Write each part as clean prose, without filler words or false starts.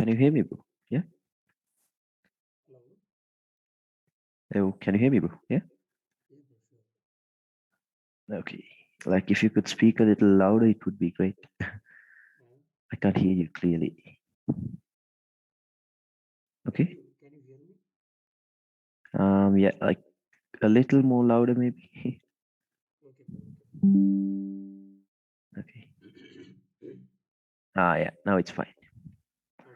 Can you hear me, bro? Yeah. Hello. Oh, can you hear me, bro? Yeah. Yeah, bro, sure. Okay. Like if you could speak a little louder, it would be great. I can't hear you clearly. Okay. Can you hear me? Yeah, like a little more louder, maybe. Okay, bro. Okay. Okay. Yeah. Now it's fine. Okay.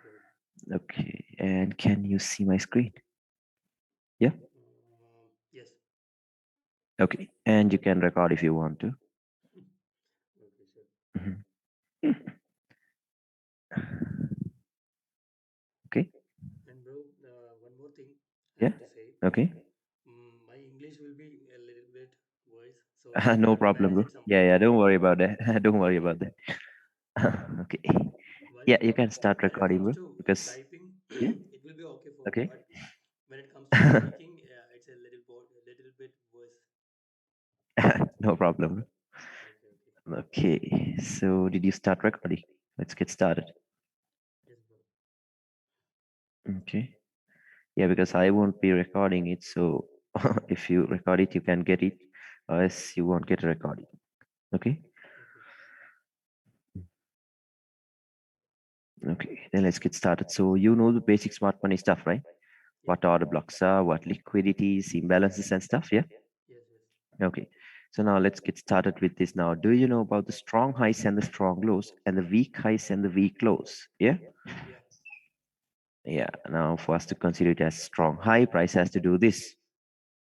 Okay. And can you see my screen? Yeah. Yes. Okay. And you can record if you want to. Okay, sure. Mhm. Okay. And bro, one more thing I Yeah. have to say. Okay. My English will be a little bit worse, so I No have to problem, manage bro. at some Yeah, point. yeah. Don't worry about that. Don't worry about that. Okay. While Yeah, you can start while it recording, comes bro. to Because typing, yeah. it will be okay for me. Okay. But when it comes to speaking, it's a little bit worse. No problem. Okay, okay. Okay. So did you start recording? Let's get started. Yes, bro. Okay. Yeah, because I won't be recording it. So if you record it, you can get it, or else you won't get a recording. Okay. Okay. Okay. Then let's get started. So you know the basic smart money stuff, right? Yeah. What order blocks are, what liquidities, imbalances, and stuff. Yeah. Yes, yes. Okay. So now let's get started with this. Now, do you know about the strong highs and the strong lows, and the weak highs and the weak lows? Yeah. Yeah. Yeah. Now, for us to consider it as strong high, price has to do this.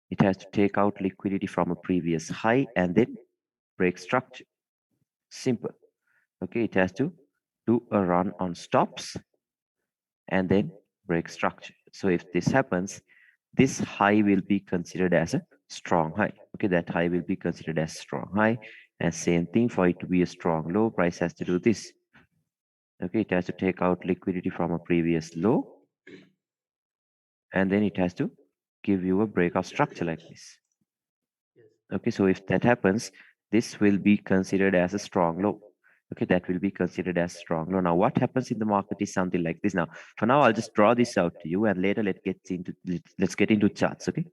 It has to take out liquidity from a previous high and then break structure. Simple. Okay, it has to do a run on stops and then break structure. So if this happens, this high will be considered as a strong high. Okay, that high will be considered as strong high. And same thing, for it to be a strong low, price has to do this. Okay, it has to take out liquidity from a previous low and then it has to give you a breakout structure like this. Yes. Okay, so if that happens, this will be considered as a strong low. Okay, that will be considered as strong low. Now, what happens in the market is something like this. Now, for now, I'll just draw this out to you, and later let's get into charts. Okay,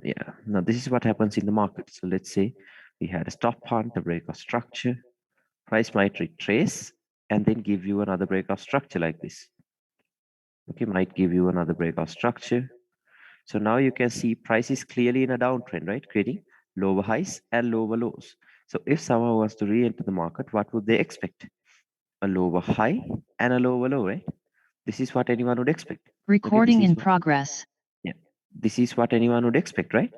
yeah. Now, this is what happens in the market. So let's say we had a stop hunt, a breakout structure. Price might retrace and then give you another breakout structure like this. Okay, might give you another breakout structure. So now you can see price is clearly in a downtrend, right? Creating lower highs and lower lows. So if someone wants to re-enter the market, what would they expect? A lower high and a lower low, right? This is what anyone would expect. Recording in progress. Yeah, this is what anyone would expect, right?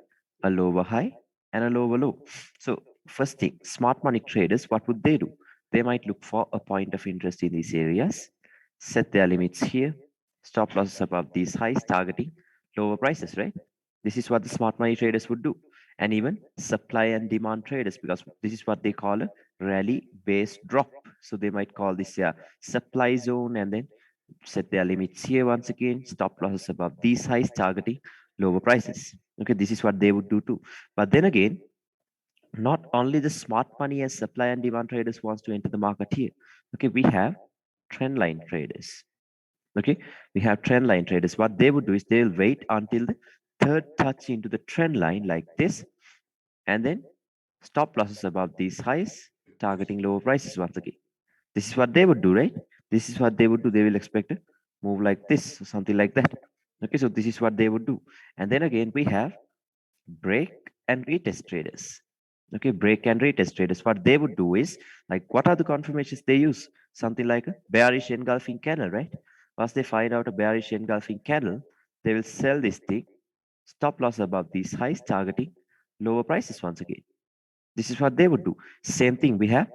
A lower high and a lower low. So first thing, smart money traders, what would they do? They might look for a point of interest in these areas, set their limits here, stop losses above these highs, targeting lower prices, right? This is what the smart money traders would do. And even supply and demand traders, because this is what they call a rally based drop. So they might call this a supply zone and then set their limits here once again, stop losses above these highs, targeting lower prices. Okay, this is what they would do too. But then again, not only the smart money and supply and demand traders wants to enter the market here. Okay, we have trend line traders. Okay, we have trend line traders. What they would do is they'll wait until the third touch into the trend line like this, and then stop losses above these highs, targeting lower prices once again. This is what they would do, right? This is what they would do. They will expect a move like this or something like that. Okay, so this is what they would do. And then again, we have break and retest traders. Okay, break and retest traders. What they would do is, like, what are the confirmations they use? Something like a bearish engulfing candle, right? Once they find out a bearish engulfing candle, they will sell this thing, stop loss above these highs, targeting lower prices once again. This is what they would do. Same thing, we have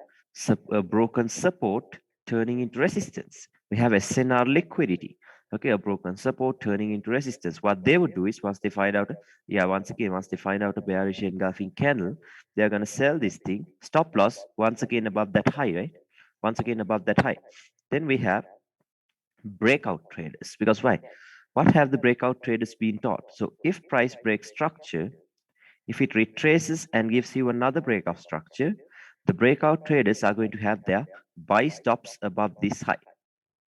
broken support turning into resistance. We have SNR liquidity. Okay, a broken support turning into resistance. What they would do is once they find out, once they find out a bearish engulfing candle, they're going to sell this thing, stop loss once again above that high, right? Once again above that high. Then we have breakout traders. Because why? What have the breakout traders been taught? So if price breaks structure, if it retraces and gives you another breakout structure, the breakout traders are going to have their buy stops above this high.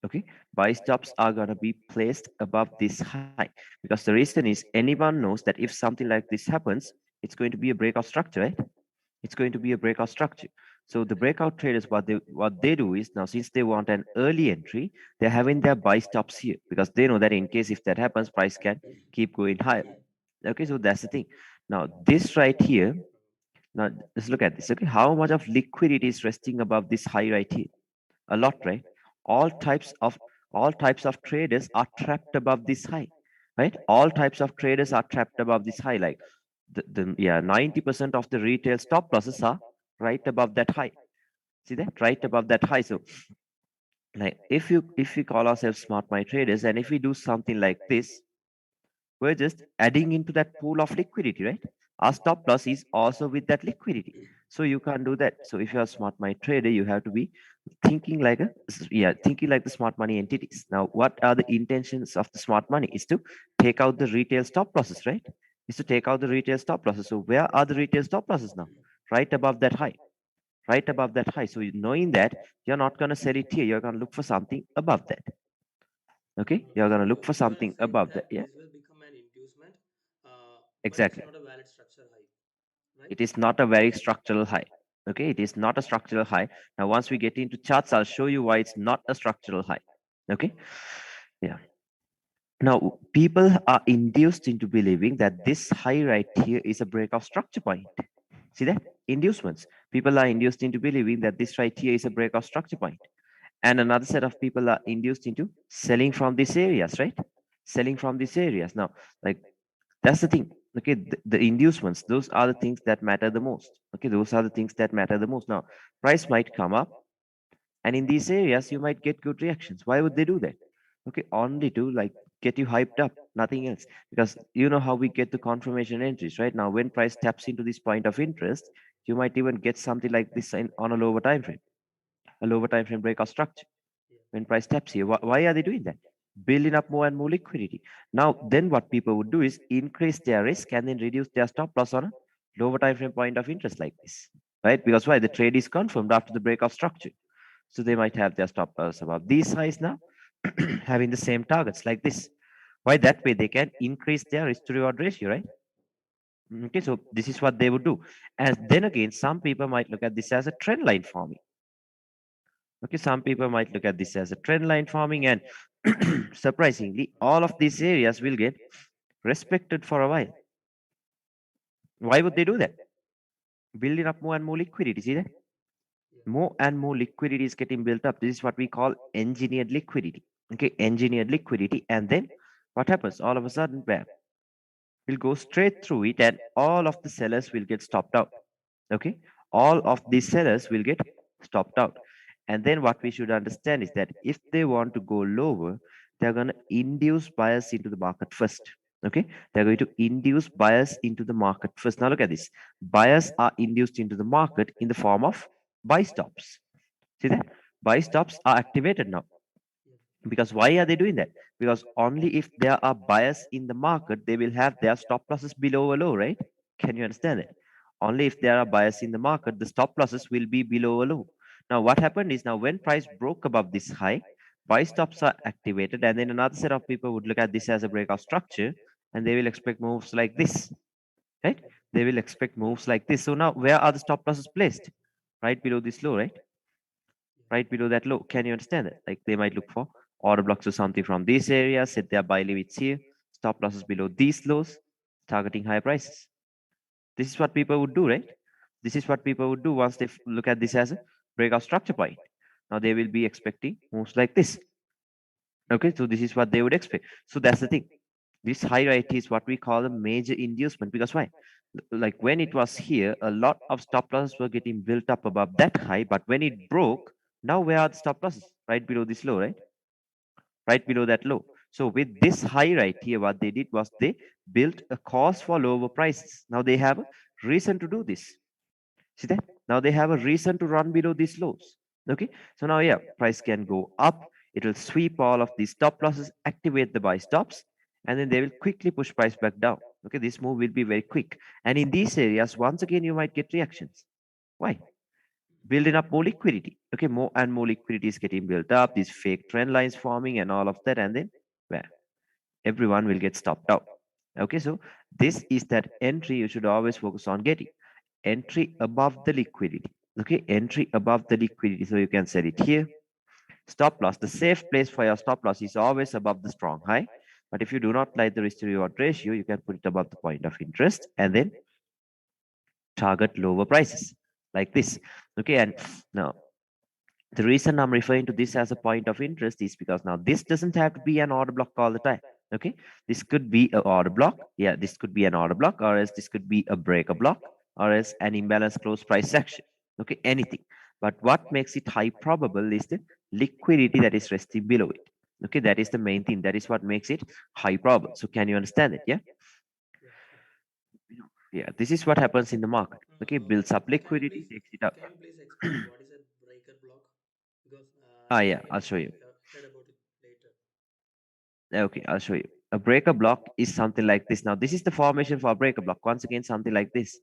Okay, buy stops are going to be placed above this high, because the reason is anyone knows that if something like this happens, it's going to be a breakout structure, right? It's going to be a breakout structure. So the Right. breakout traders, what they do is, now since they want an early entry, they're having their buy stops here, because they know that in case if that happens, price can keep going higher. Okay, so that's the thing. Now this right here, now let's look at this. Okay, how much of liquidity is resting above this high right here? A lot, right? All types of all types of traders are trapped above this high, right? All types of traders are trapped above this high. Like the yeah, 90% of the retail stop losses are right above that high. See that? Right above that high. So like if we call ourselves smart money traders, and if we do something like this, we're just adding into that pool of liquidity, right? Our stop loss is also with that liquidity. So you can't do that. So if you're a smart money trader, you have to be thinking like the smart money entities. Now, what are the intentions of the smart money? Is to take out the retail stop losses, right? Is to take out the retail stop losses. So where are the retail stop losses now? Right above that high. Right above that high. So knowing that, you're not going to sell it here. You're going to look for something above that. Okay? You're going to look for You are something saying above that. that Yeah, this will become an inducement, but it's exactly. not a valid structure high, right? It is not a very structural high. Okay, it is not a structural high. Now once we get into charts, I'll show you why it's not a structural high. Okay, yeah. Now people are induced into believing that this high right here is a break of structure point. See that? Inducements. People are induced into believing that this right here is a break of structure point, and another set of people are induced into selling from these areas, right? Selling from these areas. Now, like, that's the thing. Okay, the inducements, those are the things that matter the most. Okay, those are the things that matter the most. Now price might come up, and in these areas you might get good reactions. Why would they do that? Okay, only to like get you hyped up, nothing else. Because you know how we get the confirmation entries, right? Now when price taps into this point of interest, you might even get something like this on a lower time frame, a lower time frame breakout structure. Yeah. When price taps here, why are they doing that? Building up more and more liquidity. Now then what people would do is increase their risk and then reduce their stop loss on a lower time frame point of interest like this, right? Because why? The trade is confirmed after the breakout structure. So they might have their stop loss above these highs now, having the same targets like this. Why? That way they can increase their risk to reward ratio, right? Okay, so this is what they would do. And then again, some people might look at this as a trend line forming. Okay, some people might look at this as a trend line forming, and surprisingly, all of these areas will get respected for a while. Why would they do that? Building up more and more liquidity. See that? Yeah. More and more liquidity is getting built up. This is what we call engineered liquidity. Okay, engineered liquidity. And then what happens? All of a sudden, bam, will go straight through it, and all of the sellers will get stopped out. Okay, all of these sellers will get stopped out. And then what we should understand is that if they want to go lower, they're going to induce buyers into the market first. Okay, they're going to induce buyers into the market first. Now look at this. Buyers are induced into the market in the form of buy stops. See that? Buy stops are activated now. Yeah. Because why are they doing that? Because only if there are buyers in the market, they will have their stop losses below a low, right? Can you understand it? Only if there are buyers in the market, the stop losses will be below a low. Now, what happened is, now when price broke above this high, buy stops are activated, and then another set of people would look at this as a breakout structure, and they will expect moves like this, right? They will expect moves like this. So now, where are the stop losses placed? Right below this low, right? Right below that low. Can you understand it? Like they might look for order blocks or something from this area, set their buy limits here, stop losses below these lows, targeting high prices. This is what people would do, right? This is what people would do once they look at this as a breakout structure point. Now they will be expecting moves like this. Okay, so this is what they would expect. So that's the thing. This high right is what we call a major inducement, because why? Like when it was here, a lot of stop losses were getting built up above that high, but when it broke, now where are the stop losses? Right below this low, right? Right below that low. So with this high right here, what they did was they built a cause for lower prices. Now they have a reason to do this. See that? Now they have a reason to run below these lows. Okay. So now, yeah, price can go up. It will sweep all of these stop losses, activate the buy stops, and then they will quickly push price back down. Okay. This move will be very quick. And in these areas, once again, you might get reactions. Why? building up more liquidity. Okay, more and more liquidity is getting built up, these fake trend lines forming and all of that, and then where everyone will get stopped out. Okay, so this is that entry you should always focus on getting. Entry above the liquidity. Okay, entry above the liquidity. So you can set it here. Stop loss. The safe place for your stop loss is always above the strong high. But if you do not like the risk to reward ratio, you can put it above the point of interest and then target lower prices like this. Okay, and now the reason I'm referring to this as a point of interest is because now this doesn't have to be an order block all the time. Okay, this could be an order block. Yeah, this could be an order block, or else this could be a breaker block, or else an imbalanced close price section. Okay, anything. But what makes it high probable is the liquidity that is resting below it. Okay, that is the main thing. That is what makes it high probable. So can you understand it? Yeah. Yeah, yeah. Yeah, this is what happens in the market. Okay, builds up liquidity, takes it up. Can you please explain what is a breaker block? Because Ah, I yeah, may I'll show you. heard about it later. Okay, I'll show you. A breaker block is something like this. Now, this is the formation for a breaker block. Once again, something like this.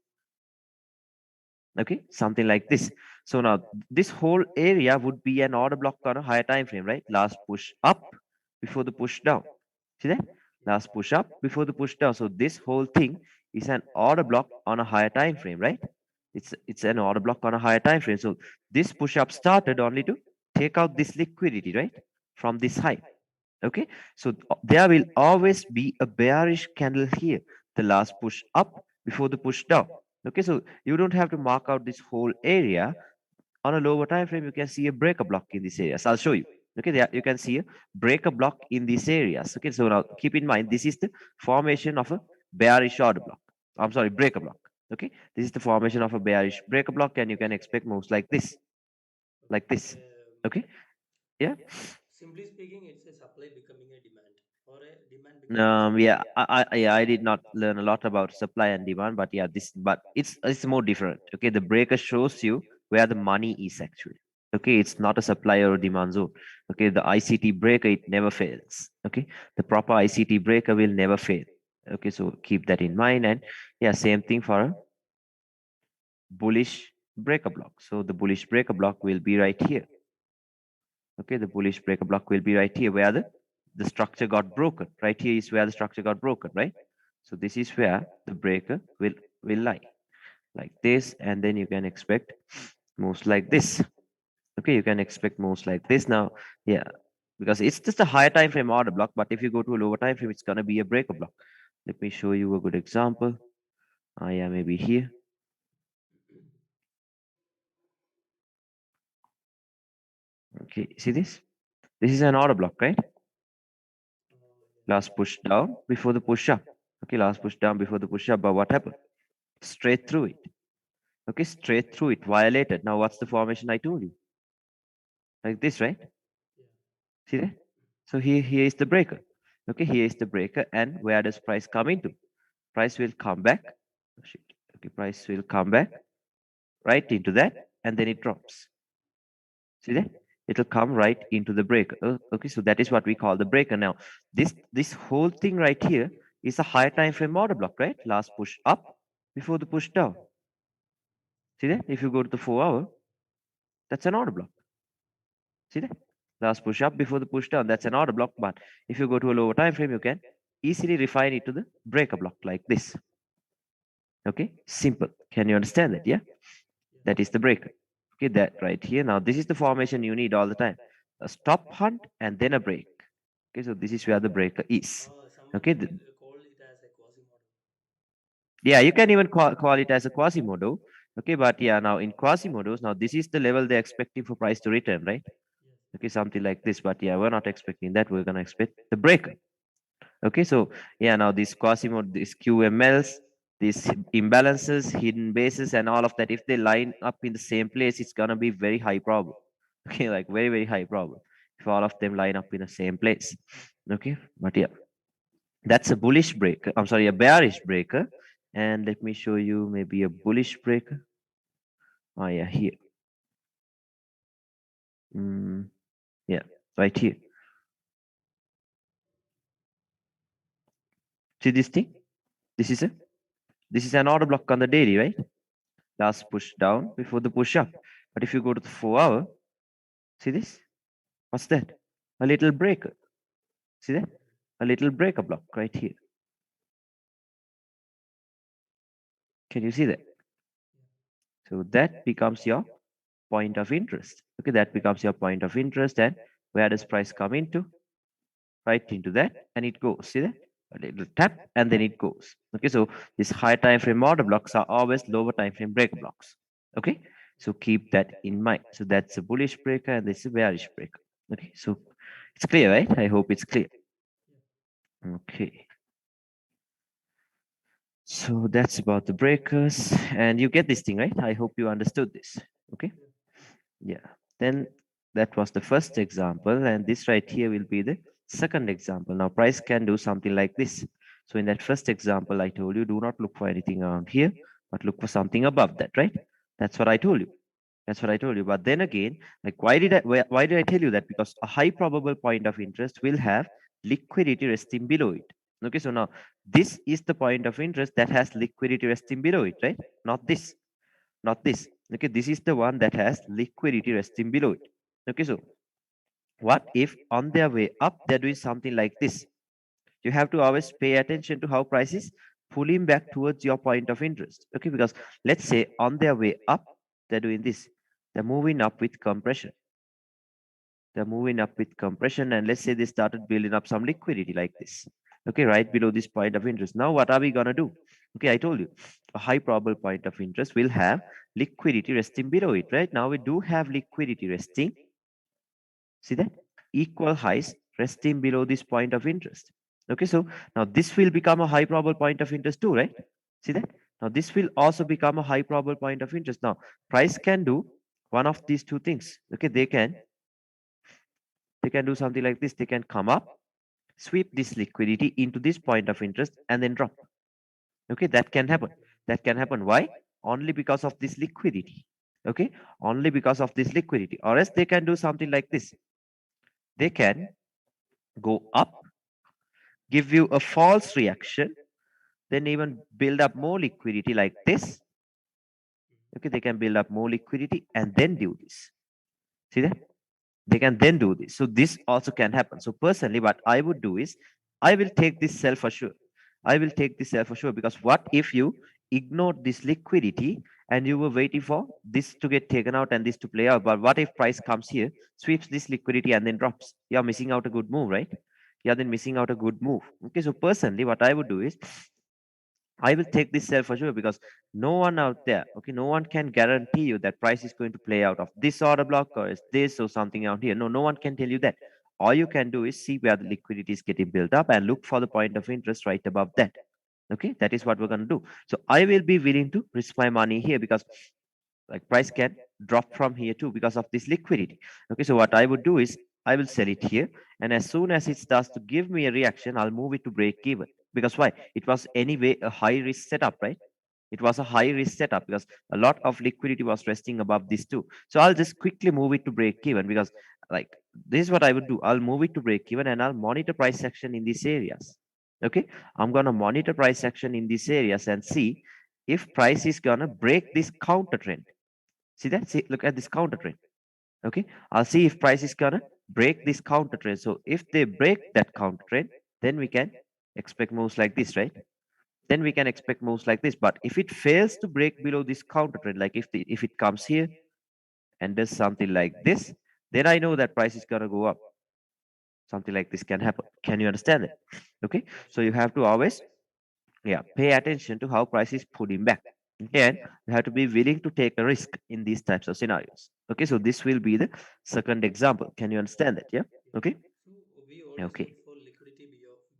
Okay, something like this. So now this whole area would be an order block on a higher time frame, right? Last push up before the push down. See that? Yeah. Last push up before the push down. So this whole thing is an order block on a higher time frame, right? It's an order block on a higher time frame. So this push up started only to take out this liquidity, right? From this high. Okay, so there will always be a bearish candle here, the last push up before the push down. Okay, so you don't have to mark out this whole area. On a lower time frame, you can see a breaker block in this area. So I'll show you. Okay, there you can see a breaker block in these areas. Okay, so now keep in mind this is the formation of a bearish order block. I'm sorry, breaker block. Okay, this is the formation of a bearish breaker block, and you can expect moves like this, like Okay. this. Okay, yeah. Simply speaking, it's a supply becoming a demand or a demand becoming a supply. Yeah, yeah, I did not learn a lot about supply and demand, but yeah, but it's more different. Okay, the breaker shows you where the money is actually. Okay, it's not a supply or demand zone. Okay, the ICT breaker, it never fails. Okay, the proper ICT breaker will never fail. Okay, so keep that in mind. And yeah, same thing for a bullish breaker block. So the bullish breaker block will be right here. Okay, the bullish breaker block will be right here where the structure got broken. Right here is where the structure got broken, right? So this is where the breaker will lie like this, and then you can expect moves like this. Okay, you can expect moves like this now. Yeah, because it's just a higher time frame order block, but if you go to a lower time frame, it's gonna be a breaker block. Let me show you a good example. Yeah, maybe here. Okay, see this? This is an order block, right? Last push down before the push up. Okay, last push down before the push up, but what happened? Straight through it. Okay, straight through it, violated. Now, what's the formation I told you? Like this, right? Yeah. See that? So here is the breaker. Okay, here is the breaker, and where does price come into? Price will come back. Oh, shit. Okay, price will come back right into that, and then it drops. See that? It'll come right into the breaker. Okay, so that is what we call the breaker. Now, this whole thing right here is a higher time frame order block, right? Last push up before the push down. See that? If you go to the 4 hour, that's an order block. See that? Last push up before the push down, that's an order block. But if you go to a lower time frame, you can easily refine it to the breaker block like this. Okay, simple. Can you understand that? Yeah, Yeah. that is the breaker. Okay, that right here. Now, this is the formation you need all the time: a stop hunt and then a break. Okay, so this is where the breaker is. Someone Okay, may call it as a quasi model. yeah, you can even call it as a Quasimodo. Okay, but yeah, now in Quasimodos, now this is the level they're expecting for price to return, right? Yes. Okay, something like this. But yeah, we're not expecting that. We're gonna expect the breaker. Okay, so yeah, now these Quasimodo, these QMLs, these imbalances, hidden bases, and all of that, if they line up in the same place, it's gonna be very high problem. Okay, like very, very high problem if all of them line up in the same place. Okay, but yeah, that's a bullish breaker. I'm sorry, a bearish breaker. And let me show you maybe a bullish breaker. Oh yeah, here. Yeah, right here. See this thing? This is a this is an order block on the daily, right? Last push down before the push up. But if you go to the 4 hour, see this? What's that? A little breaker. See that? A little breaker block right here. Can you see that? So that becomes your point of interest. Okay, that becomes your point of interest. And where does price come into? Right into that, and it goes. See that? A little tap, and then it goes. Okay, so these high time frame order blocks are always lower time frame break blocks. Okay, so keep that in mind. So that's a bullish breaker, and this is a bearish breaker. Okay, so it's clear, right? I hope it's clear. Okay. So that's about the breakers, and you get this thing, right? I hope you understood this. Okay. Yeah. Then that was the first example, and this right here will be the second example. Now price can do something like this. So in that first example, I told you do not look for anything around here, but look for something above that, right? That's what I told you. That's what I told you. But then again, like why did I tell you that? Because a high probable point of interest will have liquidity resting below it. Okay, so now this is the point of interest that has liquidity resting below it, right? Not this, not this. Okay, this is the one that has liquidity resting below it. Okay, so what if on their way up they're doing something like this? You have to always pay attention to how price is pulling back towards your point of interest. Okay, because let's say on their way up they're doing this, they're moving up with compression. They're moving up with compression, and let's say they started building up some liquidity like this. Okay, right below this point of interest. Now what are we gonna do? Okay, I told you a high probable point of interest will have liquidity resting below it. Right now we do have liquidity resting. See that? Equal highs resting below this point of interest. Okay, so now this will become a high probable point of interest too, right? See that? Now this will also become a high probable point of interest. Now price can do one of these two things. Okay, they can do something like this. They can come up, sweep this liquidity into this point of interest, and then drop. Okay, that can happen. That can happen. Why? Only because of this liquidity. Okay, only because of this liquidity. Or else they can do something like this. They can go up, give you a false reaction, then even build up more liquidity like this. Okay, they can build up more liquidity and then do this. See that? They can then do this. So this also can happen. So personally, what I would do is I will take this self assured. I will take this self assured, because what if you ignored this liquidity and you were waiting for this to get taken out and this to play out? But what if price comes here, sweeps this liquidity and then drops? You're missing out a good move, right? You're then missing out a good move. Okay, so personally, what I would do is I will take this self assured, because no one out there, okay, no one can guarantee you that price is going to play out of this order block or is this or something out here. No, no one can tell you that. All you can do is see where the liquidity is getting built up and look for the point of interest right above that. Okay, that is what we're going to do. So I will be willing to risk my money here, because like price can drop from here too because of this liquidity. Okay, so what I would do is I will sell it here, and as soon as it starts to give me a reaction, I'll move it to break even. Because why? It was anyway a high risk setup, right? It was a high risk setup because a lot of liquidity was resting above this too. So I'll just quickly move it to break even, because like this is what I would do. I'll move it to break even and I'll monitor price action in these areas. Okay, I'm gonna monitor price action in these areas and see if price is gonna break this counter trend. See that? See, look at this counter trend. Okay, I'll see if price is gonna break this counter trend. So if they break that counter trend, then we can expect moves like this, right? Then we can expect moves like this. But if it fails to break below this counter trend, like if it comes here and does something like this, then I know that price is gonna go up. Something like this can happen. Can you understand it? Okay, so you have to always, yeah, pay attention to how price is pulling back. Okay, and you have to be willing to take a risk in these types of scenarios. Okay, so this will be the second example. Can you understand that? Yeah. Okay. So we always Okay. look for liquidity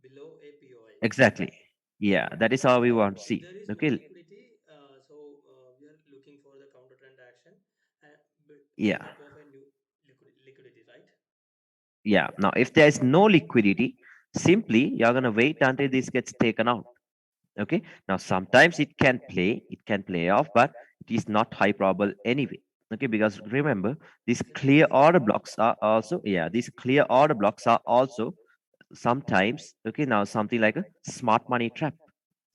below a POI, Exactly. Yeah, that is how we want to if see. there is no Okay. liquidity, we are looking for the counter trend action with Yeah. help of a new liquidity, right? Yeah. Now, if there is no liquidity, simply you're gonna wait until this gets taken out. Okay. Now, sometimes it can play off, but it is not high probable anyway. Okay, because remember, these It's a clear defensive order move. blocks are also, yeah, these clear order blocks are also sometimes, okay, now something like a smart money trap.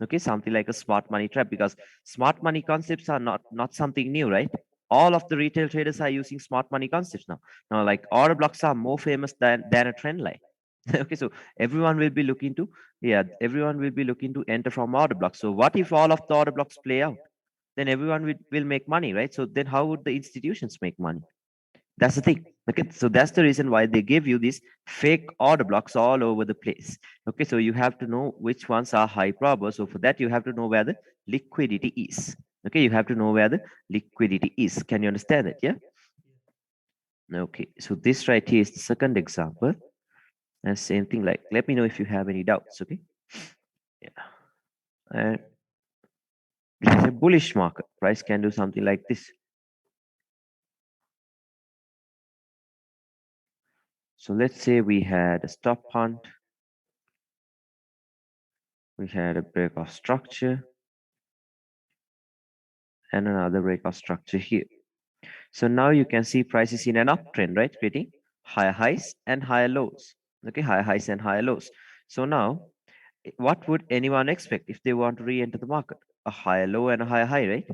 Okay, something like a smart money trap, because smart money concepts are not something new, right? all of the retail traders are using smart money concepts now. Now, like order blocks are more famous than a trend line. Okay, so everyone will be looking to, yeah, everyone will be looking to enter from order blocks. So what if all of the order blocks play out? Then everyone will make money, right? So then how would the institutions make money? That's the thing. Okay, so that's the reason why they give you these fake order blocks all over the place. Okay, so you have to know which ones are high probable. So for that, you have to know where the liquidity is. Okay, you have to know where the liquidity is. Can you understand it? Yeah. Yeah. Okay, so this right here is the second example. And same thing, like, let me know if you have any doubts. Okay. Yeah. And this is a bullish market. Price can do something like this. So let's say we had a stop hunt. We had a break of structure and another break of structure here. So now you can see prices in an uptrend, right? Creating higher highs and higher lows. Okay, higher highs and higher lows. So now, what would anyone expect if they want to re-enter the market? A higher low and a higher high, right?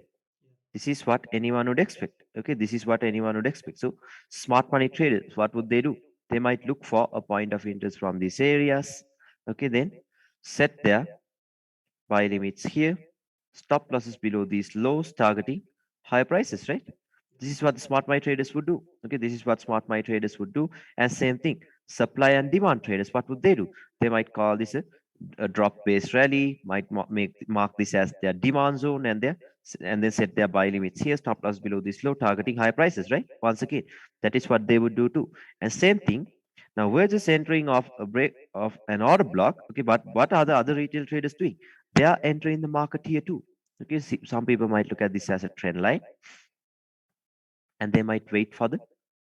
This is what anyone would expect. Okay, this is what anyone would expect. So smart money traders, what would they do? They might look for a point of interest from these areas. Okay, then set their buy limits here, stop losses below these lows, targeting higher prices, right? This is what the smart money traders would do. Okay, this is what smart money traders would do. And same thing, supply and demand traders, what would they do? They might call this a drop-based rally, might mark this as their demand zone, and then set their buy limits here, stop loss below this low, targeting high prices, right? Once again, that is what they would do too. And same thing, now we're just entering off a break of an order block. Okay, but what are the other retail traders doing? They are entering the market here too. Okay, see, some people might look at this as a trend line, and they might wait for the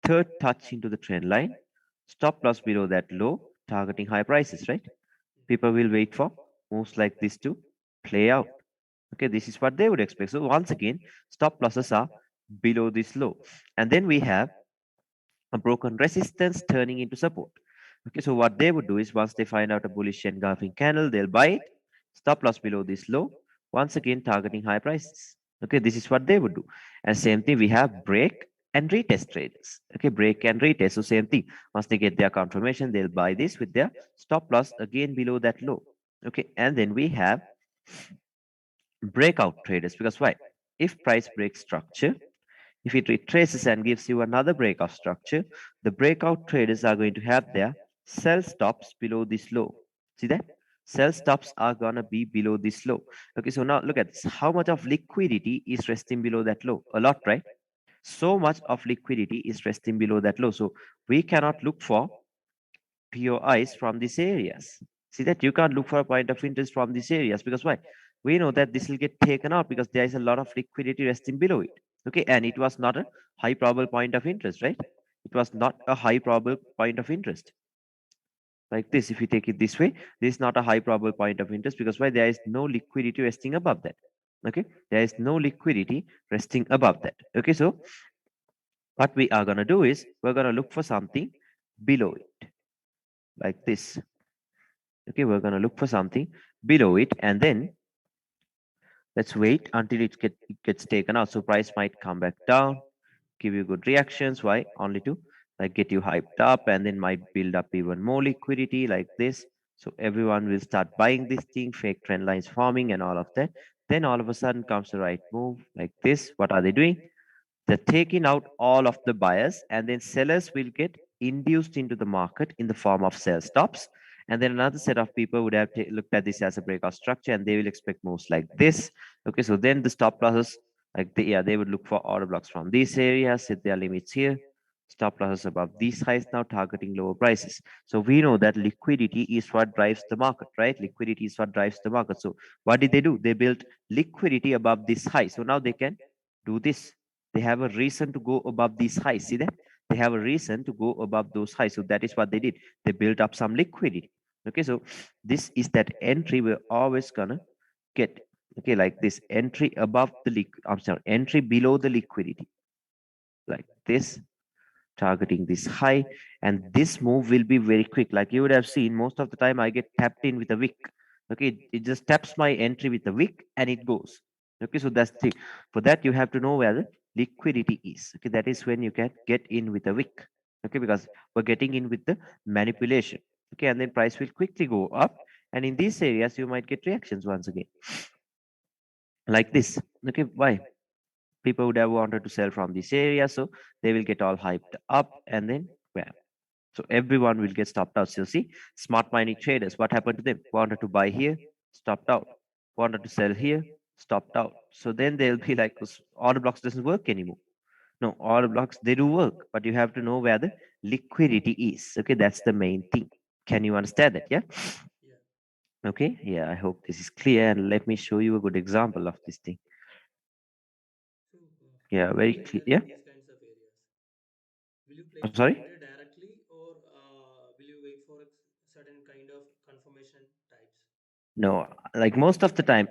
third touch into the trend line, stop loss below that low, targeting high prices, right? People will wait for moves like this to play out. Okay, this is what they would expect. So once again, stop losses are below this low. And then we have a broken resistance turning into support. Okay, so what they would do is once they find out a bullish engulfing candle, they'll buy it, stop loss below this low, once again targeting high prices. Okay, this is what they would do. And same thing, we have break and retest traders. Okay, break and retest. So same thing. Once they get their confirmation, they'll buy this with their stop loss again below that low. Okay, and then we have breakout traders, because why? If price breaks structure, if it retraces and gives you another breakout structure, the breakout traders are going to have their sell stops below this low. See that? Sell stops are gonna be below this low. Okay, so now look at this. How much of liquidity is resting below that low? A lot, right? So much of liquidity is resting below that low. So we cannot look for POIs from these areas. See that you can't look for a point of interest from these areas, because why? We know that this will get taken out because there is a lot of liquidity resting below it. Okay, and it was not a high probable point of interest, right? It was not a high probable point of interest. Like this, if you take it this way, this is not a high probable point of interest, because why? There is no liquidity resting above that. Okay, there is no liquidity resting above that. Okay, so what we are going to do is we're going to look for something below it, like this. Okay, we're going to look for something below it, and then let's wait until it gets taken out. So price might come back down, give you good reactions. Why? Only to like get you hyped up, and then might build up even more liquidity like this. So everyone will start buying this thing, fake trend lines forming and all of that. Then all of a sudden comes the right move like this. What are they doing? They're taking out all of the buyers, and then sellers will get induced into the market in the form of sell stops. And then another set of people would have looked at this as a breakout structure, and they will expect moves like this. Okay, so then the stop losses, like they would look for order blocks from these areas, set their limits here. Stop losses above these highs, now targeting lower prices. So we know that liquidity is what drives the market, right? Liquidity is what drives the market. So what did they do? They built liquidity above this high. So now they can do this. They have a reason to go above these highs. See that? They have a reason to go above those highs. So that is what they did. They built up some liquidity. Okay, so this is that entry we're always gonna get. Okay, like this entry above the liquid. I'm sorry, entry below the liquidity, like this, targeting this high, and this move will be very quick. Like you would have seen, most of the time I get tapped in with a wick. Okay, it just taps my entry with a wick and it goes. Okay, so that's the thing. For that, you have to know where the liquidity is. Okay, that is when you can get in with a wick. Okay, because we're getting in with the manipulation. Okay, and then price will quickly go up, and in these areas you might get reactions once again like this. Okay, why? People would have wanted to sell from this area, so they will get all hyped up, and then bam. So everyone will get stopped out. So see, smart money traders, what happened to them? Wanted to buy here, stopped out. Wanted to sell here, stopped out. So then they'll be like, order blocks doesn't work anymore. No, order blocks, they do work, but you have to know where the liquidity is. Okay, that's the main thing. Can you understand that? Yeah. Yeah. Okay. Yeah, I hope this is clear. And let me show you a good example of this thing. So, Yeah, how do very you clear. enter Yeah. in these kinds of areas? Will you I'm place your sorry. entry directly, or will you wait for a certain kind of confirmation types? No, like most of the time,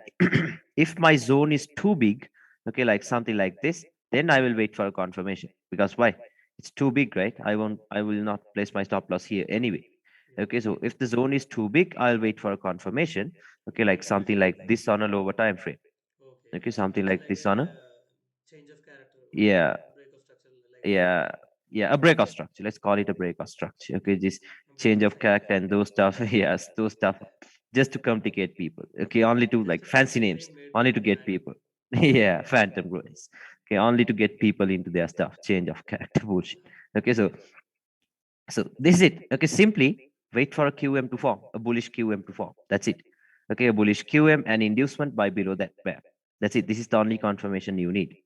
if my zone is too big, okay, like something like this, then I will wait for a confirmation. Because why? It's too big, right? I will not place my stop loss here anyway. Yeah. Okay, so if the zone is too big, I'll wait for a confirmation. Okay, like something like this on a lower time frame. Okay. Okay, So something it's like like this a on a, change of character, yeah, break of structure, like that. yeah, yeah, a breakout structure. Let's call it a breakout structure. Okay, this Break change of of any character and character. those stuff. Yes, those stuff, just to complicate people. Okay, only to Just like a fancy fancy names, name made only by to get Phantom. people. Yeah, phantom growths. Okay, only to get people into their stuff. Change of character bullshit. Okay, so this is it. Okay, simply wait for a QM to form, a bullish QM to form. That's it. Okay, a bullish QM and inducement by below that pair. That's it. This is the only confirmation you need.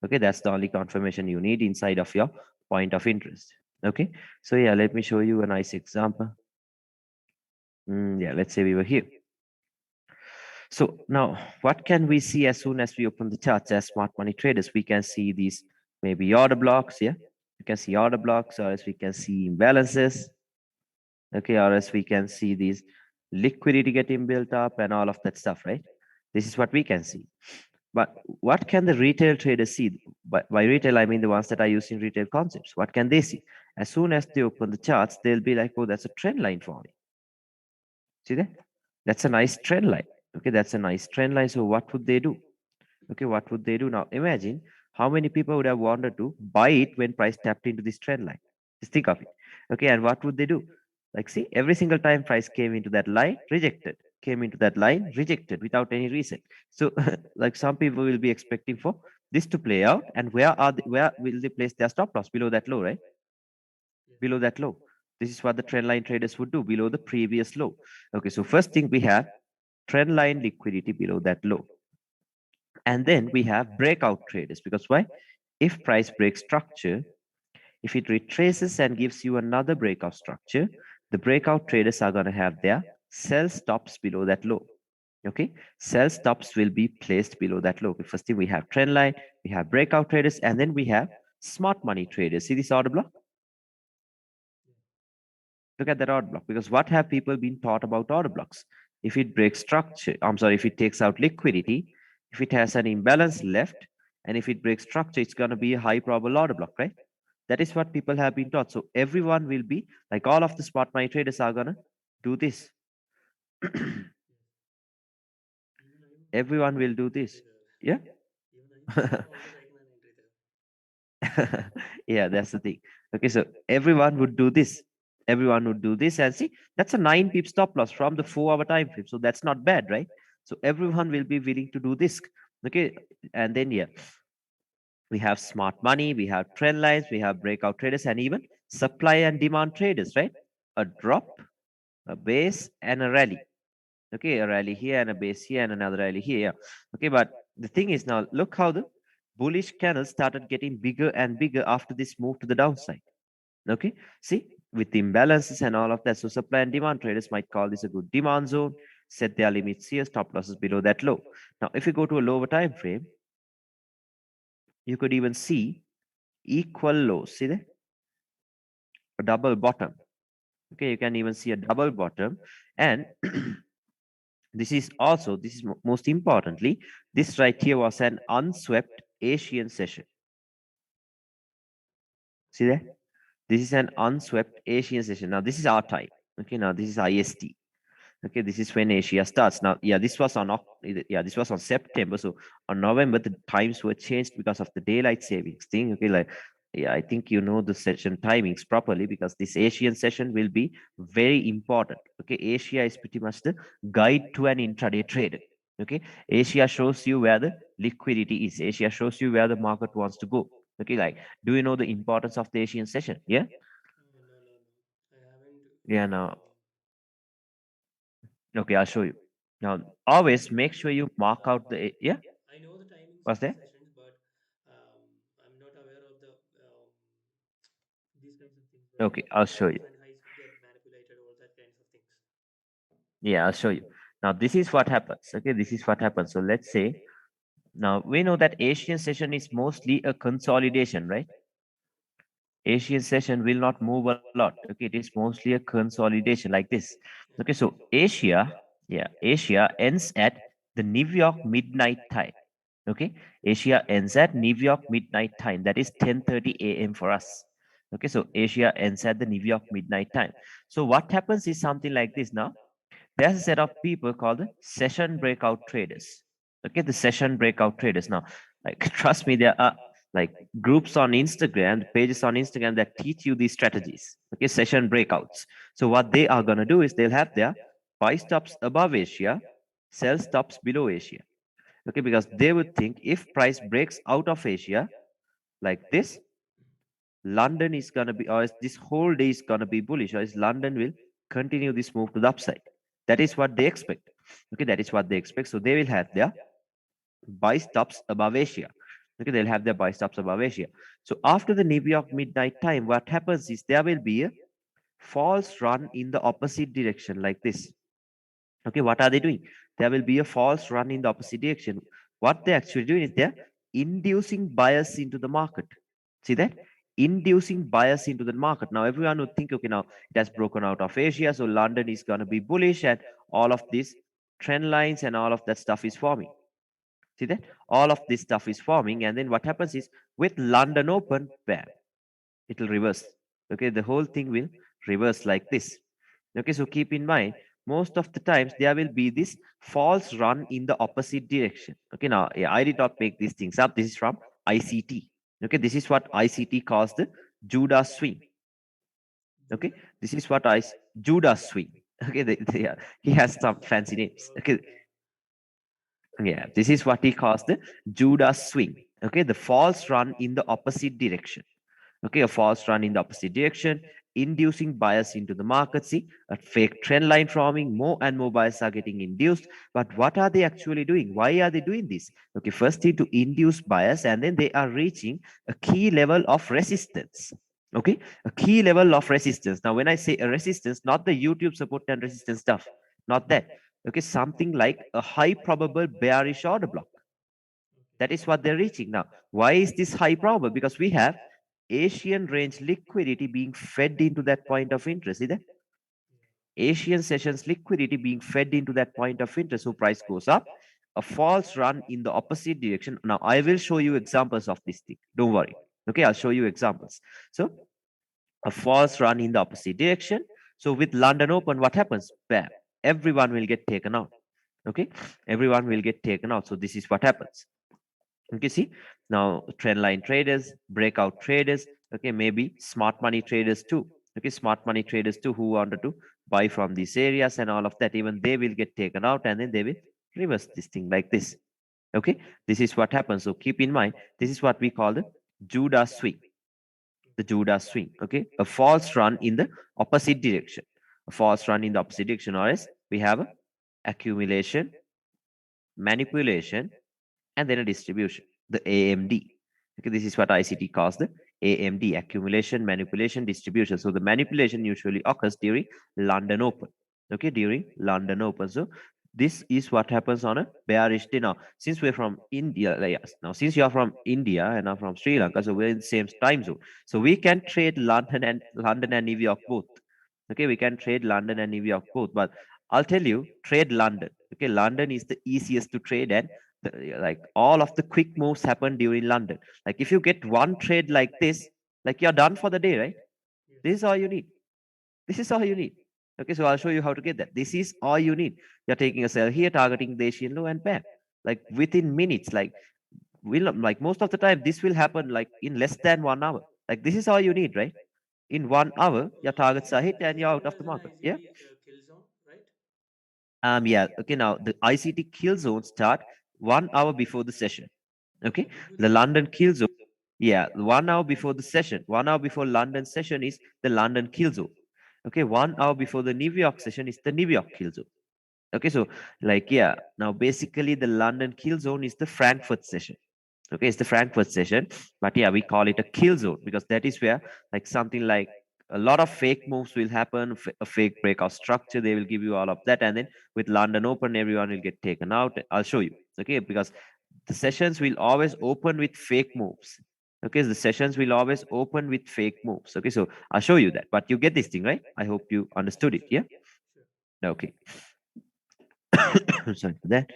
Okay, that's the only confirmation you need inside of your point of interest. Okay, so yeah, let me show you a nice example. Yeah, let's say we were here. So now, what can we see as soon as we open the charts as smart money traders? We can see these maybe order blocks. Yeah, you can see order blocks, or as we can see imbalances. Okay, or else we can see these liquidity getting built up and all of that stuff, right? This is what we can see. But what can the retail traders see? By retail, I mean the ones that are using retail concepts. What can they see? As soon as they open the charts, they'll be like, oh, that's a trend line for me. See that? That's a nice trend line. Okay, that's a nice trend line. So what would they do? Okay, what would they do now? Imagine how many people would have wanted to buy it when price tapped into this trend line. Just think of it. Okay, and what would they do? Like, see, every single time price came into that line, rejected, came into that line, rejected without any reason. So, like, some people will be expecting for this to play out, and where will they place their stop loss? Below that low, right? Yeah. Below that low. This is what the trend line traders would do, below the previous low. Okay, so first thing we have trend line liquidity below that low. And then we have breakout traders, because why? If price breaks structure, if it retraces and gives you another breakout structure, the breakout traders are going to have their sell stops below that low. Okay, sell stops will be placed below that low. Okay, first thing we have trend line, we have breakout traders, and then we have smart money traders. See this order block? Look at that order block, because what have people been taught about order blocks? If it breaks structure, I'm sorry, if it takes out liquidity, if it has an imbalance left, and if it breaks structure, it's going to be a high probable order block, right? That is what people have been taught. So everyone will be like, all of the smart money traders are going to do this. Even I would Everyone will take do an this. entry there. Yeah. Even I have also taken an entry there. Yeah, that's the thing. Okay, so everyone would do this. Everyone would do this, and see, that's a 9 pip stop loss from the 4 hour time frame. So that's not bad, right? So everyone will be willing to do this. Okay, and then yeah, we have smart money, we have trend lines, we have breakout traders, and even supply and demand traders, right? A drop, a base, and a rally. Okay, a rally here and a base here and another rally here. Yeah. Okay, but the thing is, now look how the bullish candle started getting bigger and bigger after this move to the downside. Okay, see, with the imbalances and all of that. So supply and demand traders might call this a good demand zone, set their limits here, stop losses below that low. Now, if you go to a lower time frame, you could even see equal lows. See there? A double bottom. Okay, you can even see a double bottom. And this is most importantly, this right here was an unswept Asian session. See there? This is an unswept Asian session. Now, this is our time. Okay, now this is IST. Okay, this is when Asia starts. Now, yeah, this was on yeah, this was on September. So on November, the times were changed because of the daylight savings thing. Okay, like yeah, I think you know the session timings properly because this Asian session will be very important. Okay, Asia is pretty much the guide to an intraday trader. Okay, Asia shows you where the liquidity is. Asia shows you where the market wants to go. Okay, like do you know the importance of the Asian session? Yeah, No, no, no. I haven't. yeah. Now, okay, I'll show you. Now, always make sure you mark out the yeah. I know the timings What's of the that? sessions, but I'm not aware of the these kinds of things where Okay, I'll show lows you. and highs get manipulated, all that kinds of things. Yeah, I'll show you. Now, this is what happens. Okay, this is what happens. So let's say now we know that Asian session is mostly a consolidation, right? Asian session will not move a lot. Okay, it is mostly a consolidation like this. Okay, Yeah. so Asia, yeah, Asia ends at the New York midnight time. Okay, Asia ends at New York midnight time. That is 10:30 a.m. for us. Okay, so Asia ends at the New York midnight time. So what happens is something like this now. There's a set of people called the session breakout traders. Okay, the session breakout traders. Now, like trust me, there are like groups on Instagram, pages on Instagram that teach you these strategies. Okay, session breakouts. So what they are gonna do is they'll have their buy stops above Asia, sell stops below Asia. Okay, because they would think if price breaks out of Asia like this, London is gonna be, or this whole day is gonna be bullish, or is London will continue this move to the upside. That is what they expect. Okay, that is what they expect. So they will have their buy stops above Asia. Okay, they'll have their buy stops above Asia. So after the New York midnight time, what happens is there will be a false run in the opposite direction like this. Okay, what are they doing? There will be a false run in the opposite direction. What they're actually doing is they're inducing bias into the market. See that? Inducing bias into the market. Now, everyone would think, okay, now it has broken out of Asia, so London is going to be bullish, and all of these trend lines and all of that stuff is forming. See that? All of this stuff is forming, and then what happens is with London open, bam, it will reverse. Okay, the whole thing will reverse like this. Okay, so keep in mind, most of the times there will be this false run in the opposite direction. Okay, now yeah, I did not make these things up. This is from ICT. Okay, this is what ICT calls the Judas swing. Okay, Judah? this is what Judas swing. Okay, yeah, he has some fancy names. Okay, Okay, okay. yeah, this is what he calls the Judas swing. Okay, the false run in the opposite direction. Okay, a false run in the opposite direction, inducing bias into the market. See, a fake trend line forming, more and more bias are getting induced. But what are they actually doing? Why are they doing this? Okay, firstly, to induce bias, and then they are reaching a key level of resistance. Okay, a key level of resistance. Now, when I say a resistance, not the YouTube support and resistance stuff, not that. Okay, something like a high probable bearish order block. That is what they're reaching now. Why is this high probable? Because we have Asian range liquidity being fed into that point of interest. See that? Asian sessions liquidity being fed into that point of interest. So price goes up. A false run in the opposite direction. Now I will show you examples of this thing. Don't worry. Okay, I'll show you examples. So a false run in the opposite direction. So with London Open, what happens? Bam. Everyone will get taken out. Okay, everyone will get taken out. So this is what happens. Okay, see now trend line traders, breakout traders, okay, maybe smart money traders too. Okay, smart money traders too who wanted to buy from these areas and all of that, even they will get taken out and then they will reverse this thing like this. Okay, this is what happens. So keep in mind, this is what we call the Judah swing. The Judah swing. Okay, a false run in the opposite direction. A false run in the opposite direction, or else we have a accumulation, manipulation, and then a distribution, the AMD. Okay, this is what ICT calls the AMD, accumulation, manipulation, distribution. So the manipulation usually occurs during London Open. Okay, during London Open. So this is what happens on a bearish day. Now, since we're from India, like, yes, now since you're from India and I'm from Sri Lanka, so we're in the same time zone. So we can trade London and New York both. Okay, we can trade London and New York both, but I'll tell you, trade London. Okay, London is the easiest to trade, and like all of the quick moves happen during London. Like if you get one trade like this, like you're done for the day, right? Yes. This is all you need. This is all you need. Okay, so I'll show you how to get that. This is all you need. You're taking a sell here, targeting the Asian low, and bam, like within minutes, like will like most of the time this will happen like in less than 1 hour. Like this is all you need, right? In 1 hour, your targets are hit and Is you're it out known of as the an market. Yeah. ICT kill zone, right? Yeah. Okay. Now the ICT kill zone start 1 hour before the session. Okay. Okay, good to The know. London kill zone. Yeah. 1 hour before the session. 1 hour before London session is the London kill zone. Okay. 1 hour before the New York session is the New York kill zone. Okay. So like yeah. Now basically the London kill zone is the Frankfurt session. Okay, it's the Frankfurt session, but yeah, we call it a kill zone because that is where like something like a lot of fake moves will happen, a fake breakout structure. They will give you all of that, and then with London Open, everyone will get taken out. I'll show you. Okay, because the sessions will always open with fake moves. Okay, the sessions will always open with fake moves. Okay, so I'll show you that. But you get this thing right. I hope you understood it. Yeah. Absolutely. Sure. Okay. Sorry for that.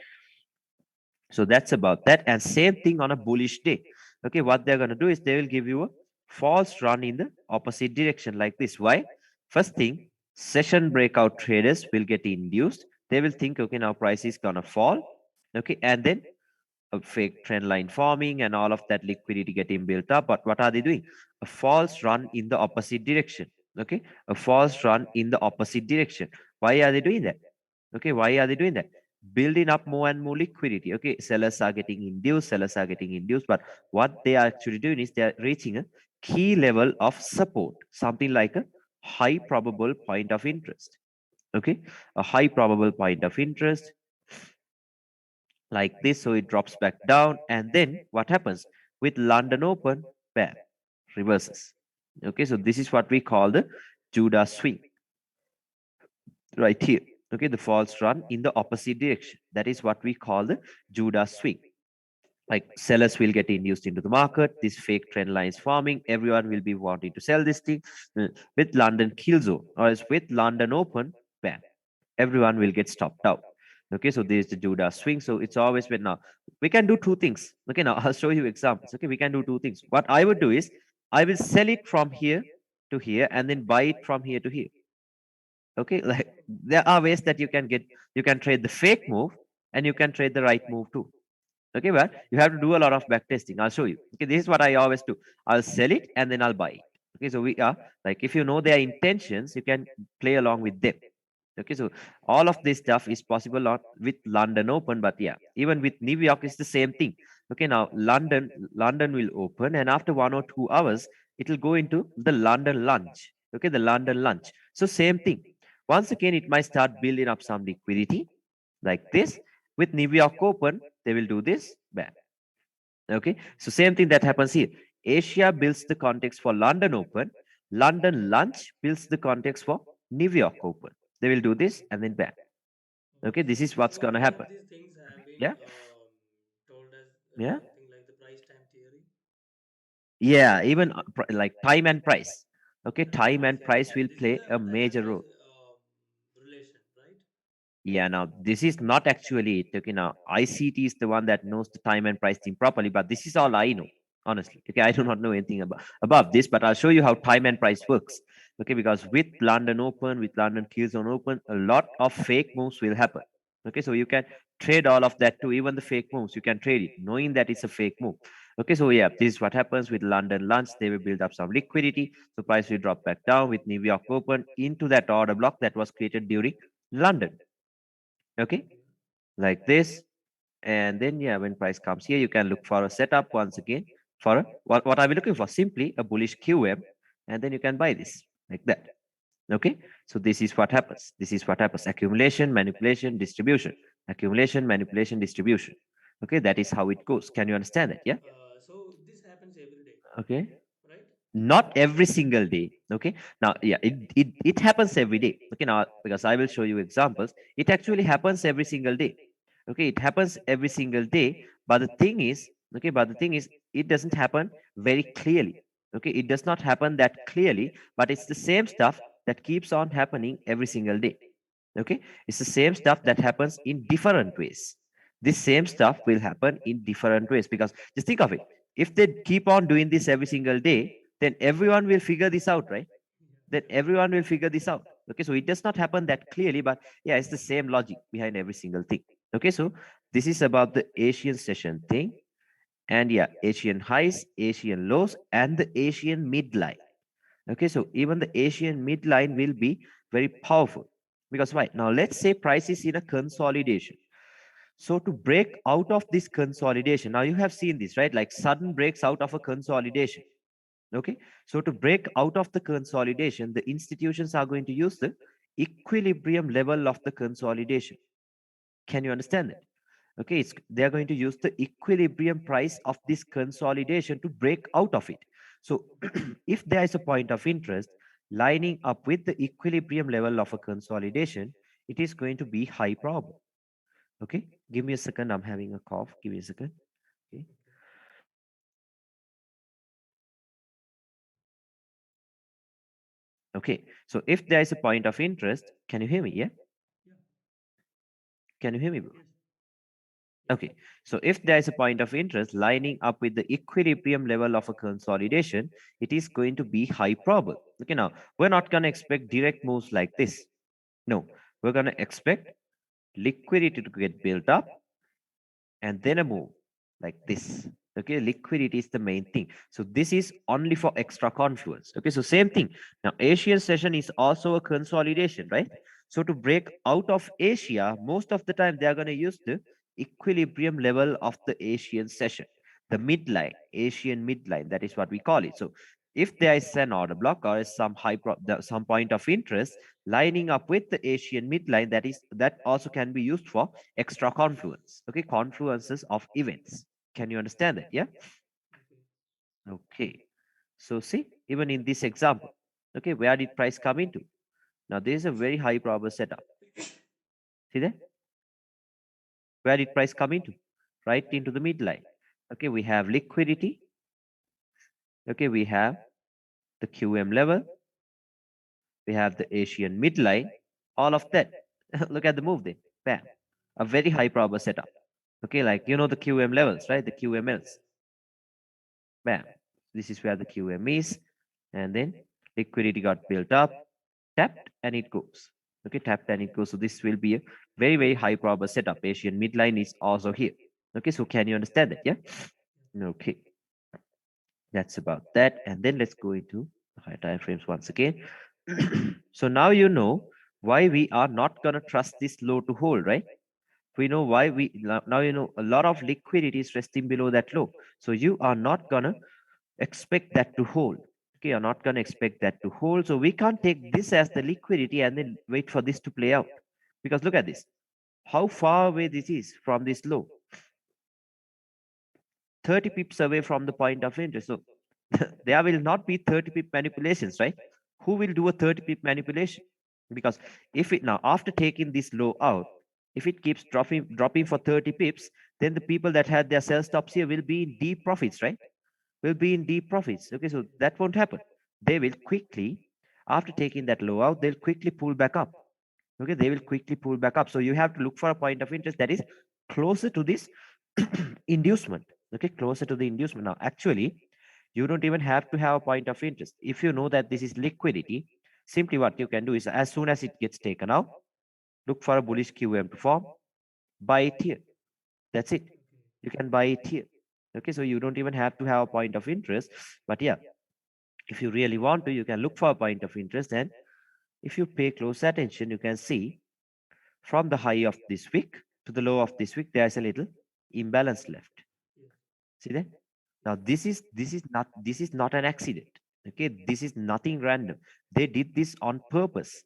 So that's about that. And same thing on a bullish day. Okay, what they're going to do is they will give you a false run in the opposite direction like this. Why? First thing, session breakout traders will get induced. They will think, okay, now price is going to fall. Okay, and then a fake trend line forming and all of that liquidity getting built up. But what are they doing? A false run in the opposite direction. Okay, a false run in the opposite direction. Why are they doing that? Okay, why are they doing that? Building up more and more liquidity. Okay, sellers are getting induced, sellers are getting induced, but what they are actually doing is they are reaching a key level of support, something like a high probable point of interest. Okay, a high probable point of interest like this, so it drops back down, and then what happens with London Open? Bam, reverses. Okay, so this is what we call the Judah swing right here. Okay, the false run in the opposite direction. That is what we call the Judah swing. Like sellers will get induced into the market, this fake trend line is forming, everyone will be wanting to sell this thing with London kill zone, or else with London Open, bam, everyone will get stopped out. Okay, so there's the Judah swing. So it's always when now we can do two things. Okay, now I'll show you examples. Okay, we can do two things. What I would do is I will sell it from here to here and then buy it from here to here. Okay, like there are ways that you can trade the fake move and you can trade the right move too. Okay, but you have to do a lot of back testing. I'll show you. Okay, this is what I always do. I'll sell it and then I'll buy it. Okay, so we are like if you know their intentions, you can play along with them. Okay, so all of this stuff is possible not with London Open, but yeah, even with New York, it's the same thing. Okay, now London will open, and after 1 or 2 hours, it will go into the London lunch. Okay, the London lunch. So same thing. Once again, it might start building up some liquidity like this. With New York Open, they will do this. Bam. Okay, so same thing that happens here. Asia builds the context for London Open. London lunch builds the context for New York Open. They will do this and then bam. Okay, this is So what's what gonna all of happen. these things have been Yeah, told as yeah, something like the price time theory? yeah. Even like time and price. Okay, Time and time price, and yeah. price will This is play a a time and major price role. relation, right? Yeah, now this is not actually it. Okay, now ICT is the one that knows the time and price thing properly, but this is all I know, honestly. Okay, I do not know anything about this, but I'll show you how time and price works. Okay, because with London Open, with London Keys on Open, a lot of fake moves will happen. Okay, so you can trade all of that too, even the fake moves, you can trade it, knowing that it's a fake move. Okay, so yeah, this is what happens with London Lunch. They will build up some liquidity, so price will drop back down with New York Open into that order block that was created during London. Okay, Okay. like this. And then yeah, when price comes here, you can look for a setup once again for what are we looking for? Simply a bullish QM, and then you can buy this like that. Okay, so this is what happens. This is what happens. Accumulation, manipulation, distribution. Accumulation, manipulation, distribution. Okay, that is how it goes. Can you understand it? Yeah. So this happens every day, Okay, right? not every single day. Okay, now yeah, it happens every day. Okay, now because I will show you examples, it actually happens every single day. Okay, it happens every single day, but the thing is, okay, but the thing is it doesn't happen very clearly. Okay, it does not happen that clearly, but it's the same stuff that keeps on happening every single day. Okay, it's the same stuff that happens in different ways. This same stuff will happen in different ways because just think of it. If they keep on doing this every single day, then everyone will figure this out, right? Then everyone will figure this out. Okay, so it does not happen that clearly, but yeah, it's the same logic behind every single thing. Okay, so this is about the Asian session thing. And yeah, Asian highs, Asian lows, and the Asian midline. Okay, so even the Asian midline will be very powerful. Because why? Now let's say price is in a consolidation. So to break out of this consolidation, now you have seen this, right? Like sudden breaks out of a consolidation. Okay, so to break out of the consolidation, the institutions are going to use the equilibrium level of the consolidation. Can you understand that? Okay, they're going to use the equilibrium price of this consolidation to break out of it. So if there is a point of interest lining up with the equilibrium level of a consolidation, it is going to be high probable. Okay, give me a second, I'm having a cough, give me a second. Okay. Okay. Okay, so if there is a point of interest, can you hear me? Yeah, Yeah. can you hear me, bro? Yes. Yes. Okay, so if there is a point of interest lining up with the equilibrium level of a consolidation, it is going to be high probable. Okay, now we're not going to expect direct moves like this. No, we're going to expect liquidity to get built up and then a move like this. Okay, liquidity is the main thing. So this is only for extra confluence. Okay, so same thing. Now, Asian session is also a consolidation, right? So to break out of Asia, most of the time they are going to use the equilibrium level of the Asian session, the midline, Asian midline. That is what we call it. So if there is an order block or some some point of interest lining up with the Asian midline, that also can be used for extra confluence. Okay, confluences of events. Can you understand that? Yeah. Okay. Okay, so see, even in this example, okay, where did price come into? Now there is a very high probable setup. See that? Where did price come into? Right into the midline. Okay, we have liquidity. Okay, we have the QM level, we have the Asian midline, all of that. Look at the move there. Bam. A very high probable setup. Okay, like you know the QM levels, right? The QMLs. Bam. This is where the QM is. And then liquidity got built up, tapped, and it goes. Okay, tapped and it goes. So this will be a very, very high probable setup. Asian midline is also here. Okay, so can you understand that? Yeah. Okay, that's about that. And then let's go into the high time frames once again. So now you know why we are not gonna trust this low to hold, right? We know why now you know a lot of liquidity is resting below that low. So you are not gonna expect that to hold. Okay, you're not gonna expect that to hold. So we can't take this as the liquidity and then wait for this to play out. Because look at this. How far away this is from this low. 30 pips away from the point of interest. So there will not be 30 pip manipulations, right? Who will do a 30 pip manipulation? Because if it now, after taking this low out, if it keeps dropping for 30 pips, then the people that had their sell stops here will be in deep profits, right? Will be in deep profits. Okay, so that won't happen. They will quickly, after taking that low out, they'll quickly pull back up. Okay, they will quickly pull back up. So you have to look for a point of interest that is closer to this inducement. Okay, closer to the inducement. Now, actually, you don't even have to have a point of interest. If you know that this is liquidity, simply what you can do is as soon as it gets taken out, look for a bullish QM to form, buy it here. That's it. Okay. You can buy it here. Okay, so you don't even have to have a point of interest. But yeah, if you really want to, you can look for a point of interest. And if you pay close attention, you can see from the high of this wick to the low of this wick, there's a little imbalance left. Yes. See that? Now Yes. this is not an accident. Okay, this is nothing random. They did this on purpose.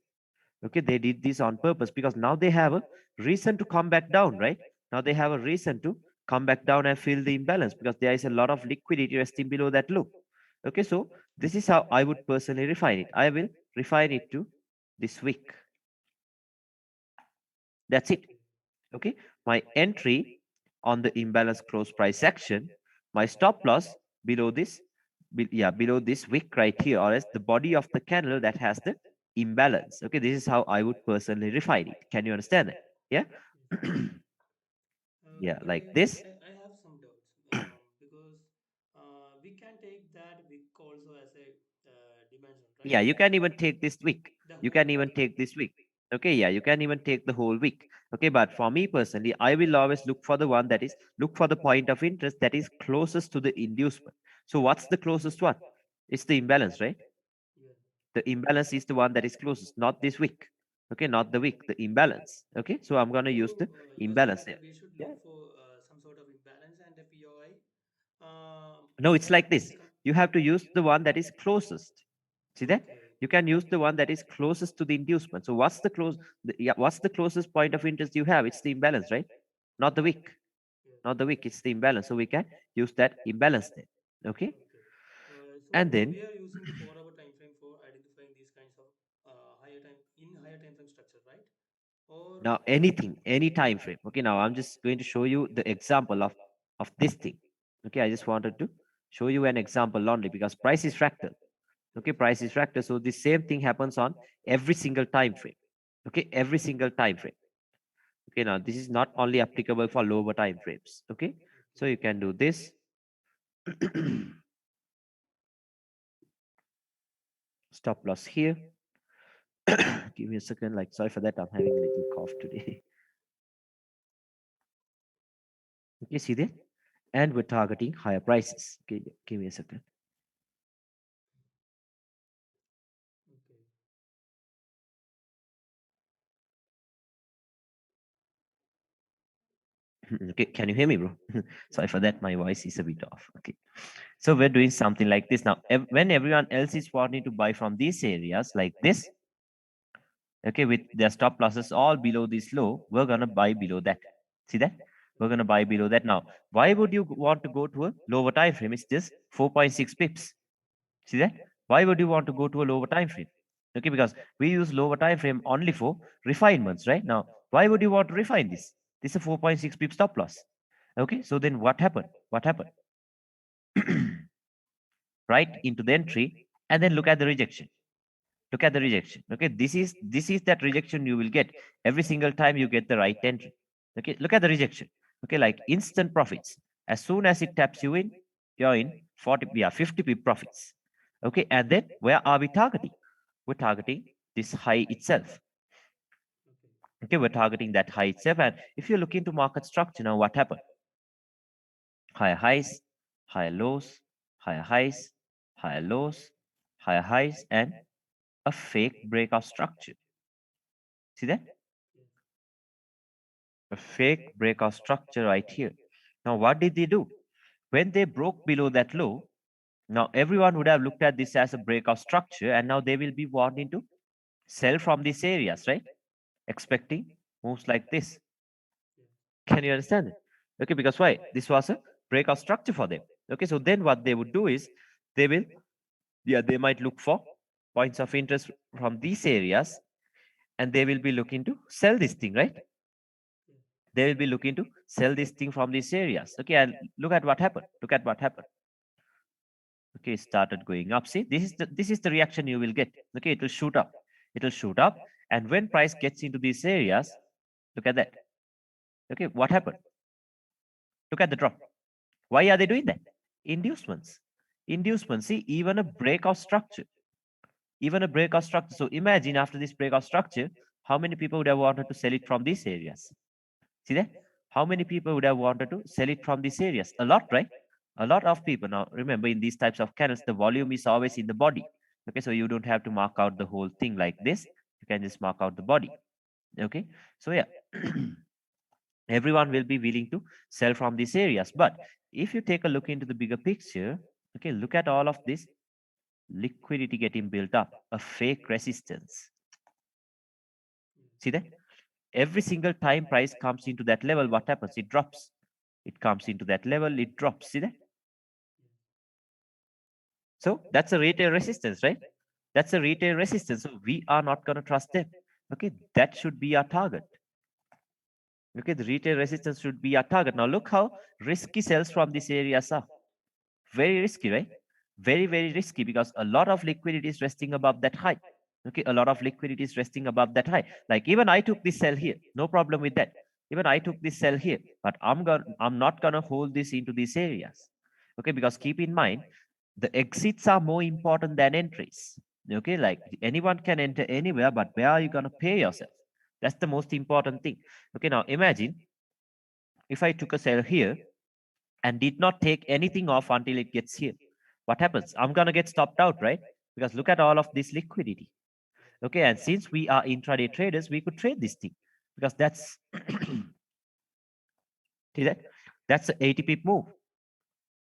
Okay, they did this on purpose because now they have a reason to come back down, right? Now they have a reason to come back down and fill the imbalance because there is a lot of liquidity resting below that low. Okay, so this is how I would personally refine it. I will refine it to this wick. That's it. Okay. Okay, my entry on the imbalance close price section, my stop loss below this, below this wick right here, or as the body of the candle that has the imbalance. Okay, this is how I would personally refine it. Can you understand that? Yeah. Yes. Yeah, But like this. I have some doubts because we can take that wick also as a dimension, right? Yeah, you can even take this wick. You can even take this week. Okay, yeah, you can even take the whole week. Okay, but for me personally, I will always look for the one that is, look for the point of interest that is closest to the inducement. So what's the closest one? It's the imbalance, right? Yeah. The imbalance is the one that is closest, not this week. Okay, not the week, the imbalance. Okay, so I'm going to use So the you're saying imbalance that there. we should Yeah. look for some sort of imbalance and a POI. No, it's When like it's this. You have to use the one that is closest. See that? okay, You can use the one that is closest to the inducement. So what's the yeah, what's the closest point of interest you have? It's the imbalance, right? Not the wick. yeah, Not the wick. It's the imbalance. So we can use that imbalance there. Okay. okay. And So then we are using the 4 hour time frame for identifying these kinds of higher time frame structure, right? Or now anything, any time frame. Okay. Now I'm just going to show you the example of this thing. Okay. I just wanted to show you an example only because price is fractal. yes, Okay, price is fractal, so the same thing happens on every single time frame. Okay, every single time frame. Okay, now this is not only applicable for lower time frames. Okay, so okay, you can do this. Stop loss here. Give me a second, like, sorry for that, I'm having a little cough today. Okay, see that? And we're targeting higher prices. Okay, give me a second. okay. Okay, can you hear me, bro? Yeah, Sorry for that, my voice is a bit off. Okay, so we're doing something like this now. When everyone else is wanting to buy from these areas like this, okay, with their stop losses all below this low, we're gonna buy below that. See that? We're gonna buy below that. Now, why would you want to go to a lower time frame? It's just 4.6 pips. See that? Why would you want to go to a lower time frame? Okay, because we use lower time frame only for refinements, right? Now, why would you want to refine this? This is a 4.6 pip stop loss. Okay, so then what happened? What happened? Right into the entry and then look at the rejection. Look at the rejection. Okay, this is that rejection you will get every single time you get the right entry. Okay, look at the rejection. Okay, like instant profits. As soon as it taps you in, you're in 40, yeah, 50 pip profits. Okay, and then where are we targeting? We're targeting this high itself. okay, Okay, we're targeting that high itself. And if you look into market structure now, what happened? Higher highs, higher lows, higher highs, higher lows, higher highs, and a fake breakout structure. See that? yes, A fake breakout structure right here. Now, what did they do? When they broke below that low, now everyone would have looked at this as a breakout structure, and now they will be wanting to sell from these areas, right? Expecting moves like this. yes, Can you understand it? Okay, because why? This was a breakout structure for them. Okay, so then what they would do is they will, yeah, they might look for points of interest from these areas, and they will be looking to sell this thing, right? yes, They will be looking to sell this thing from these areas. Okay, and look at what happened. Look at what happened. Okay, started going up. See, this is the reaction you will get. Okay, it will shoot up. It will shoot up, and when price gets into these areas, look at that. Okay, what happened? Look at the drop. Why are they doing that? Inducements. Inducements. See, even a breakout structure. Even a breakout structure. So imagine after this breakout structure, how many people would have wanted to sell it from these areas? See that? How many people would have wanted to sell it from these areas? A lot, right? A lot of people. Now, remember, in these types of candles, the volume is always in the body. Okay, so you don't have to mark out the whole thing like this. You can just mark out the body. Okay, so yeah, everyone will be willing to sell from these areas. But if you take a look into the bigger picture, okay, look at all of this liquidity getting built up, a fake resistance. See that? Every single time price comes into that level, what happens? It drops. It comes into that level, it drops. See that? So that's a retail resistance, right? That's a retail resistance. So we are not going to trust them. Okay, that should be our target. Okay, the retail resistance should be our target. Now look how risky sells from these areas are. Very risky, right? Very, very risky because a lot of liquidity is resting above that high. Okay, a lot of liquidity is resting above that high. Like even I took this sell here, no problem with that. Even I took this sell here, but I'm not gonna hold this into these areas. Okay, because keep in mind, the exits are more important than entries. Okay, like anyone can enter anywhere, but where are you going to pay yourself? That's the most important thing. Okay, now imagine if I took a sell here and did not take anything off until it gets here. What happens? I'm going to get stopped out, right? Because look at all of this liquidity. Okay, and since we are intraday traders, we could trade this thing because that's see that? That's an 80 pip move.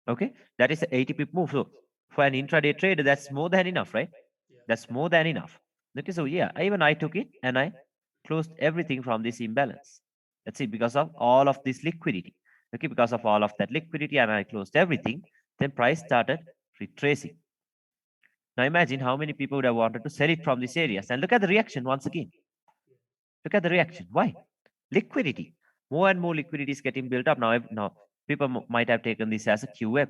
Okay, that is an 80 pip move. So for an intraday trader, that's more than enough, right? Yeah. That's more than enough. Okay, so yeah, even I took it and I closed everything from this imbalance. That's it, because of all of this liquidity. Okay, because of all of that liquidity, and I closed everything. Then price started retracing. Now imagine how many people would have wanted to sell it from these areas. And look at the reaction once again. Look at the reaction. Why? Liquidity. More and more liquidity is getting built up. Now people might have taken this as a QM.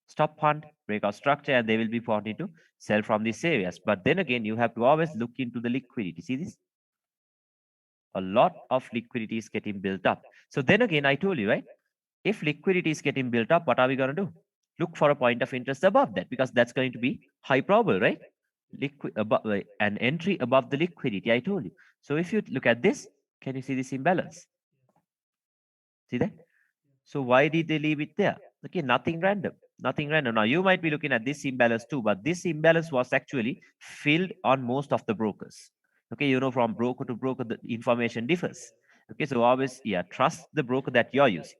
Stop hunt, breakout structure, and they will be wanting to sell from these areas. But then again, you have to always look into the liquidity. See this? A lot of liquidity is getting built up. So then again, I told you, right? If liquidity is getting built up, what are we going to do? Look for a point of interest above that, because that's going to be high probable, right? Liquid above an entry above the liquidity. I told you. So if you look at this, can you see this imbalance? See that? So why did they leave it there? Okay, nothing random. Nothing random. Now you might be looking at this imbalance too, but this imbalance was actually filled on most of the brokers. Okay, from broker to broker, the information differs. Okay, so always, yeah, trust the broker that you're using.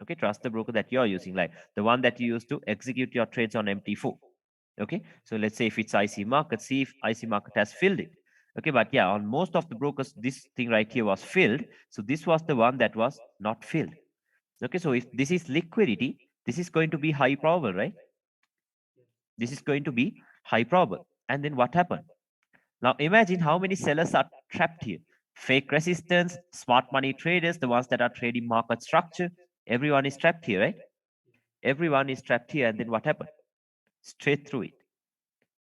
Okay, trust the broker that you're using, like the one that you use to execute your trades on MT4. Okay, so let's say if it's IC market, see if IC market has filled it. Okay, but yeah, on most of the brokers, this thing right here was filled. So this was the one that was not filled. Okay, so if this is liquidity, this is going to be high probable, right? This is going to be high probable. And then what happened? Now imagine how many sellers are trapped here. Fake resistance, smart money traders, the ones that are trading market structure, everyone is trapped here, right? Everyone is trapped here. And then what happened? Straight through it.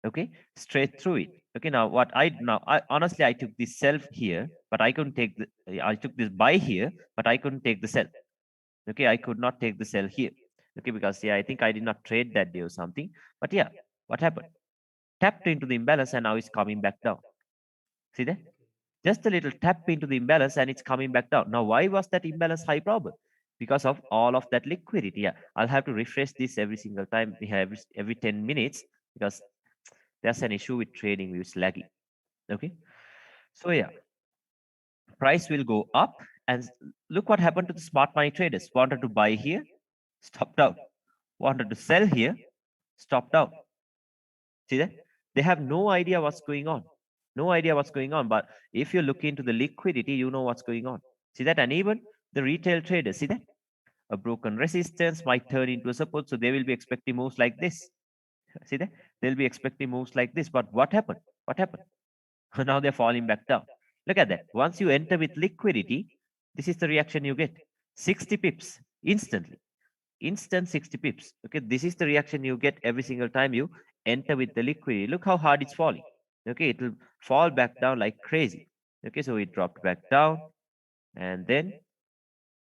Okay, straight through it. Okay, now I honestly, I took this sell here, but I couldn't take the, I took this buy here, but I couldn't take the sell. Okay, I could not take the sell here. Okay, because yeah, I think I did not trade that day or something. But yeah, what happened? Tapped into the imbalance and now it's coming back down. See that? Just a little tap into the imbalance and it's coming back down. Now, why was that imbalance high probable? Because of all of that liquidity. Yeah, I'll have to refresh this every single time. We have every 10 minutes, because there's an issue with trading which is laggy. Okay, so yeah, price will go up. And look what happened to the smart money traders. Wanted to buy here, stopped out. Wanted to sell here, stopped out. See that? They have no idea what's going on. No idea what's going on. But if you look into the liquidity, you know what's going on. See that? And even the retail traders, see that? A broken resistance might turn into a support. So they will be expecting moves like this. See that? They'll be expecting moves like this. But what happened? What happened? Now they're falling back down. Look at that. Once you enter with liquidity, this is the reaction you get. 60 pips instantly. Instant 60 pips. Okay, this is the reaction you get every single time you enter with the liquidity. Look how hard it's falling. Okay, it will fall back down like crazy. Okay, so it dropped back down. And then,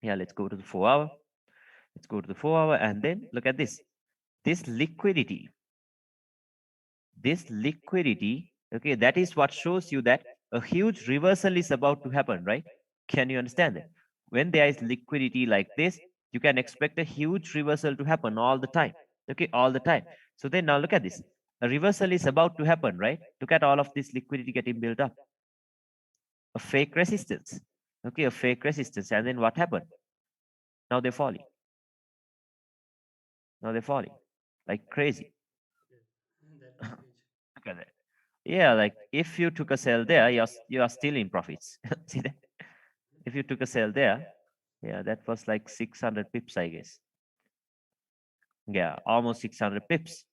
yeah, let's go to the 4 hour. Let's go to the 4 hour. And then look at this. This liquidity, this liquidity, okay, that is what shows you that a huge reversal is about to happen, right? Can you understand that? When there is liquidity like this, you can expect a huge reversal to happen all the time. Okay, all the time. So then now look at this. A reversal is about to happen, right? Look at all of this liquidity getting built up. A fake resistance. Okay, a fake resistance. And then what happened? Now they're falling. Now they're falling like crazy. That was huge. Look at that. Yeah, like if you took a sell there, you are still in profits. See that? If you took a sell there, yeah, that was like 600 pips, I guess. Yeah, almost 600 pips.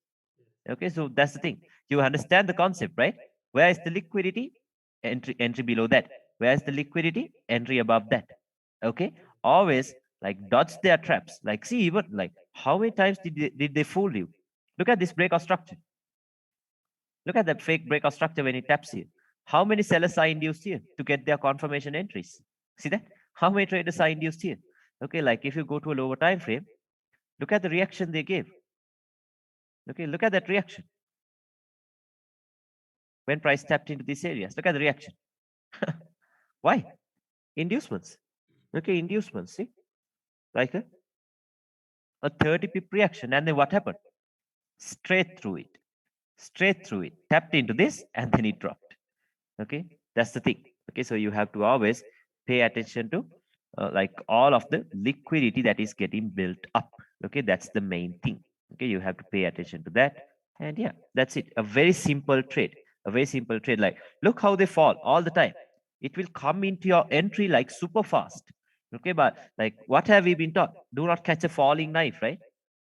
Okay, so that's the thing. You understand the concept, right? Where is the liquidity? Entry below that. Where is the liquidity? Entry above that. Okay, always like dodge their traps. Like, see, even like how many times did they fool you? Look at this breakout structure. Look at that fake breakout structure when it taps here. How many sellers are induced here to get their confirmation entries? See that? How many traders are induced here? Okay, like if you go to a lower time frame, look at the reaction they gave. Okay, look at that reaction. when price tapped into these areas. Look at the reaction. Why? Inducements. Okay, inducements. See, like a 30 pip reaction, and then what happened? Straight through it, straight through it, tapped into this, and then it dropped. Okay, that's the thing. Okay, so you have to always pay attention to like all of the liquidity that is getting built up. Okay, that's the main thing. Okay, you have to pay attention to that. And yeah, that's it. A very simple trade, a very simple trade. Like, look how they fall all the time. It will come into your entry like super fast. Okay, but like, what have we been taught? Do not catch a falling knife, right?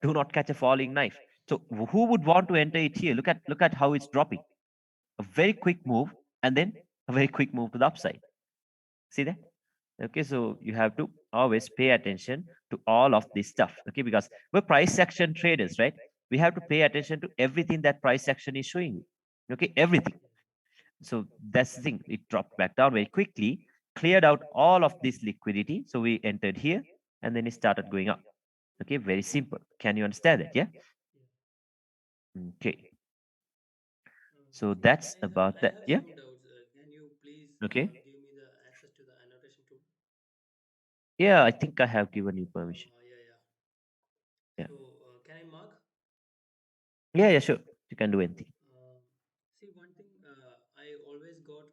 Do not catch a falling knife. So who would want to enter it here? Look at how it's dropping. A very quick move, and then a very quick move to the upside. See that? Okay, so you have to always pay attention to all of this stuff. Okay, because we're price action traders, right? We have to pay attention to everything that price action is showing you. Okay, everything. So that's the thing. It dropped back down very quickly, cleared out all of this liquidity. So we entered here, and then it started going up. Okay, very simple. Can you understand it? Yeah. Yeah. Okay. So that's about I that. have Yeah. some doubts. Can you please Okay. give me the access to the annotation tool? Yeah, I think I have given you permission. Yeah, yeah. Yeah. So can I mark? Yeah, yeah, sure. You can do anything. Um, See, one thing I always got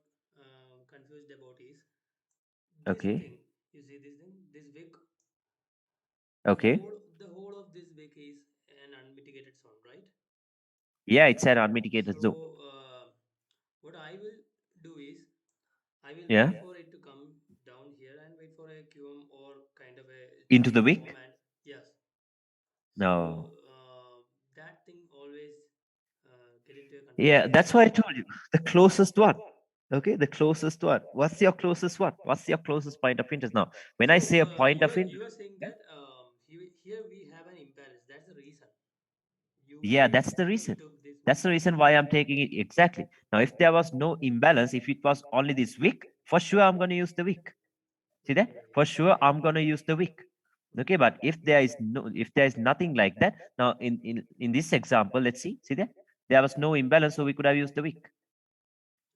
confused about is this Okay. thing. You see this thing, this wick. Okay. The whole of this wick is an unmitigated zone, right? Yeah, it's an unmitigated zone. So what I will do is I will Yeah. wait for it to come down here and wait for a QM or kind of a Into chart the to form. wick? And yes, so No. that thing always get into a Yeah, confusion. that's why I told you. The closest one. Okay, the closest one. What's your closest one? What's your closest point of interest? Now, when I So say a point you of are you interest, are saying yeah, that here we have an imbalance. That's the reason yeah, that's the you reason. took this That's wick. the reason why I'm taking it exactly. Now, if there was no imbalance, if it was only this wick, for sure I'm going to use the wick. See that? Okay, For sure, I'm gonna use the wick. Okay, okay, but if there is nothing like that, now in this example, let's see that there was no imbalance, so we could have used the wick.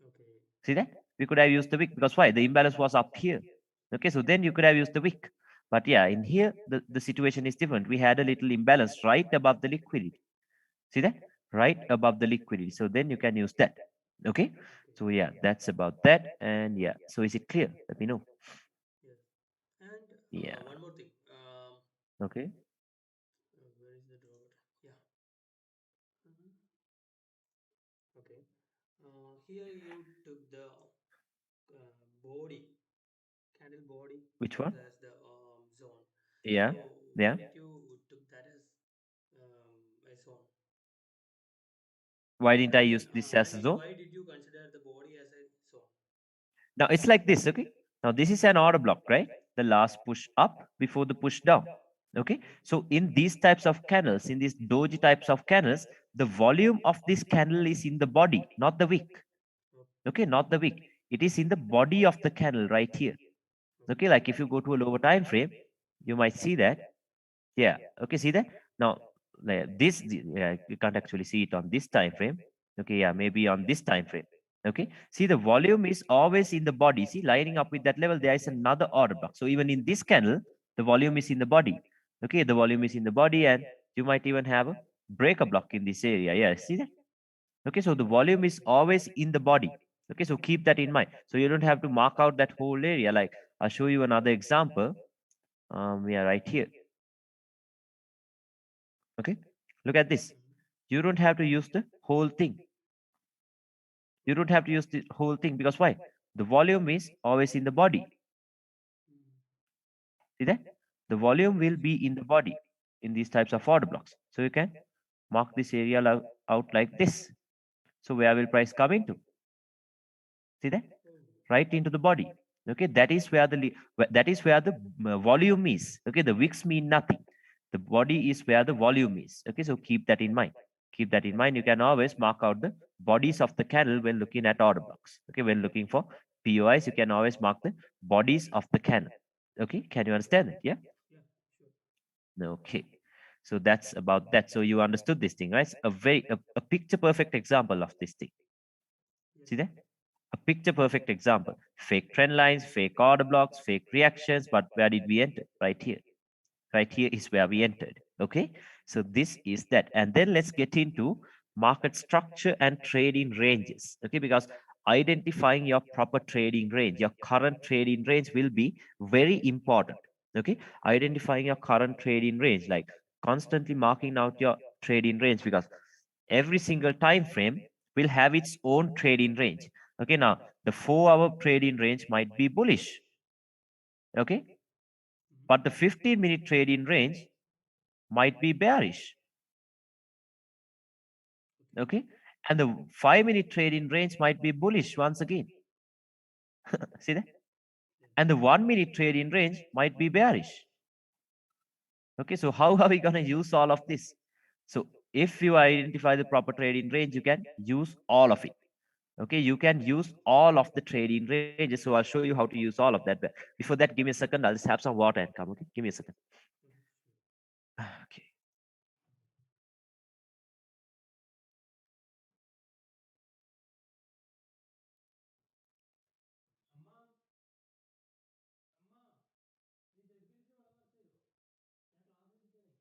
okay, See that? We could have used the wick because why? The imbalance was up here. Okay, so then you could have used the wick. But yeah, in here the situation is different. We had a little imbalance right above the liquidity. See that? Right above the liquidity. So then you can use that. Okay. okay. So yeah, that's about that. And yeah, so is it clear? Let me know. Yes. And Yeah. one more thing. Okay. Where is the dot? Yeah. Mhm. Okay. Here you took the body, candle body Which one? as the zone. Yeah. So why Yeah. did you took that as a zone? Why didn't I I mean, use this as a zone? why did you consider the body as a zone? Now it's like this, okay? Now this is an order block, right? The last push up before the push down. Okay. So in these types of candles, in these doji types of candles, the volume of this candle is in the body, not the wick. Okay, not the wick. It is in the body of the candle right here. Okay, like if you go to a lower time frame, you might see that. Yeah. Okay. See that? Now, yeah, you can't actually see it on this time frame. Okay. Yeah. Maybe on this time frame. Okay. See, the volume is always in the body. See, lining up with that level, there is another order block. So even in this candle, the volume is in the body. Okay. The volume is in the body, and you might even have a breaker block in this area. Yeah. See that? Okay. So the volume is always in the body. Okay. So keep that in mind. So you don't have to mark out that whole area. Like I'll show you another example. Yeah, right here. Okay, look at this. You don't have to use the whole thing. You don't have to use the whole thing because why? The volume is always in the body. See that? The volume will be in the body in these types of order blocks. So you can mark this area out like this. So where will price come into? See that? Right into the body. Okay, that is where that is where the volume is. Okay, the wicks mean nothing. The body is where the volume is. Okay, so keep that in mind. Keep that in mind. You can always mark out the bodies of the candle when looking at order blocks. Okay, when looking for POIs, you can always mark the bodies of the candle. Okay, can you understand it? Yeah. Yeah, sure. Okay. So that's about that. So you understood this thing, right? A picture perfect example of this thing. Yes. See that? A picture perfect example. Fake trend lines, fake order blocks, fake reactions, but where did we enter? Right here. Right here is where we entered. Okay, so this is that. And then let's get into market structure and trading ranges. Okay, because identifying your proper trading range, your current trading range will be very important. Okay, identifying your current trading range, like constantly marking out your trading range, because every single time frame will have its own trading range. Okay, now the 4 hour trading range might be bullish. Okay, Mm-hmm. but the 15-minute trading range might be bearish. Okay. Okay, and the 5-minute trading range might be bullish once again. See that? Yes. And the 1-minute trading range might be bearish. Okay, so how are we going to use all of this? So if you identify the proper trading range, you can use all of it. Okay, you can use all of the trading ranges. So I'll show you how to use all of that. But before that, give me a second. I'll just have some water and come. Okay, give me a second. Okay. Sure. Okay. అమ్మా అమ్మా నీ దగ్గరికి వదలట్లేదు నా class వింటేనే అదే వేగం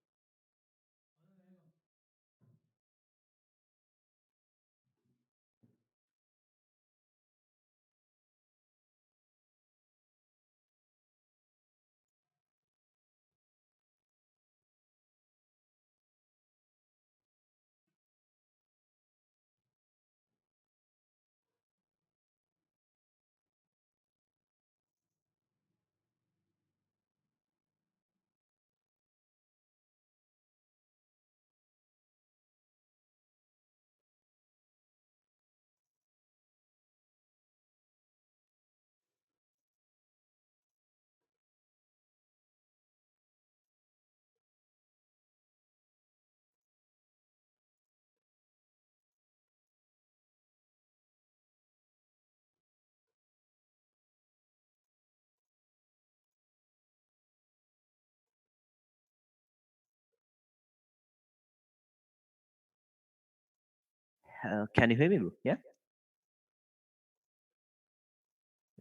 Can you hear me, bro? Yeah.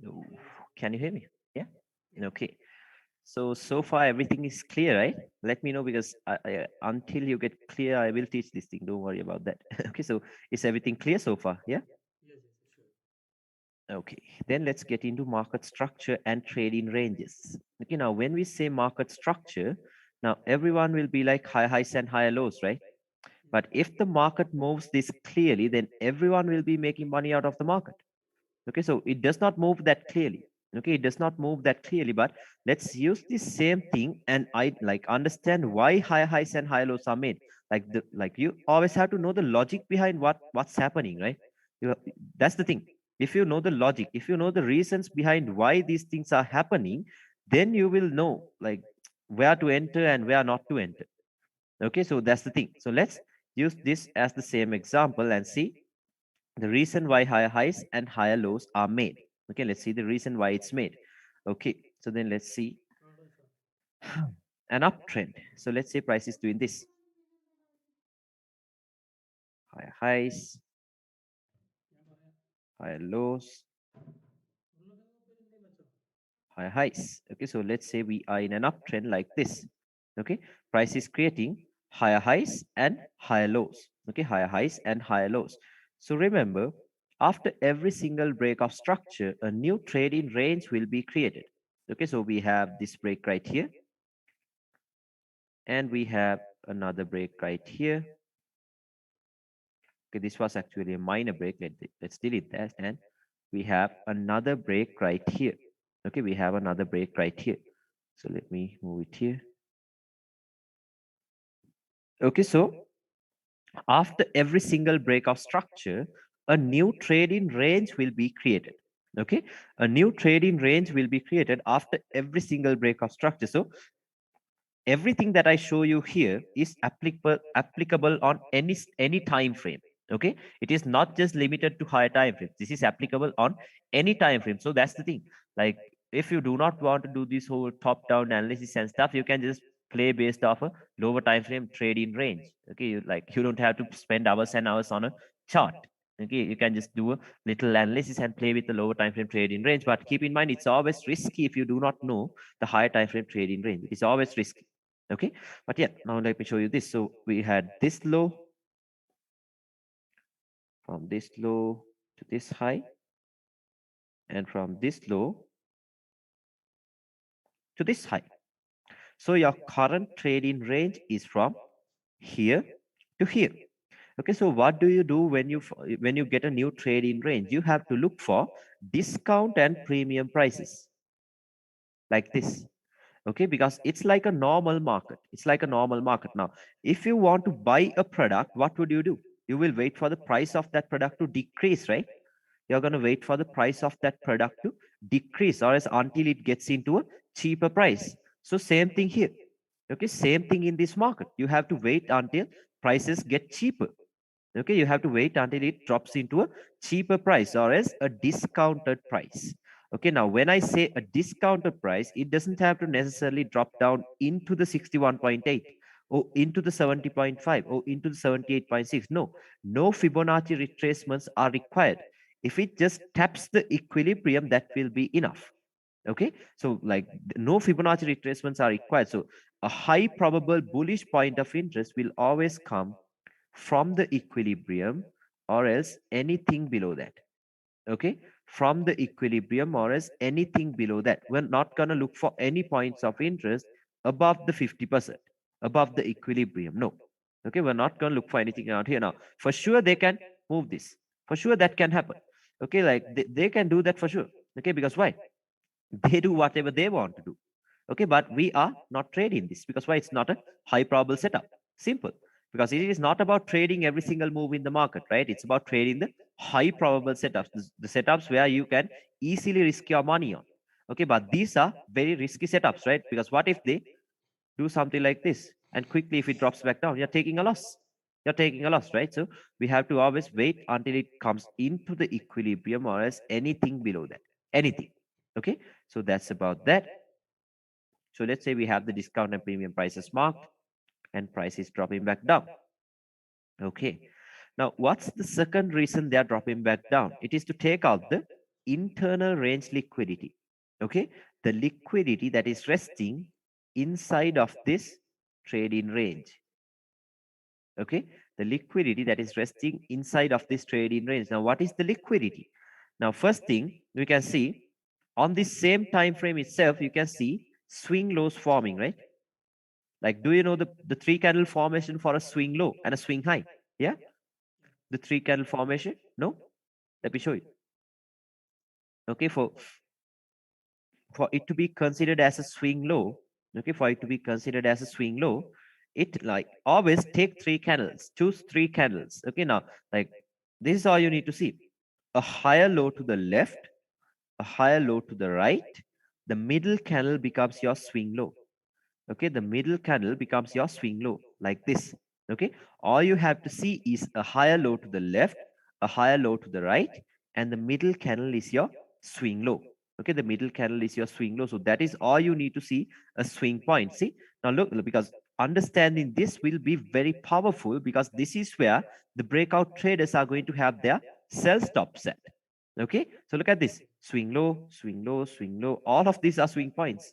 No. Yeah, yes, sir. Can you hear me? Yeah. Yeah. Okay. So far everything is clear, right? Let me know, because until you get clear, I will teach this thing. Don't worry about that. Okay. So is everything clear so far? Yeah. Yes, yes, sir. Sure. Okay. Then let's get into market structure and trading ranges. Okay. Now, when we say market structure, now everyone will be like high highs and higher lows, right? Yes. But if the market moves this clearly, then everyone will be making money out of the market. Okay, so it does not move that clearly. Okay, it does not move that clearly, but let's use the same thing and I like understand why high highs and high lows are made. Like you always have to know the logic behind what's happening, right? You, that's the thing. If you know the logic, if you know the reasons behind why these things are happening, then you will know like where to enter and where not to enter. Okay, so that's the thing. So let's use this as the same example and see the reason why higher highs and higher lows are made. Okay, let's see the reason why it's made. Okay, so then let's see Order, sir. an uptrend. So let's say price is doing this, higher highs, Yeah, boy. higher lows, उन लोगों को फिर नहीं बच्चों higher highs. Okay, so let's say we are in an uptrend like this. Okay, price is creating higher highs and higher lows. Okay, higher highs and higher lows. So remember, after every single break of structure, a new trading range will be created. Okay, so we have this break right here, and we have another break right here. Okay, this was actually a minor break. Let's delete that. And we have another break right here. Okay, we have another break right here. So let me move it here. Okay, so after every single break of structure, a new trading range will be created. Okay, a new trading range will be created after every single break of structure. So everything that I show you here is applicable on any time frame. Okay, it is not just limited to higher time frames. This is applicable on any time frame. So that's the thing. Like if you do not want to do this whole top down analysis and stuff, you can just play based off a lower time frame trading range. Okay, you don't have to spend hours and hours on a chart. Okay, you can just do a little analysis and play with the lower time frame trading range, but keep in mind it's always risky if you do not know the higher time frame trading range. It's always risky. Okay, but yeah, now let me show you this. So we had this low, from this low to this high, and from this low to this high. So your current trading range is from here to here. Okay, so what do you do when you get a new trading range? You have to look for discount and premium prices like this. Okay, because it's like a normal market. It's like a normal market. Now, if you want to buy a product, what would you do? You will wait for the price of that product to decrease, right? You're going to wait for the price of that product to decrease, or else until it gets into a cheaper price. So same thing here. Okay, same thing in this market. You have to wait until prices get cheaper. Okay, you have to wait until it drops into a cheaper price, or as a discounted price. Okay, now when I say a discounted price, it doesn't have to necessarily drop down into the 61.8 or into the 70.5 or into the 78.6. No, no Fibonacci retracements are required. If it just taps the equilibrium, that will be enough. Okay, so like no Fibonacci retracements are required. So a high probable bullish point of interest will always come from the equilibrium, or else anything below that. Okay, from the equilibrium or else anything below that. We're not going to look for any points of interest above the 50%, above the equilibrium. No. Okay, we're not going to look for anything out here. Now for sure they can move this, for sure that can happen. Okay, like they can do that for sure. Okay, because why? They do whatever they want to do. Okay, but we are not trading this, because why? It's not a high probable setup. Simple. Because it is not about trading every single move in the market, right? It's about trading the high probable setups, the setups where you can easily risk your money on. Okay, but these are very risky setups, right? Because what if they do something like this and quickly if it drops back down, you're taking a loss. You're taking a loss, right? So we have to always wait until it comes into the equilibrium, or else anything below that. Anything. Okay, so that's about that. So let's say we have the discount and premium prices marked and price is dropping back down. Okay. Now, what's the second reason they are dropping back down? It is to take out the internal range liquidity. Okay. The liquidity that is resting inside of this trading range. Okay. The liquidity that is resting inside of this trading range. Now, what is the liquidity? Now, first thing we can see on this same time frame itself, you can see swing lows forming, right? Like, do you know the three candle formation for a swing low and a swing high? Yeah, the three candle formation. No, let me show you. Okay, for it to be considered as a swing low, okay, for it to be considered as a swing low, it like always take three candles, choose three candles. Okay, now like this is all you need to see: a higher low to the left, a higher low to the right. The middle candle becomes your swing low. Okay, the middle candle becomes your swing low like this. Okay, all you have to see is a higher low to the left, a higher low to the right, and the middle candle is your swing low. Okay, the middle candle is your swing low. So that is all you need to see, a swing point. See, now look, because understanding this will be very powerful, because this is where the breakout traders are going to have their sell stop set. Okay, so look at this: swing low, swing low, swing low. All of these are swing points.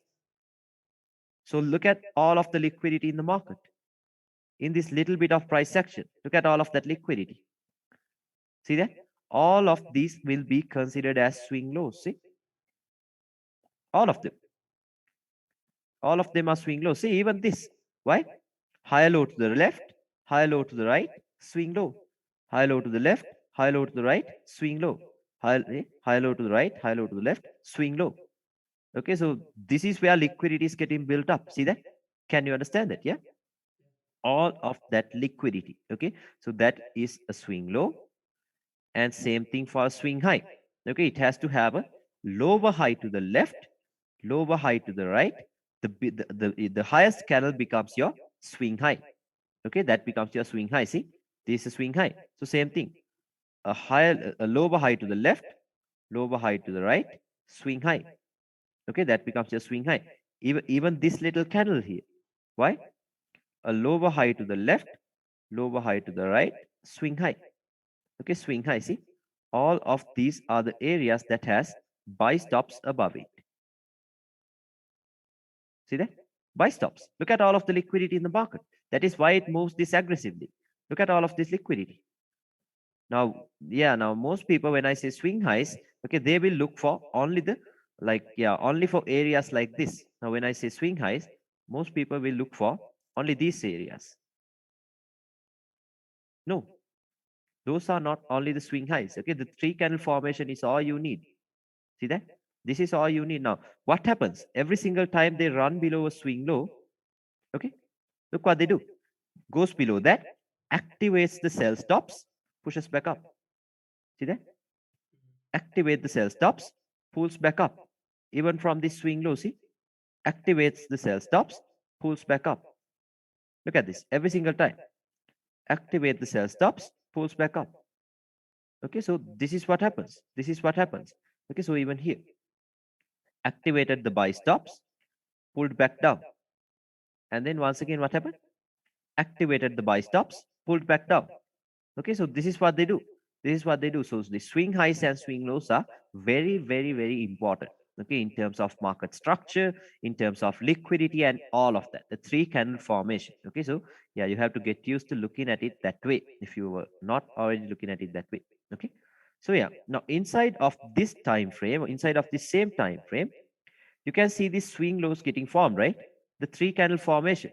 So look at all of the liquidity in the market. In this little bit of price section, look at all of that liquidity. See that? All of these will be considered as swing lows. See? All of them. All of them are swing lows. See, even this. Why? Higher low to the left, higher low to the right, swing low. High low to the left, high low to the right, swing low. High low to the right, high low to the left, swing low. Okay, so this is where liquidity is getting built up. See that? Can you understand that? Yeah? All of that liquidity. Okay, so that is a swing low, and same thing for a swing high. Okay, it has to have a lower high to the left, lower high to the right. The highest candle becomes your swing high. Okay, that becomes your swing high. See, this is a swing high. So same thing, a lower high to the left, lower high to the right, swing high. Okay, that becomes your swing high. Even this little candle here. Why? A lower high to the left, lower high to the right, swing high. Okay, swing high. See, all of these are the areas that has buy stops above it. See that? Buy stops. Look at all of the liquidity in the market. That is why it moves this aggressively. Look at all of this liquidity. Now, yeah, now most people, when I say swing highs, okay, they will look for only the, like, yeah, only for areas like this. Now, when I say swing highs, most people will look for only these areas. No, those are not only the swing highs. Okay, the three candle formation is all you need. See that? This is all you need. Now, what happens? Every single time they run below a swing low, okay, look what they do. Goes below that, activates the sell stops, pushes back up. See that? Activate the sell stops, pulls back up. Even from this swing low, see? Activates the sell stops, pulls back up. Look at this. Every single time. Activate the sell stops, pulls back up. Okay, so this is what happens. This is what happens. Okay, so even here, activated the buy stops, pulled back down. And then once again, what happened? Activated the buy stops, pulled back down. Okay, so this is what they do. This is what they do. So the swing highs and swing lows are very, very, very important. Okay, in terms of market structure, in terms of liquidity, and all of that. The three candle formation. Okay, so yeah, you have to get used to looking at it that way if you were not already looking at it that way. Okay, so yeah, now inside of this time frame, inside of the same time frame, you can see these swing lows getting formed, right? The three candle formation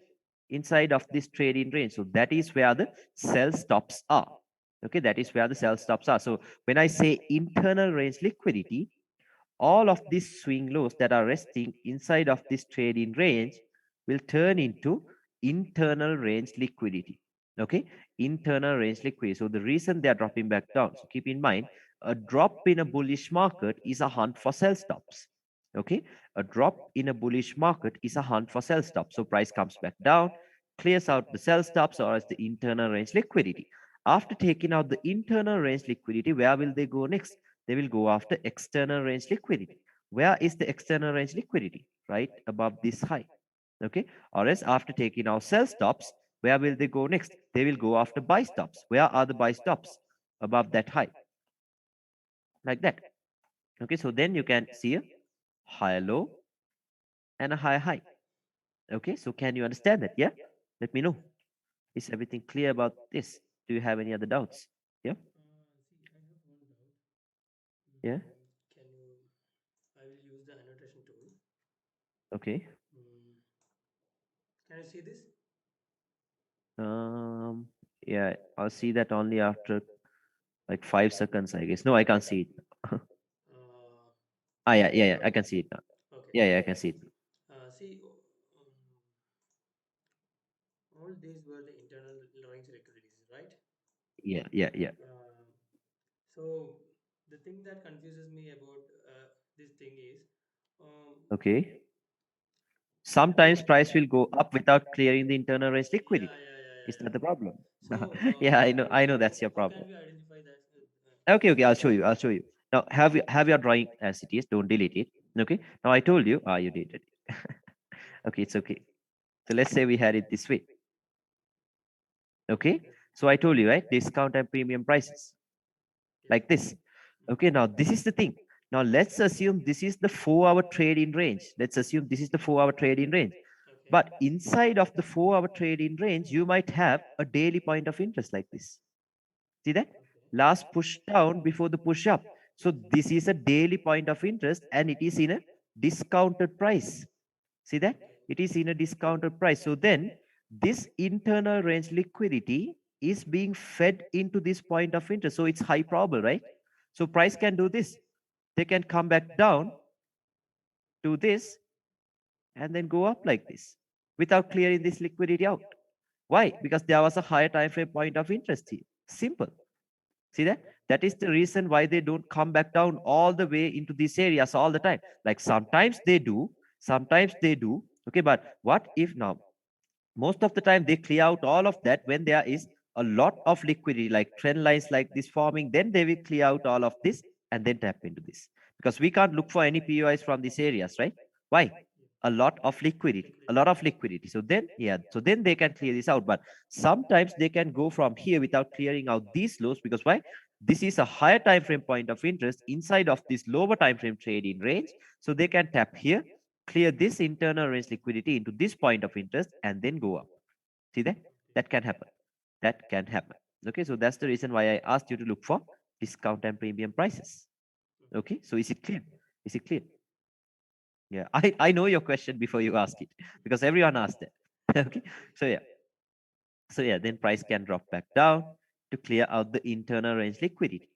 inside of this trading range. So that is where the sell stops are. Okay, that is where the sell stops are. So when I say internal range liquidity, all of these swing lows that are resting inside of this trading range will turn into internal range liquidity. Okay, internal range liquidity. So the reason they are dropping back down. So keep in mind, a drop in a bullish market is a hunt for sell stops. Okay, a drop in a bullish market is a hunt for sell stops. So price comes back down, clears out the sell stops or as the internal range liquidity. After taking out the internal range liquidity, where will they go next? They will go after external range liquidity. Where is the external range liquidity? Right above this high. Okay, or else after taking out sell stops, where will they go next? They will go after buy stops. Where are the buy stops? Above that high, like that. Okay, so then you can see a high low and a high high. Okay, so can you understand that? Yeah, let me know. Is everything clear about this? Do you have any other doubts? Yeah, See, I have one doubt. yeah, Can you? I will use the annotation tool. okay. Mm, can you see this? Um, yeah, I'll see that only after like 5 seconds, I guess. No, I can't see it. Uh, Ah, yeah, yeah, yeah, I can see it now. okay. Yeah, yeah, I can see it. See, all these were the internal range liquidities, right? Yeah, yeah, yeah. Um, so the thing that confuses me about this thing is, um, Okay. Sometimes price will go up without clearing the internal range yeah, liquidity. yeah, yeah, Is yeah, that yeah. the problem? So Yeah, I know that's your how can problem. we identify that? Okay, okay, I'll show you. I'll show you. Now have your drawing as it is. Don't delete it. Okay. Now I told you. Ah, you did it. Okay, it's okay. So let's say we had it this way. Okay. So I told you, right? Discount and premium prices. Yeah. Like this. Okay, now this is the thing. Now let's assume this is the 4-hour trade in range. Let's assume this is the 4-hour trade in range. Okay. But inside of the 4-hour trade in range, you might have a daily point of interest like this. See that? Okay. Last push down before the push up. So this is a daily point of interest and it is in a discounted price. See that? Okay. It is in a discounted price. So then this internal range liquidity is being fed into this point of interest. So it's high probable, right? So price can do this. They can come back down to this and then go up like this without clearing this liquidity out. Why? Because there was a higher time frame point of interest here. Simple. See that? That is the reason why they don't come back down all the way into these areas all the time. Like sometimes they do, sometimes they do. Okay, but what if now? Most of the time they clear out all of that when there is a lot of liquidity, like trend lines like this forming, then they will clear out all of this and then tap into this. Because we can't look for any POIs from these areas, right? Why? A lot of liquidity, a lot of liquidity. So then, yeah, so then they can clear this out. But sometimes they can go from here without clearing out these lows because why? this is a higher time frame point of interest inside of this lower time frame trading range. So they can tap here, clear this internal range liquidity into this point of interest, and then go up. See that? That can happen. That can happen. Okay, so that's the reason why I asked you to look for discount and premium prices. Okay, so is it clear? Is it clear? Yeah, I know your question before you ask it, because everyone asked that. Okay, so yeah. So yeah, then price can drop back down to clear out the internal range liquidity.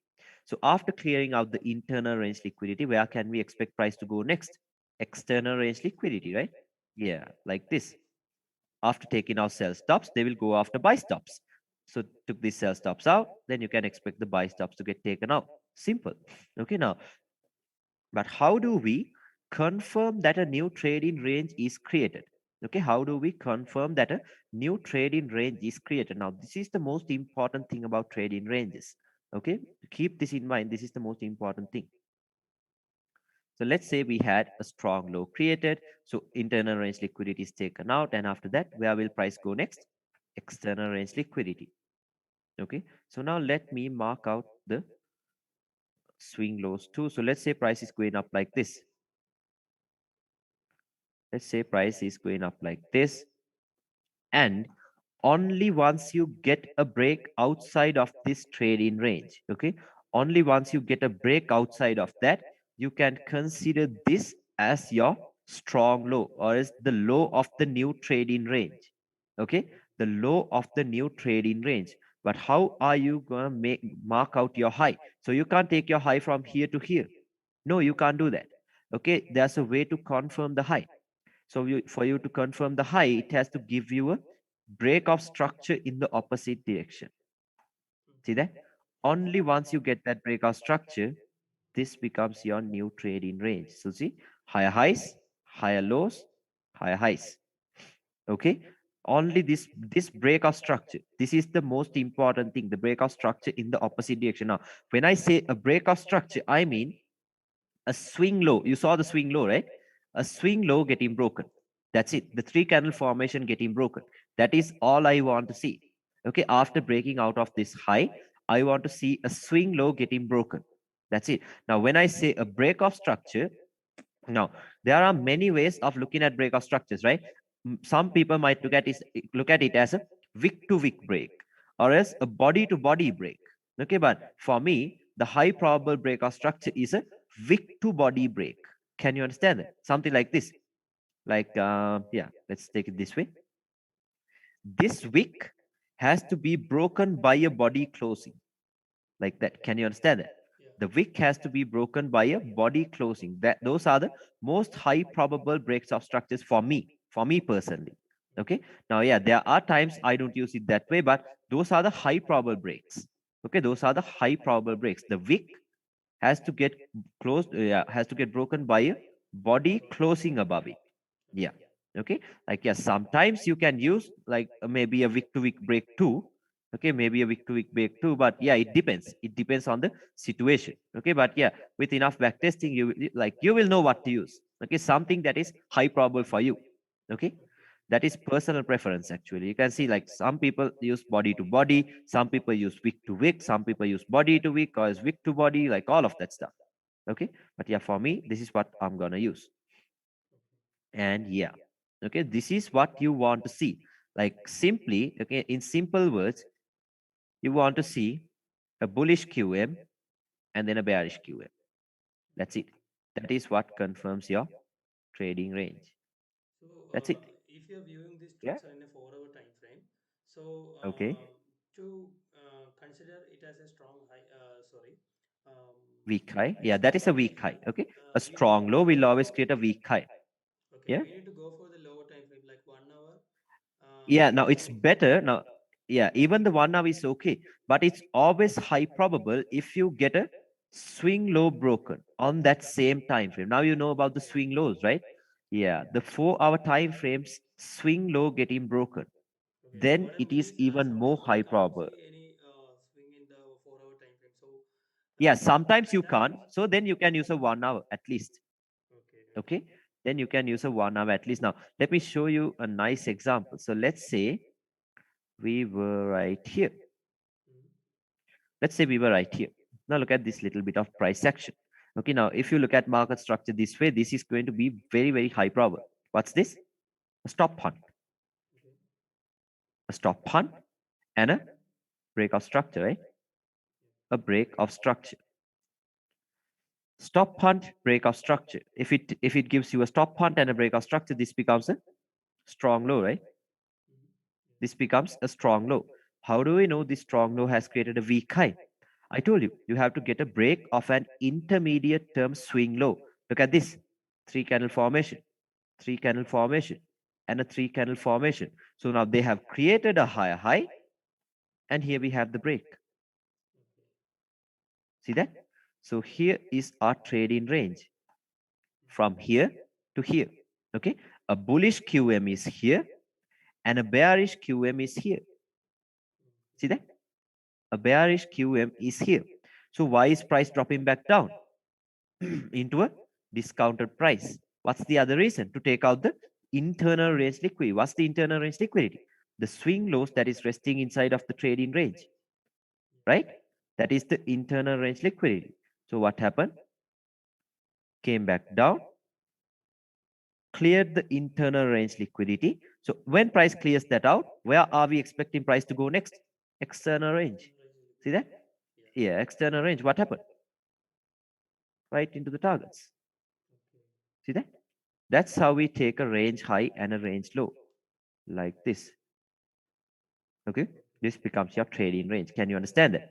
So after clearing out the internal range liquidity, where can we expect price to go next? External range liquidity, right? Yeah, like this. After taking out sell stops, they will go after buy stops. So took these sell stops out, then you can expect the buy stops to get taken out. Simple. Okay, now, but how do we confirm that a new trading range is created? Okay, how do we confirm that a new trading range is created? Now, this is the most important thing about trading ranges. Okay, keep this in mind. This is the most important thing. So let's say we had a strong low created. So internal range liquidity is taken out. And after that, where will price go next? External range liquidity. Okay, so now let me mark out the swing lows too. So let's say price is going up like this. Let's say price is going up like this. And only once you get a break outside of this trading range, okay, only once you get a break outside of that, you can consider this as your strong low, or as the low of the new trading range. Okay, the low of the new trading range. But how are you gonna mark out your high? So you can't take your high from here to here. No, you can't do that. Okay, there's a way to confirm the high. So for you to confirm the high, it has to give you a break of structure in the opposite direction. See that? Yes. Only once you get that break of structure, this becomes your new trading range. So see, higher highs, higher lows, higher highs. Okay? Only this break of structure. This is the most important thing, the break of structure in the opposite direction. Now, when I say a break of structure, I mean a swing low. You saw the swing low, right? A swing low getting broken. That's it. The three candle formation getting broken. That is all I want to see. Okay, after breaking out of this high, I want to see a swing low getting broken. That's it. Now, when I say a break of structure, now there are many ways of looking at break of structures, right? Some people might look at it as a wick to wick break, or as a body to body break. Okay, but for me, the high probable break of structure is a wick to body break. Can you understand it? Something like this. Like, yeah, let's take it this way. This wick has to be broken by a body closing, like that. Can you understand that? Yeah. The wick has to be broken by a body closing. That those are the most high probable breaks of structures for me personally. Okay. Now, yeah, there are times I don't use it that way, but those are the high probable breaks. Okay, those are the high probable breaks. The wick has to get closed, has to get broken by a body closing above it. Yeah. Okay. Okay. Like, yeah, sometimes you can use like maybe a wick to wick break too. Okay, maybe a wick to wick break too, but yeah, it depends. It depends on the situation. Okay, but yeah, with enough back testing, you will know what to use. Okay, something that is high probable for you. Okay, that is personal preference actually. You can see like some people use body to body, some people use wick to wick, some people use body to wick or is wick to body, like all of that stuff. Okay, but yeah, for me, this is what I'm gonna use. And yeah, okay, this is what you want to see. Like simply, okay, in simple words, you want to see a bullish QM and then a bearish QM. That's it. That is what confirms your trading range. So, That's it. if you're viewing this Yeah. structure in a 4-hour time frame, so Okay. to consider it as a strong high, sorry, um, Weak high. a Yeah, that is a weak weak high. high, Okay. A we need to strong go low will for, always create a weak high. okay, Yeah. we need to go for the lower time frame, like 1 hour, Yeah. Now before it's we. better. Now, yeah, even the 1 hour is okay, but it's always high probable if you get a swing low broken on that same time frame. Now you know about the swing lows, right? Yeah, the 4 hour time frames swing low getting broken. Okay, Then what I it mean is is, even more sometimes we high can't probable. see any swing in the 4-hour time frame. So, Yeah, at sometimes you that. can't. So then you can use a 1 hour at least. Okay, okay. Okay. Then you can use a 1 hour at least. Now, let me show you a nice example. So let's say we were right here. Mhm. Let's say we were right here. Now look at this little bit of price action. Okay, now if you look at market structure this way, this is going to be very, very high probable. What's this? A stop hunt. Okay. A stop hunt and a break of structure, right? A break of structure. Stop hunt, break of structure. If it gives you a stop hunt and a break of structure, this becomes a strong low, right? Mm-hmm. Yes. This becomes a strong low. How do we know this strong low has created a weak high? I told you, you have to get a break of an intermediate term swing low. Look at this, three candle formation, three candle formation, and a three candle formation. So now they have created a higher high, and here we have the break. Okay. See that? So here is our trading range Mm-hmm. from here to here. Okay, a bullish QM is here, and a bearish QM is here. Okay. See that? A bearish QM is here. So why is price dropping back down into a discounted price? What's the other reason? To take out the internal range liquidity. What's the internal range liquidity? The swing lows that is resting inside of the trading range, right? That is the internal range liquidity. So what happened? Came back down, cleared the internal range liquidity. So when price clears that out, where are we expecting price to go next? External range. Internal range See liquidity. that? Yeah. Yeah, external range. What happened? Right into the targets. Okay. See that? That's how we take a range high and a range low, like this. Okay, Okay. this becomes your trading range. Can you understand that?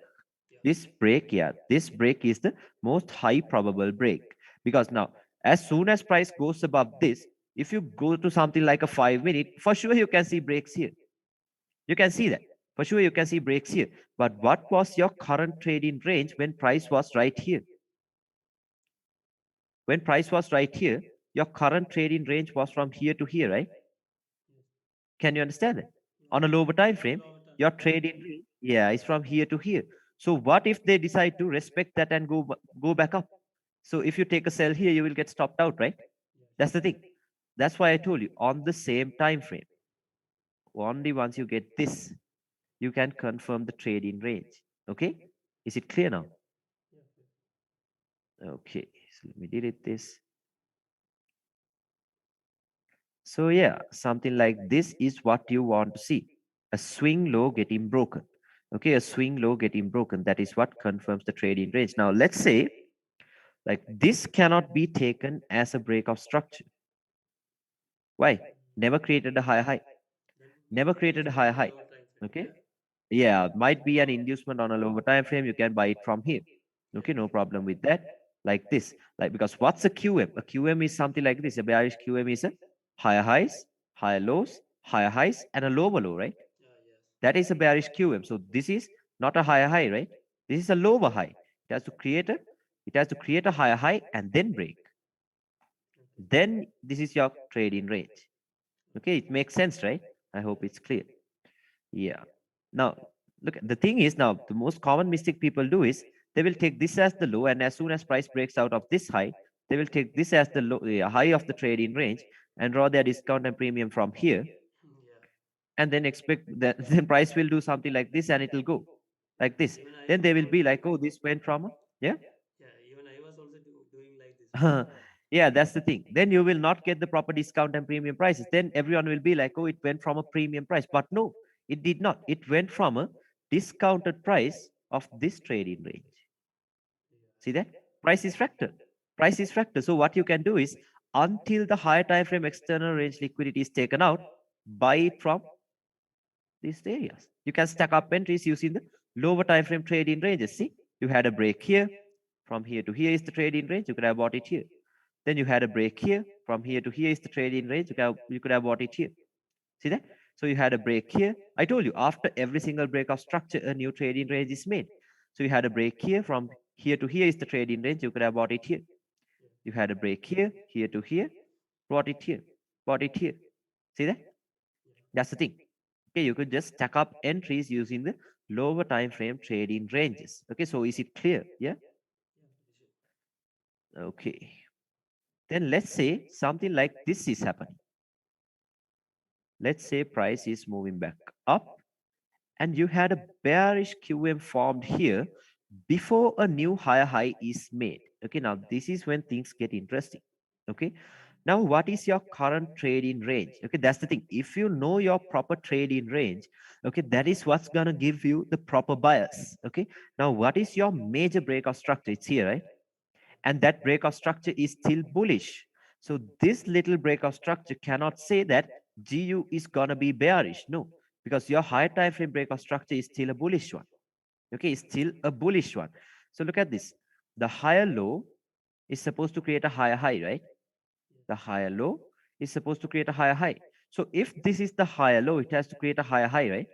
Yeah. This break, yeah, this break is the most high probable break, because now as soon as price goes above this, if you go to something like a 5 minute, for sure you can see breaks here. You can see that. For sure you can see breaks here. But what was your current trading range when price was right here? When price was right here, your current trading range was from here to here, right? Yes. Can you understand that? Yeah. On a lower time On a frame, lower time your frame. Yeah. trading range, yeah, is from here to here. So what if they decide to respect that and go back up? So if you take a sell here, you will get stopped out, right? Yes. That's the thing. That's why I told you on the same time frame. Only once you get this, you can confirm the trading range. Okay? Is it clear now? Yeah. Yes. Okay, so let me delete this. So yeah, something like this is what you want to see. A swing low getting broken. Okay, a swing low getting broken. That is what confirms the trading range. Now let's say like this cannot be taken as a break of structure. Why? Never created a higher high. Then Never it created is a only higher on a high. lower time frame. Okay. Yeah. Yeah, might be an inducement on a lower time frame. You can buy it from here. Yeah. Okay, no problem with that. Like this, like because what's a QM? A QM is something like this. A bearish QM is a higher highs, higher lows, higher highs, and a lower low, right? Yeah. Yes. That is a bearish QM. So this is not a higher high, right? This is a lower high. It has to create a higher high and then break. Okay. Then this is your trading range. Okay, Okay. it makes sense, right? I Yeah. hope it's clear. Yeah. Now, look, the thing is now the most common mistake people do is they will take this as the low, and as soon as price breaks out of this high, they will take this as the low, high of the trading range and draw their discount and premium from here, Yeah. and then expect that then price will do something like this and it will go like this. Even I Then they was will be also. like, oh, this went from a, yeah. Yeah. Even I was also doing like this only. Yeah, that's the thing. Then you will not get the proper discount and premium prices. Then everyone will be like, oh, it went from a premium price. But no, it did not. It went from a discounted price of this trading range. See that? Price is fractal. Price is fractal. So what you can do is until the higher time frame external range liquidity is taken out, buy it from these areas. You can stack up entries using the lower time frame trading ranges. See, you had a break here. From here to here is the trading range. You could have bought it here. Then you had a break here. From here to here is the trading range. You could have bought it here. See that? So you had a break here. I told you after every single break of structure, a new trading range is made. So you had a break here. From here to here is the trading range. You could have bought it here. Yeah. You had a break here, here to here, bought it here, bought it here. See that? Yeah. That's the thing. Okay, you could just stack up entries using the lower time frame trading ranges. Okay, so is it clear? Yeah. Yeah. It is. Okay. Then let's say something like this is happening. Let's say price is moving back up and you had a bearish QM formed here before a new higher high is made. Okay, now this is when things get interesting. Okay, now what is your current trade in range? Okay, that's the thing. If you know your proper trade in range, okay, that is what's gonna give you the proper bias. Okay, now what is your major breakout structure? It's here, right? And that breakout structure is still bullish. So this little breakout structure cannot say that GU is gonna be bearish. No, because your higher time frame breakout structure is still a bullish one. Okay, it's still a bullish one. So look at this. The higher low is supposed to create a higher high, right? Yes. The higher low is supposed to create a higher high. So if this is the higher low, it has to create a higher high, right?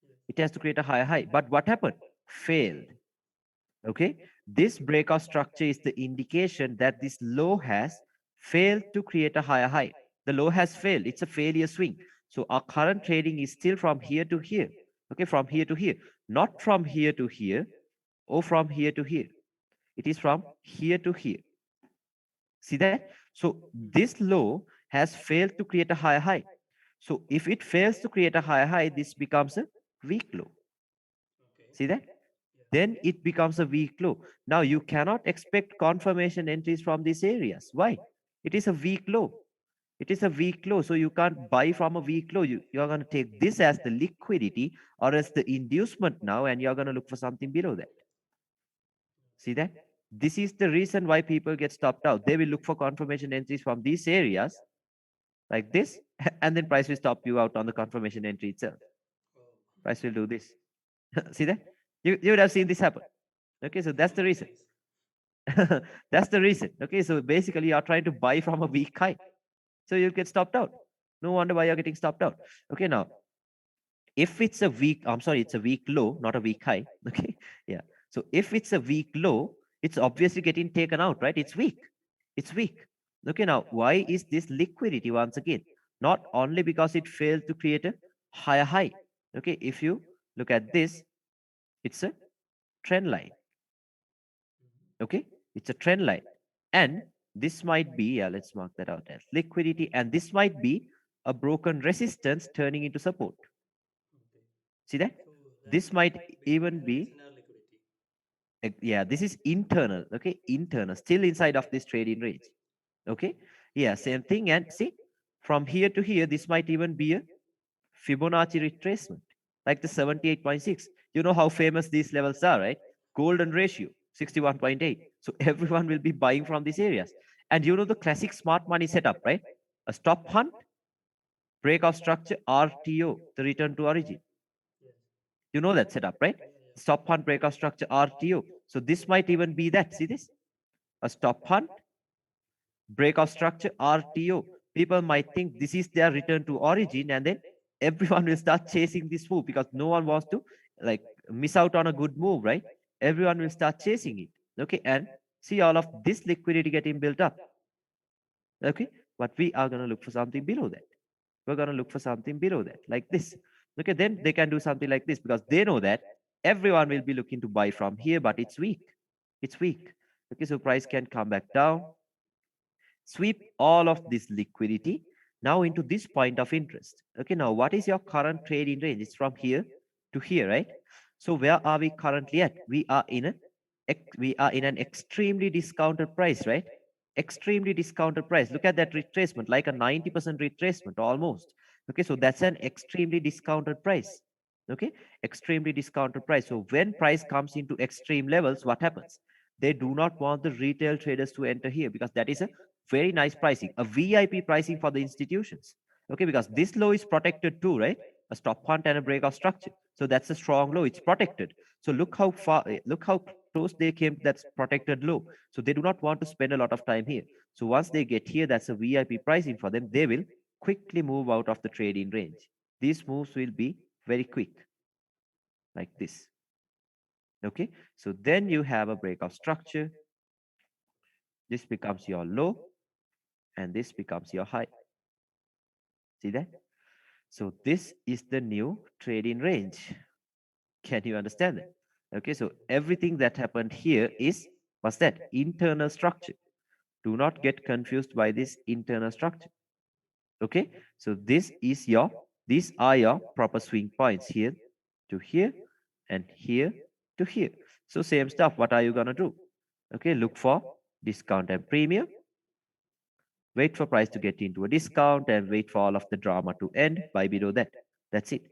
Yes. It has to create a higher high. But what happened? Failed. Okay, this breakout structure is the indication that this low has failed to create a higher high. The low has failed. It's a failure swing. So our current trading is still from here to here. Okay, from here to here, not from here to here or from here to here. It is from here to here. See that? So Mm-hmm. this low has failed to create a higher high. So if it fails to create a higher high, this becomes a weak low. Okay. See that? Yeah. Then it becomes a weak low. Now you cannot expect confirmation entries from these areas. Why? It is a weak low. It is a weak low. So you can't buy from a weak low. You're going to take this as the liquidity or as the inducement now, and you're going to look for something below that. See Okay. that? This is the reason why people get stopped out. They will look for confirmation entries from these areas like this, and then price will stop you out on the confirmation entry itself. Oh. Price will do this. See that? You would have seen this happen. Okay, so that's the Many reason. times. That's the reason. Okay, so basically you're trying to buy from a weak high. So you'll get stopped out. No wonder why you're getting stopped out. Okay, now if it's a weak, I'm sorry, it's a weak low, not a weak high. Okay, yeah. So if it's a weak low, it's obviously getting taken out, right? It's weak. It's weak. Okay, now why is this liquidity once again? Not only because it failed to create a higher high. Okay, if you look at this, it's a trend line. Mm-hmm. Okay, it's a trend line. And this might be, yeah, let's mark that out as liquidity, and this might be a broken resistance turning into support. Okay. See that? So that This might might become even an be, SNR liquidity. yeah, this is internal. Okay, internal, still inside of this trading range. Okay, yeah, same thing. And see, from here to here, this might even be a Fibonacci retracement, like the 78.6. You know how famous these levels are, right? Golden ratio, 61.8. So everyone will be buying from these areas. And you know the classic smart money setup, right? A stop hunt, breakout structure, RTO, the return to origin. Yes. You know that setup, right? Yeah, yeah. Stop hunt, breakout structure, RTO. So this might even be that. See this? A stop hunt, breakout structure, RTO. People might think this is their return to origin, and then everyone will start chasing this move because no one wants to like miss out on a good move, right? Everyone will start chasing it. Okay, and see all of this liquidity getting built up. Okay, but we are gonna look for something below that. We're gonna look for something below that, like this. Okay, then they can do something like this because they know that everyone will be looking to buy from here, but it's weak. It's weak. Okay, so price can come back down, sweep all of this liquidity now into this point of interest. Okay, now what is your current trading range? It's from here to here, right? So where are we currently at? We are in an extremely discounted price, right? Extremely discounted price. Look at that retracement, like a 90% retracement almost. Okay, so that's an extremely discounted price. Okay, extremely discounted price. So when price comes into extreme levels, what happens? They do not want the retail traders to enter here because that is a very nice pricing, a VIP pricing for the institutions. Okay, because this low is protected too, right? A stop hunt and a breakout structure. So that's a strong low. It's protected. So look how far, look how close they came to that protected low. So they do not want to spend a lot of time here. So once they get here, that's a VIP pricing for them. They will quickly move out of the trading range. These moves will be very quick, like this. Okay, so then you have a breakout structure. This becomes your low, and this becomes your high. See that? So this is the new trading range. Can you understand that? Okay, so everything that happened here is, what's that? Internal structure. Do not get confused by this internal structure. Okay, so these are your proper swing points here to here and here to here. So same stuff. What are you gonna do? Okay, look for discount and premium, wait for price to get into a discount, and wait for all of the drama to end. Buy below that. That's it.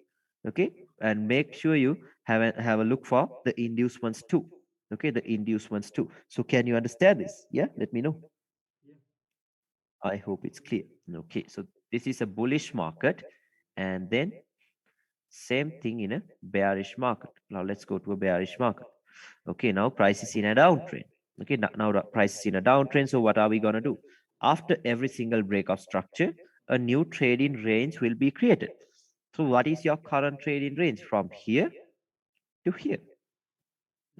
Okay, and make sure you have a look for the inducements too. Okay, the inducements too. So can you understand this? Yeah, let me know. Yeah. I hope it's clear. Okay, so this is a bullish market, and then same thing in a bearish market. Now let's go to a bearish market. Okay, now price is in a downtrend. Okay, now the price is in a downtrend. So what are we gonna do? After every single break of structure, a new trading range will be created. So what is your current trading range from here to here?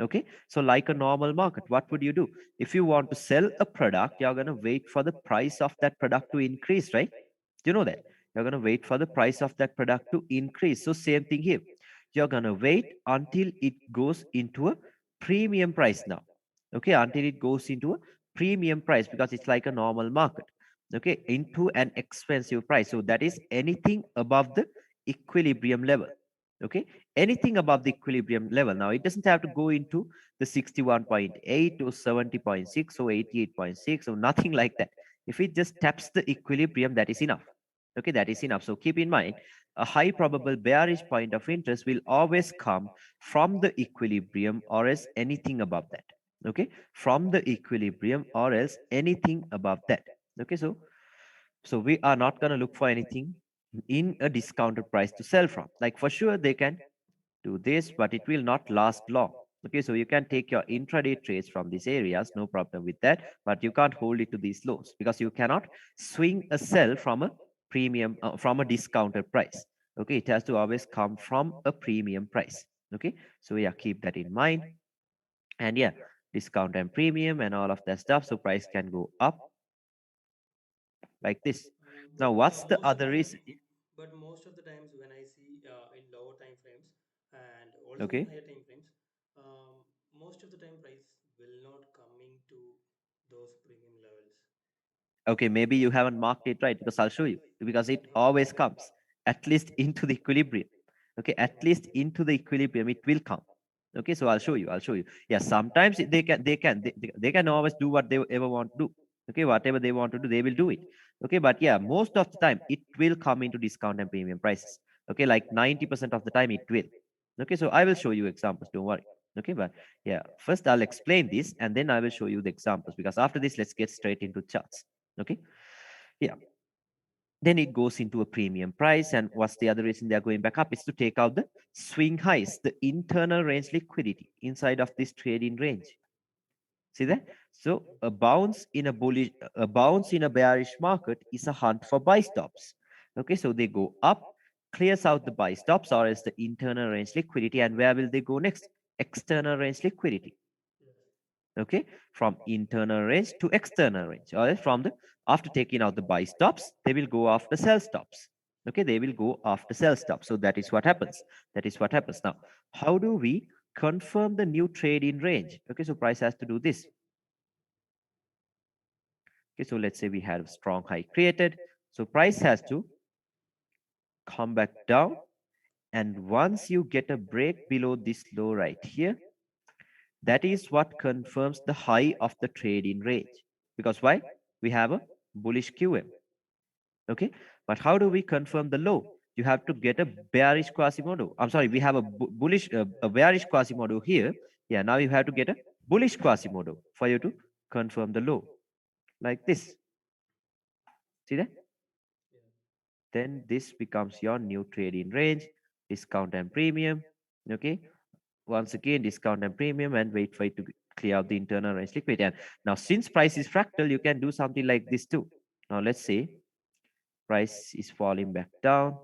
Okay, so like a normal market, what would you do? If you want to sell a product, you're gonna wait for the price of that product to increase, right? Do you know that? You're gonna wait for the price of that product to increase. So same thing here. You're gonna wait until it goes into a premium price now. Okay, until it goes into a premium price, because it's like a normal market. Okay, into an expensive price. So that is anything above the equilibrium level. Okay, anything above the equilibrium level. Now it doesn't have to go into the 61.8 or 70.6 or 88.6 or nothing like that. If it just taps the equilibrium, that is enough. Okay, that is enough. So keep in mind, a high probable bearish point of interest will always come from the equilibrium or else anything above that. Okay, from the equilibrium or else anything above that. Okay, so we are not going to look for anything in a discounted price to sell from. Like for sure they can do this, but it will not last long. Okay, so you can take your intraday trades from these areas, no problem with that, but you can't hold it to these lows because you cannot swing a sell from a premium, from a discounted price. Okay, it has to always come from a premium price. Okay, so yeah, keep that in mind. And yeah, discount and premium and all of that stuff. So price can go up like this. Now, But what's the most of other the time, reason? but most of the times when I see in lower time frames and also in Okay. higher time frames, most of the time price will not coming to those premium levels. Okay, maybe you haven't marked it right because I'll show you. Because it always comes at least into the equilibrium. Okay, at least into the equilibrium it will come. Okay, so I'll show you. I'll show you. Yeah, sometimes they can always do what they ever want to do. Okay, whatever they want to do, they will do it. Okay, but yeah, most of the time it will come into discount and premium prices. Okay, like 90% of the time it will. Okay, so I will show you examples. Don't worry. Okay, but yeah, first I'll explain this and then I will show you the examples because after this, let's get straight into charts. Okay, yeah, then it goes into a premium price. And what's the other reason they're going back up is to take out the swing highs, the internal range liquidity inside of this trading range. See that? So a bounce in a bearish market is a hunt for buy stops. Okay, so they go up, clears out the buy stops or else the internal range liquidity. And where will they go next? External range liquidity. Yes. Okay, from internal range to external range, or from the after taking out the buy stops they will go after sell stops. Okay, they will go after sell stops. So that is what happens. That is what happens. Now how do we confirm the new trade in range? Okay, so price has to do this. Okay, so let's say we had a strong high created, so price has to come back down, and once you get a break below this low right here, that is what confirms the high of the trade in range. Because why? We have a bullish QM. Okay, but how do we confirm the low? You have to get a bearish Quasimodo. I'm sorry, we have a bullish, a bearish Quasimodo here. Yeah, now you have to get a bullish Quasimodo for you to confirm the low, like this. See that? Yeah. Then this becomes your new trade in range, discount and premium. Okay, once again discount and premium, and wait for it to clear out the internal range liquidity. And now since price is fractal, you can do something like this too. Now let's say price is falling back down.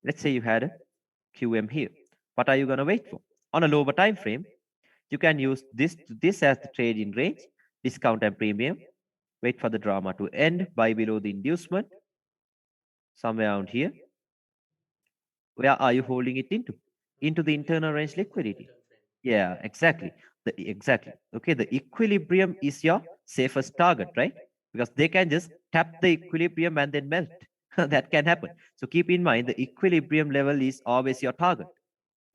Let's say you had a QM here. What are you going to wait for? On a lower time frame, you can use this as the trade in range, discount and premium. Wait for the drama to end, buy below the inducement, somewhere around here. Where are you holding it into? Into the internal range Into the higher liquidity. time frame. Yeah, exactly. Exactly. Okay, the equilibrium is your safest target, right? Because they can just tap the equilibrium and then melt. That can happen. So keep in mind the equilibrium level is always your target.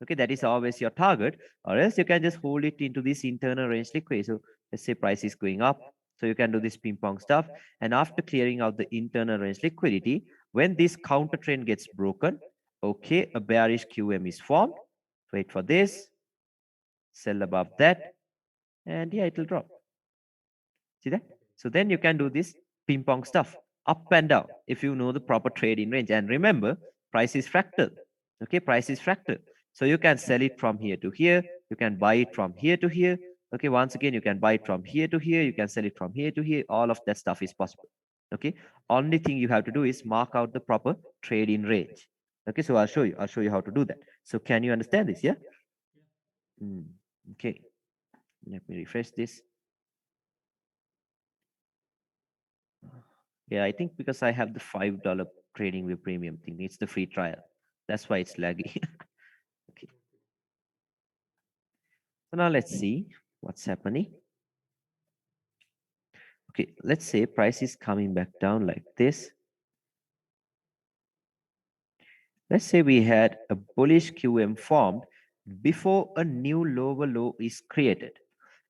Okay, that is always your target, or else you can just hold it into this internal range liquidity. So let's say price is going up, so you can do this ping pong stuff, and after clearing out the internal range liquidity, when this counter trend gets broken, okay, a bearish QM is formed. Wait for this, sell above that, and yeah, it will drop. See that? Okay. So then you can do this ping pong stuff, up and down, if you know the proper trading range. And remember, price is fractal. Okay, price is fractal. So you can sell it from here to here. You can buy it from here to here. Okay, once again, you can buy it from here to here. You can sell it from here to here. All of that stuff is possible. Okay, only thing you have to do is mark out the proper trading range. Okay, so I'll show you. I'll show you how to do that. So can you understand this? Yeah. Yeah. Mm, okay. Let me refresh this. Yeah, I think because I have the $5 trading view premium thing, it's the free trial. That's why it's laggy. Okay. Okay. So now let's see what's happening. Okay, let's say price is coming back down like this. Let's say we had a bullish QM formed before a new lower low is created.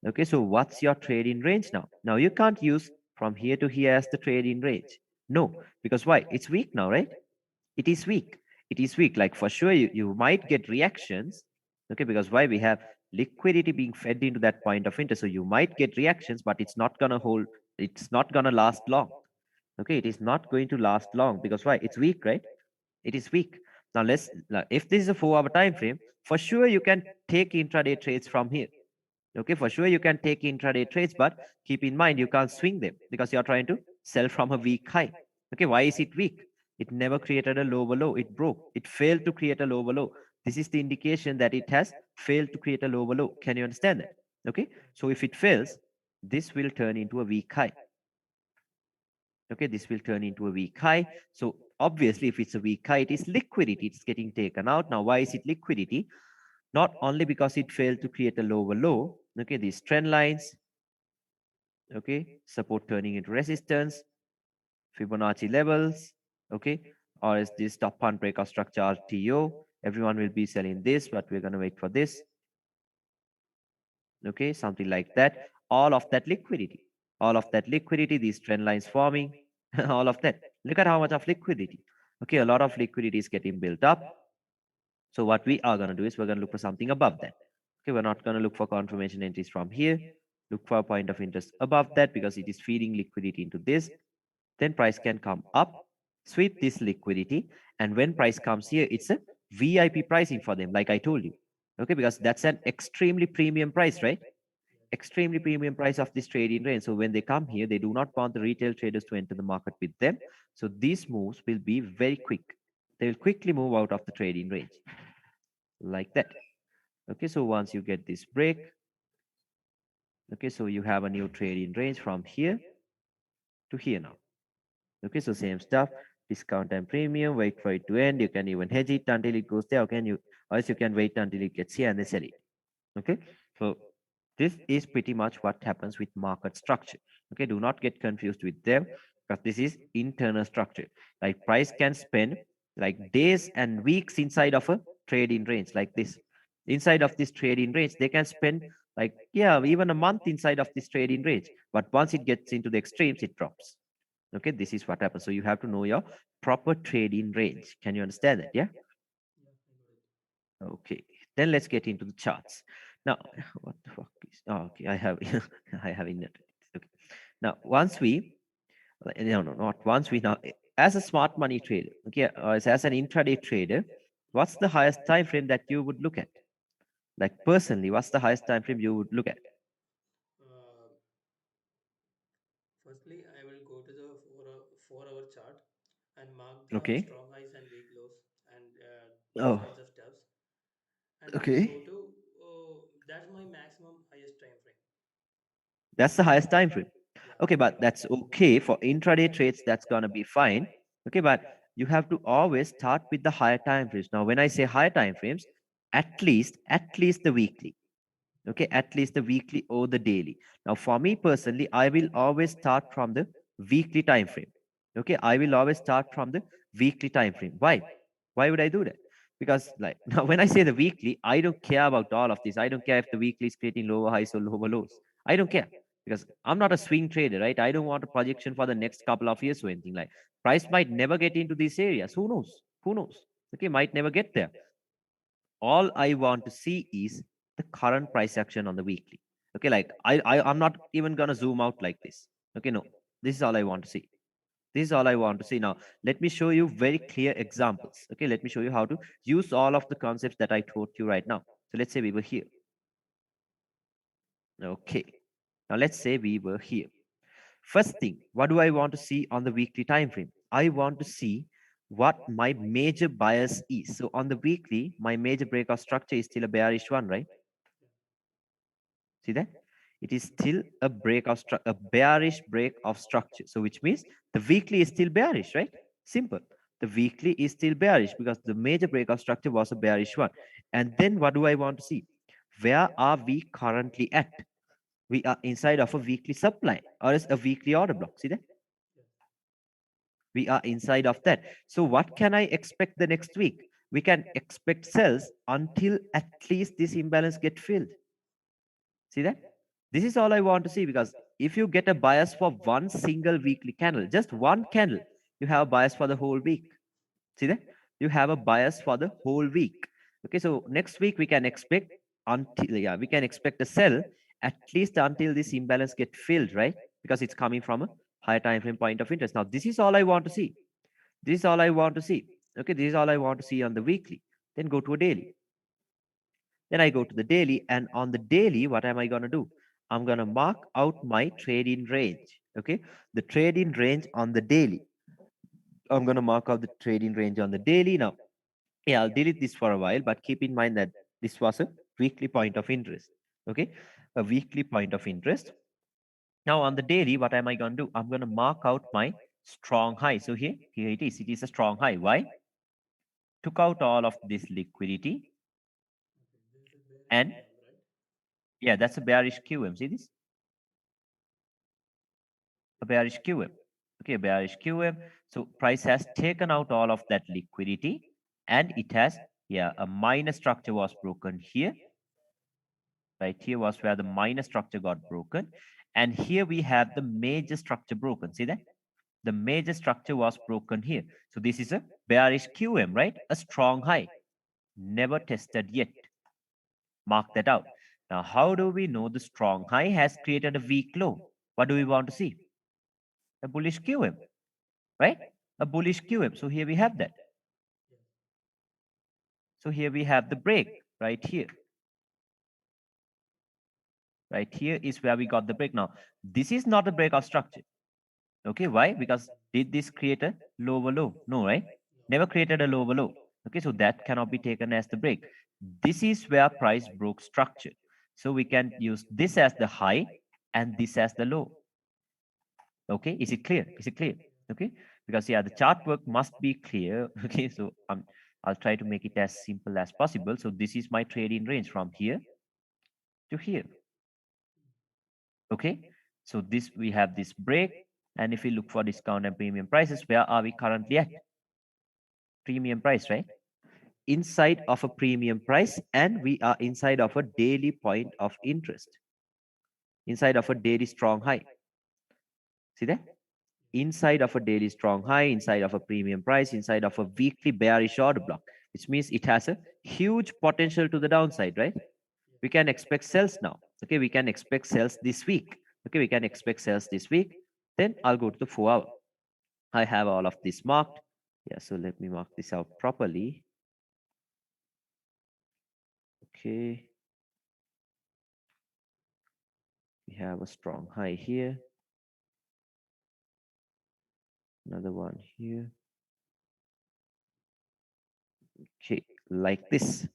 Okay, so what's your trading range now? Now you can't use from here to here as the trading range. No, because why? It's weak now, right? It is weak. It is weak. Like for sure, you might get reactions. Okay, because why? We have liquidity being fed into that point of interest. So you might get reactions, but it's not gonna hold, it's not gonna last long. Okay, it is not going to last long because why? It's weak, right? It is weak. Now let's if this is a 4 hour time frame, for sure you can take intraday trades from here. Okay, for sure you can take intraday trades, but keep in mind you can't swing them because you're trying to sell from a weak high. Okay, why is it weak? It never created a lower low. It broke. It failed to create a lower low. This is the indication that it has failed to create a lower low. Can you understand that? Okay, so if it fails, this will turn into a weak high. Okay, this will turn into a weak high. So obviously, if it's a weak high, it is liquidity. It's getting taken out. Now, why is it liquidity? Not only because it failed to create a lower low. Okay, these trend lines. Okay, support turning into resistance, Fibonacci levels. Okay, or is this top hunt breakout structure RTO? Everyone will be selling this, but we're gonna wait for this. Okay, something like that. All of that liquidity, these trend lines forming, all of that. Look at how much of liquidity. Okay, a lot of liquidity is getting built up. So what we are going to do is we're going to look for something above that. Okay, we're not going to look for confirmation entries from here. Look for a point of interest above that because it is feeding liquidity into this. Then price can come up, sweep this liquidity, and when price comes here, it's a VIP pricing for them, like I told you. Okay, because that's an extremely premium price, right? Yes. Extremely premium price of this trading range. So when they come here, they do not want the retail traders to enter the market with them. So these moves will be very quick. They will quickly move out of the trading range like that. Okay, so once you get this break, okay, so you have a new trading range from here to here now. Okay, so same stuff, discount and premium, wait for it to end. You can even hedge it until it goes there. Okay, or else you can wait until it gets here and then sell it. Okay, so this is pretty much what happens with market structure. Okay, do not get confused with them because this is internal structure. Like price can spend like days and weeks inside of a trading range like this. Inside of this trading range, they can spend like, yeah, even a month inside of this trading range. But once it gets into the extremes, it drops. Okay, this is what happens. So you have to know your proper trading range. Can you understand that? Yeah. Yeah, I got it. Okay, then let's get into the charts. Now, what the fuck is? Oh, okay, I have, I have internet. Okay. Now, once we, no, no, not once we now, as a smart money trader, okay, as an intraday trader, what's the highest time frame that you would look at? Like personally, what's the highest time frame you would look at? Uh, Firstly, I will go to the 4 hour chart and mark the Okay. strong highs and weak lows and those Oh, kinds of stuffs. And I will go okay. to that's my maximum highest time frame. That's the highest time frame. Yeah. Okay, but that's okay for intraday trades. That's gonna be fine. Okay, but you have to always start with the higher time frames. Now, when I say higher time frames, at least the weekly. Okay, at least the weekly or the daily. Now, for me personally, I will always start from the weekly time frame. Okay, I will always start from the weekly time frame. Why? Why would I do that? Because like now when I say the weekly, I don't care about all of this. I don't care if the weekly is creating lower highs or lower lows. I don't care because I'm not a swing trader, right? I don't want a projection for the next couple of years or anything. Like price might never get into these areas. Who knows? Who knows? Okay, might never get there. All I want to see is the current price action on the weekly. Okay, like I'm not even gonna zoom out like this. Okay, no, this is all I want to see. This is all I want to see. Now, let me show you very clear examples. Okay, let me show you how to use all of the concepts that I taught you right now. So let's say we were here. Okay, now let's say we were here. First thing, what do I want to see on the weekly time frame? I want to see what my major bias is. So on the weekly, my major breakout structure is still a bearish one, right? See that? It is still a a bearish break of structure. So which means the weekly is still bearish, right? Simple. The weekly is still bearish because the major break of structure was a bearish one. And then what do I want to see? Where are we currently at? We are inside of a weekly supply or is a weekly order block. See that? We are inside of that. So what can I expect the next week? We can expect sells until at least this imbalance get filled. See that? This is all I want to see because if you get a bias for one single weekly candle, just one candle, you have a bias for the whole week. See that? You have a bias for the whole week. Okay, so next week we can expect we can expect a sell at least until this imbalance get filled, right? Because it's coming from a higher time frame point of interest. Now, this is all I want to see. This is all I want to see. Okay, this is all I want to see on the weekly. Then go to a daily. Then I go to the daily, and on the daily, what am I going to do? I'm going to mark out my trade-in range. Okay, the trade-in range on the daily. I'm going to mark out the trade-in range on the daily. Now, yeah, I'll delete this for a while, but keep in mind that this was a weekly point of interest. Okay, a weekly point of interest. Now, on the daily, what am I going to do? I'm going to mark out my strong high. So here it is. It is a strong high. Why? Took out all of this liquidity, Okay, this is a bearish and QM, right? yeah, that's a bearish QM. See this? A bearish QM. Okay, a bearish QM. So price has taken out all of that liquidity, and it has, yeah, a minor structure was broken here. Right here was where the minor structure got broken. And here we have the major structure broken. See that? The major structure was broken here. So this is a bearish QM, right? A strong high. Never tested yet. Mark that out. Now, how do we know the strong high has created a weak low? What do we want to see? A bullish QM, right? A bullish QM. So here we have that. Yes. So here we have the break right here. Right here is where we got the break. Now, this is not a breakout structure. Okay, why? Because did this create a lower low? No, right? No. Never created a lower low. Okay, so that cannot be taken as the break. This is where price broke structure. So we can use this as the high and this as the low. Okay, is it clear? Is it clear? Okay, because yeah, the chart work must be clear. Okay, so I'll try to make it as simple as possible. So this is my trading range from here to here. Okay, so this we have this break, and if we look for discount and premium prices, where are we currently at? Premium price, right? Inside of a premium price, and we are inside of a daily point of interest, inside of a daily strong high. See that? Inside of a daily strong high, inside of a premium price, inside of a weekly bearish order block, which means it has a huge potential to the downside, right? We can expect sales now. Okay, we can expect sales this week. Okay, we can expect sales this week. Then I'll go to the 4 hour. I have all of this marked. Yeah, so let me mark this out properly. Okay. We have a strong high here. Another one here. Okay, like this.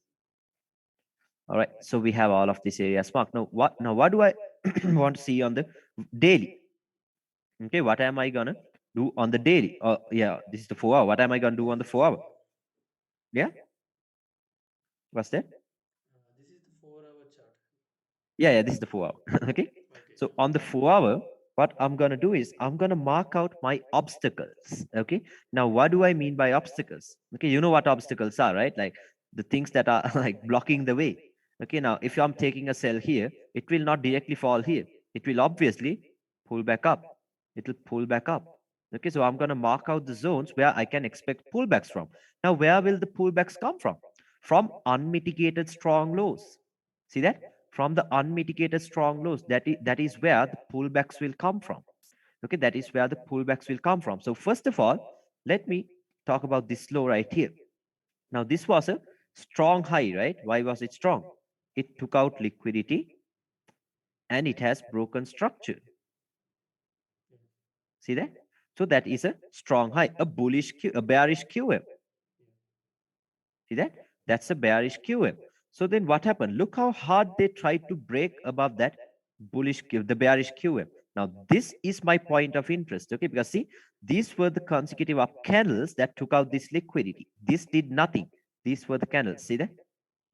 All right, so we have all of this areas marked. Now what do I want to see on the daily? Okay, what am I gonna do on the daily? Yeah, this is the 4 hour. What am I gonna do on This the is the 4 hour? 4 hour. Yeah, what's that? This is the 4 hour chart. Yeah, this is the 4 hour. Okay, Okay. so on the 4 hour, what I'm gonna do is I'm gonna mark out my obstacles. Okay, now what do I mean by obstacles? Okay, you know what obstacles are, right? Like the things that are like blocking the way. Okay, now if I'm taking a sell here, it will not directly fall here. It will obviously pull back up. It will pull back up. Okay, so I'm going to mark out the zones where I can expect pullbacks from. Now, where will the pullbacks come from? From unmitigated strong lows. See that? From the unmitigated strong lows, that is where the pullbacks will come from. Okay, that is where the pullbacks will come from. So first of all, let me talk about this low right here. Now, this was a strong high, right? Why was it strong? It took out liquidity and it has broken structure. See that? So that is a strong high, a bearish QM. See that? That's a bearish QM. So then what happened? Look how hard they tried to break above that the bearish QM. Now, this is my point of interest, okay? Because see, these were the consecutive up candles that took out this liquidity. This did nothing. These were the candles. See that?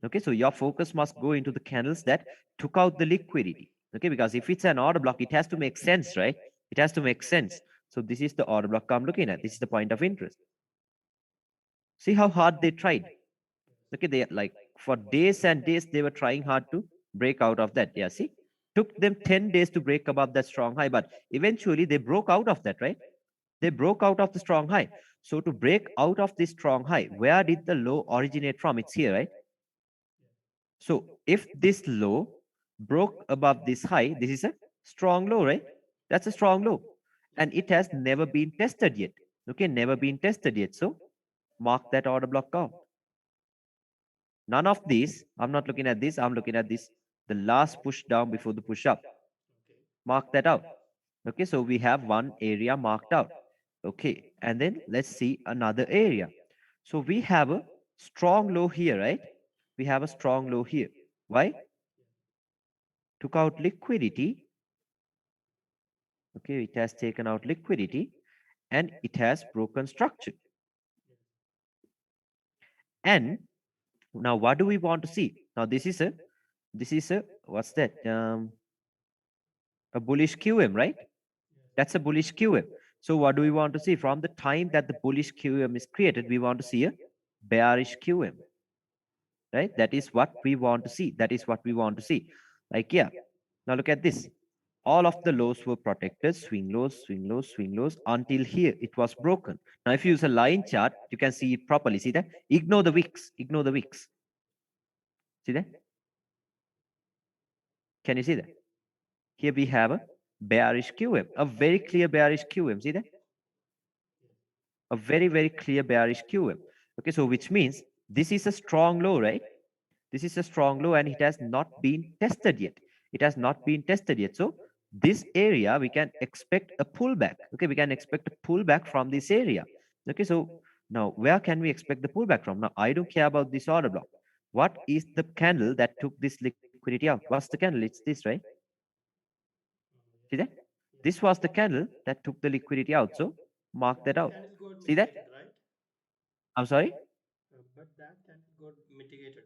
Okay, so your focus must go into the candles that took out the liquidity. Okay, because if it's an order block, it has to make sense, right? It has to make sense. So this is the order block I'm looking at. This is the point of interest. See how hard they tried. Okay, they like for days and days they were trying hard to break out of that. Yeah, see, took them 10 days to break above that strong high, but eventually they broke out of that, right? They broke out of the strong high. So to break out of this strong high, where did the low originate from? It's here, right? So if this low broke above this high, this is a strong low, right? That's a strong low. And it has never been tested yet. Okay, never been tested yet. So mark that order block out. None of these, I'm not looking at this, I'm looking at this, the last push down before the push up. Mark that out. Okay, so we have one area marked out. Okay, and then let's see another area. So we have a strong low here, right? We have a strong low here. Why? Took out liquidity. Okay, it has taken out liquidity and it has broken structure. And now what do we want to see? Now this is a what's that? A bullish QM, right? That's a bullish QM. So what do we want to see? From the time that the bullish QM is created, we want to see a bearish QM, right? That is what we want to see. That is what we want to see. Like, yeah. Now look at this. All of the lows were protected, swing lows, swing lows, swing lows, until here it was broken. Now, if you use a line chart, you can see it properly. See that? Ignore the wicks. Ignore the wicks. See that? Can you see that? Here we have a bearish QM, a very clear bearish QM. See that? A very, very clear bearish QM. Okay, so which means this is a strong low, right? This is a strong low and it has not been tested yet. It has not been tested yet. So this area, we can expect a pullback. Okay, we can expect a pullback from this area. Okay, so now where can we expect the pullback from? Now, I don't care about this order block. What is the candle that took this liquidity out? What's the candle? It's this, right? See that? This was the candle that took the liquidity out. So mark that That out. candle got See that? mitigated, right? I'm sorry? But that candle got mitigated.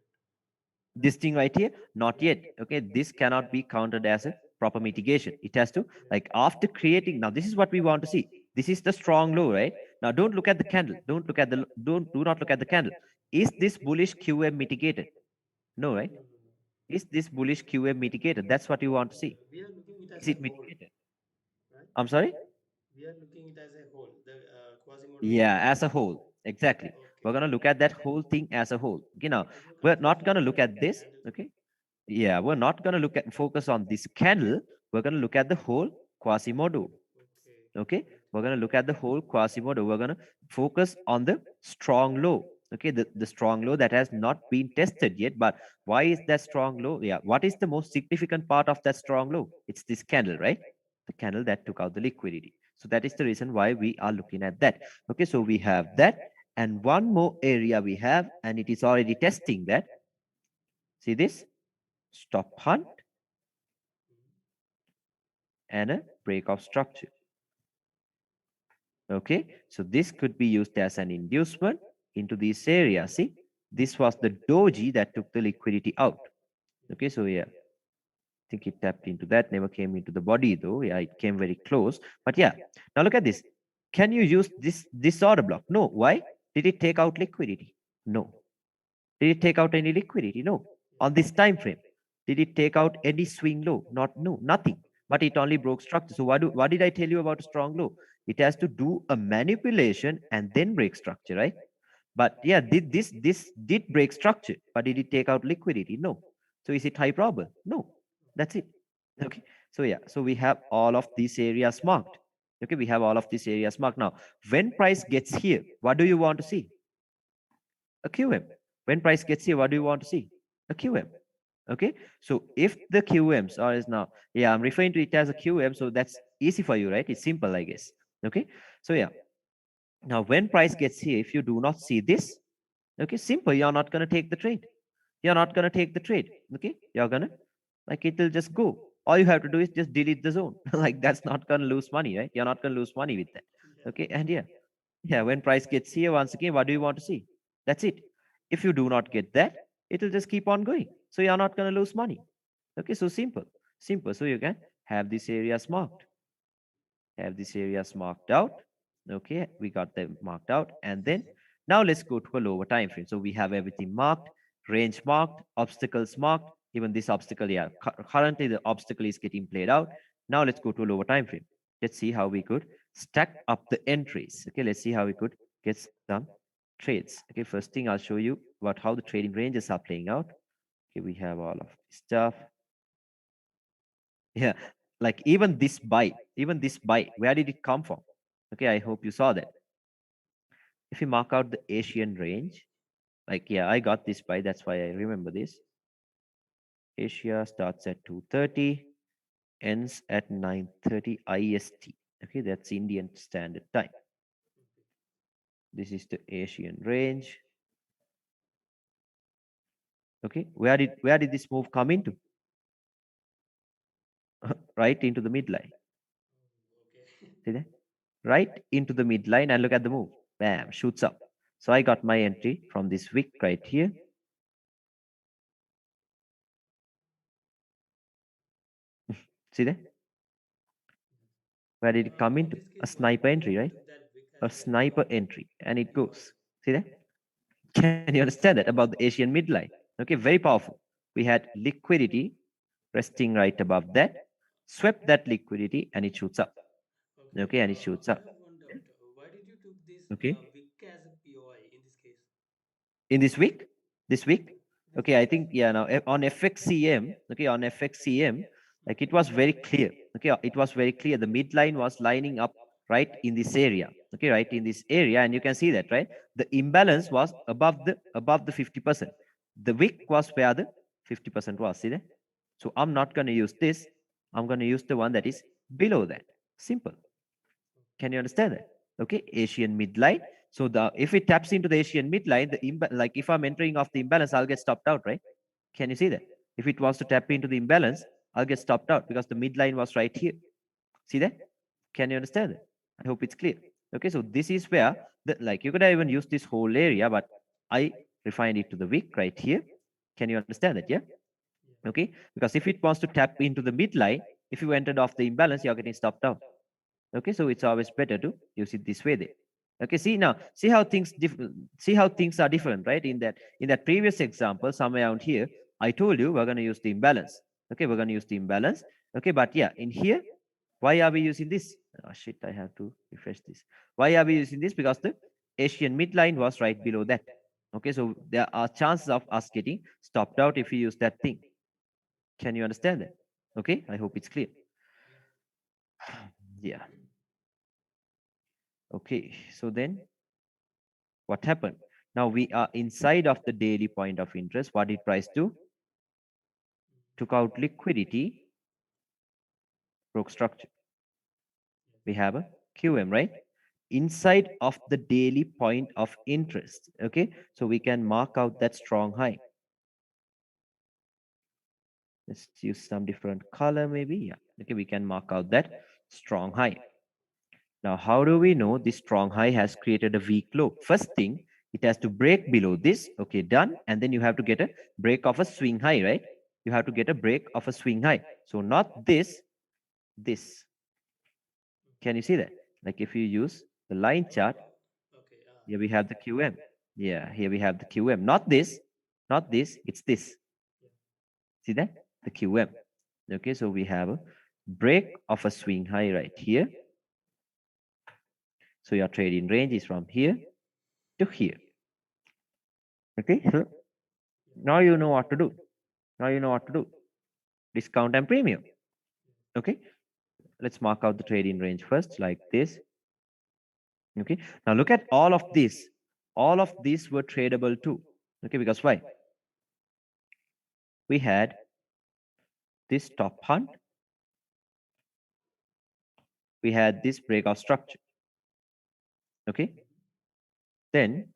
This thing right here, not yet. Okay, this cannot be counted as a proper mitigation. It has to, like, after creating, now this is what we want to see. This is the strong low, right? Now don't look at the candle, don't look at the do not look at the candle. Is this bullish QM mitigated? No, right? No, no, no. Is this bullish QM mitigated? That's what you want to see. We are looking it as Is a it whole, mitigated? right? I'm sorry. We are looking it as a whole. The Quasimodo is Yeah, looking as as a a whole. whole. Exactly. Okay. We're going to look at that whole thing as a whole. You know, There's no we're confusion not going to about look the at this. candle. Okay. Yeah, we're not going to look at focus on this candle. We're going to look at the whole Quasimodo. Okay. Okay, Right. we're going to look at the whole Quasimodo. We're going to focus on the strong low. Okay, the strong low that has not been tested yet. But why is that strong low? Yeah, what is the most significant part of that strong low? It's this candle, right? The candle that took out the liquidity. So that is the reason why we are looking at that. Okay, so we have that. And one more area we have, and it is already testing that. See this? Stop hunt and a break of structure. Okay, so this could be used as an inducement into this area. See, this was the doji that took the liquidity out. Okay, so yeah, I think it tapped into that, never came into the body though. Yeah, it came very close. But yeah, now look at this. Can you use this order block? No. Why? Did it take out liquidity? No. Did it take out any liquidity? No. On this time frame, did it take out any swing low? Not, no, nothing. But it only broke structure. So what did I tell you about a strong low? It has to do a manipulation and then break structure, right? But yeah, this did break structure, but did it take out liquidity? No. So is it high probable? No. That's it. Okay. So yeah, so we have all of these areas marked. Okay, we have all of these areas marked. Now, when price gets here, what do you want to see? A QM. When price gets here, what do you want to see? A QM. Okay, so if the QMs are is now, yeah, I'm referring to it as a QM, so that's easy for you, right? It's simple, I guess. Okay, so yeah, now when price gets here, if you do not see this, okay, simple, you're not going to take the trade. You're not going to take the trade. Okay, you're going to, like, it will just go. All you have to do is just delete the zone. Like, that's not going to lose money, right? You're not going to lose money with that. Yeah. Okay, and yeah, when price gets here, once again, what do you want to see? That's it. If you do not get that, it will just keep on going. So you're not going to lose money. Okay, so simple. Simple. So you can have these areas marked. Have these areas marked out. Okay, we got them marked out. And then now let's go to a lower time frame. So we have everything marked, range marked, obstacles marked. Even this obstacle, yeah, currently the obstacle is getting played out. Now let's go to a lower time frame. Let's see how we could stack up the entries. Okay, let's see how we could get some trades. Okay, first thing I'll show you about how the trading ranges are playing out. Okay, we have all of this stuff. Yeah, like even this buy, where did it come from? Okay, I hope you saw that. If you mark out the Asian range, like, yeah, I got this buy, that's why I remember this. Asia starts at 2:30, ends at 9:30 IST. Okay, that's Indian Standard Time. This is the Asian range. Okay, where did this move come into? Right into the midline. Okay. See that? Right into the midline, and look at the move. Bam, shoots up. So I got my entry from this wick right here. See that? Where did it come In into? this A case, sniper why entry, you right? took that wick A as a sniper target entry, and it POI? goes. See that? Can you understand that about the Asian midline? Okay, very powerful. We had liquidity resting right above that, swept that liquidity, and it shoots up. Okay. Okay, and it shoots I up. have one doubt. Why did you took this Okay, wick as a POI in this case? in this week, This okay, week, I yes. think, yeah, now on FXCM, okay, on FXCM, like, it was very clear. Okay, it was very clear. The midline was lining up right in this area. Okay, right in this area, and you can see that, right? The imbalance was above the 50%. The wick was where the 50% was. See that? So I'm not going to use this. I'm going to use the one that is below that. Simple. Can you understand that? Okay, Asian midline. So the if it taps into the Asian midline, like, if I'm entering off the imbalance, I'll get stopped out, right? Can you see that? If it wants to tap into the imbalance, I'll get stopped out because the midline was right here. See that? Can you understand that? I hope it's clear. Okay, so this is where the, like, you could have even used this whole area, but I refined it to the wick right here. Can you understand that? Yeah. Yeah. Okay, because if it wants to tap into the midline, if you entered off the imbalance, you're getting stopped out. Okay, so it's always better to use it this way there. Okay, see now, see how things are different, right? In that previous example, somewhere around here, I told you we're going to use the imbalance. Okay, we're going to use the imbalance. Okay, but yeah, in here, why are we using this? Oh shit, I have to refresh this. Why are we using this? Because the Asian midline was right below that. Okay, so there are chances of us getting stopped out if we use that thing. Can you understand that? Okay, I hope it's clear. Yeah. Yeah. Okay, so then what happened? Now we are inside of the daily point of interest. What did price do? Took out liquidity, broke structure. We have a QM, right? Inside of the daily point of interest. Okay, so we can mark out that strong high. Let's use some different color, maybe. Yeah. Okay, we can mark out that strong high. Now, how do we know this strong high has created a weak low? First thing, it has to break below this. Okay, done. And then you have to get a break of a swing high, right? You have to get a break of a swing high. So not this, this. Can you see that? Like, if you use the line chart, Okay. here we have the QM. Yeah, here we have the QM. Not this. Not this, it's this. Yeah. See that? The QM. Okay, so we have a break of a swing high right here. So your trading range is from here to here. Okay, so now you know what to do. Now you know what to do. Discount and premium. Okay, let's mark out the trading range first, like this. Okay, now look at all of this. All of these were tradable too. Okay, because why? We had this top hunt, we had this breakout structure. Okay, then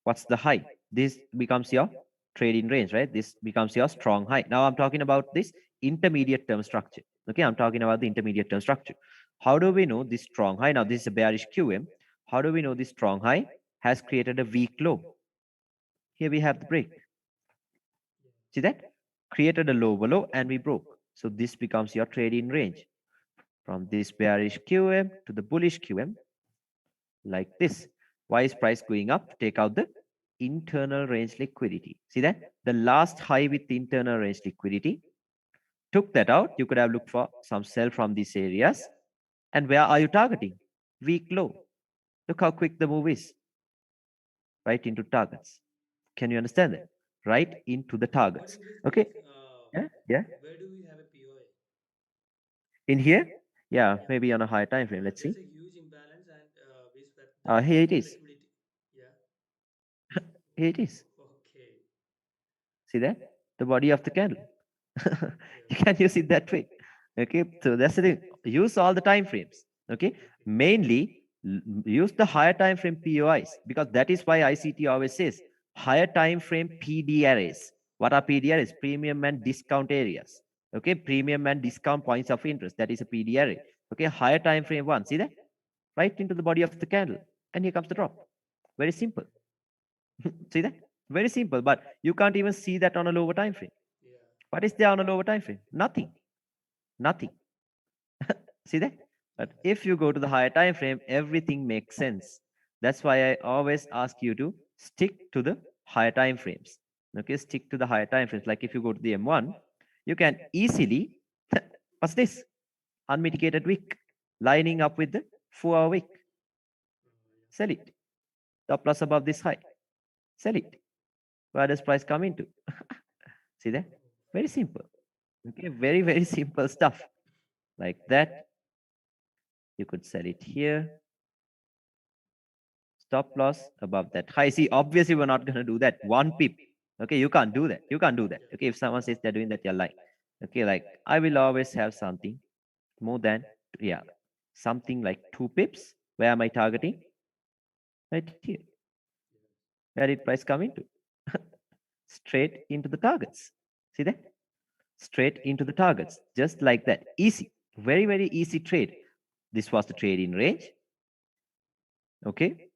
what's the high? This becomes your trading range, right? This becomes your strong high. Now I'm talking about this intermediate term structure. Okay, I'm talking about the intermediate term structure. How do we know this strong high? Now this is a bearish QM. How do we know this strong high has created a weak low? Here we have the break. See that? Created a low below and we broke. So this becomes your trading range from this bearish QM to the bullish QM, like this. Why is price going up? Take out the internal range liquidity. See that? The last high with the internal range liquidity. Took that out. You could have looked for some sell from these areas. And where are you targeting? Weak low. Look how quick the move is. Right into targets. Can you understand that? Right into the But targets. in this Okay. case, Yeah. Yeah. where do we have a POI? In here, yeah, Yeah, maybe on a higher time frame. Let's there's see. a huge imbalance, and we swept the Here it is. liquidity. Yeah. Here it is. Okay. See that? The body of the candle. Yeah. You can use it that way. Okay, so that's the thing. Use all the time frames. Okay, Okay. mainly use the higher time frame POIs, because that is why ICT always says higher time frame PD arrays. What are PD arrays? Premium and discount areas. Okay, premium and discount points of interest. That is a PD array. Okay, higher time frame one. See that? Right into the body of the candle, and here comes the drop. Very simple. See that? Very simple, but you can't even see that on a lower time frame. Yeah. What is there on a lower time frame? Nothing. Nothing. See that? But Yes. if you go to the higher time frame, everything makes sense. That's why I always ask you to stick to the higher time frames. Okay, stick to the higher time frames. Like if you go to the M1, you can easily, what's this? Unmitigated wick, lining up with the 4-hour wick. Sell it. Top plus above this high. Sell it. Where does price come into? See that? Very simple. Okay, very, very simple stuff. Like that. You could sell it here. Stop loss above that high. See, obviously we're not going to do that. 1 pip. Okay, you can't do that. You can't do that. Yeah. Okay, if someone says they're doing that, you're lying. Okay, like I will always have something more than, yeah, something like 2 pips. Where am I targeting? Right here. Where did price come into? Straight into the targets. See that? Straight into the targets. Just like that. Easy. Very, very easy trade. This was the trade in range. Okay.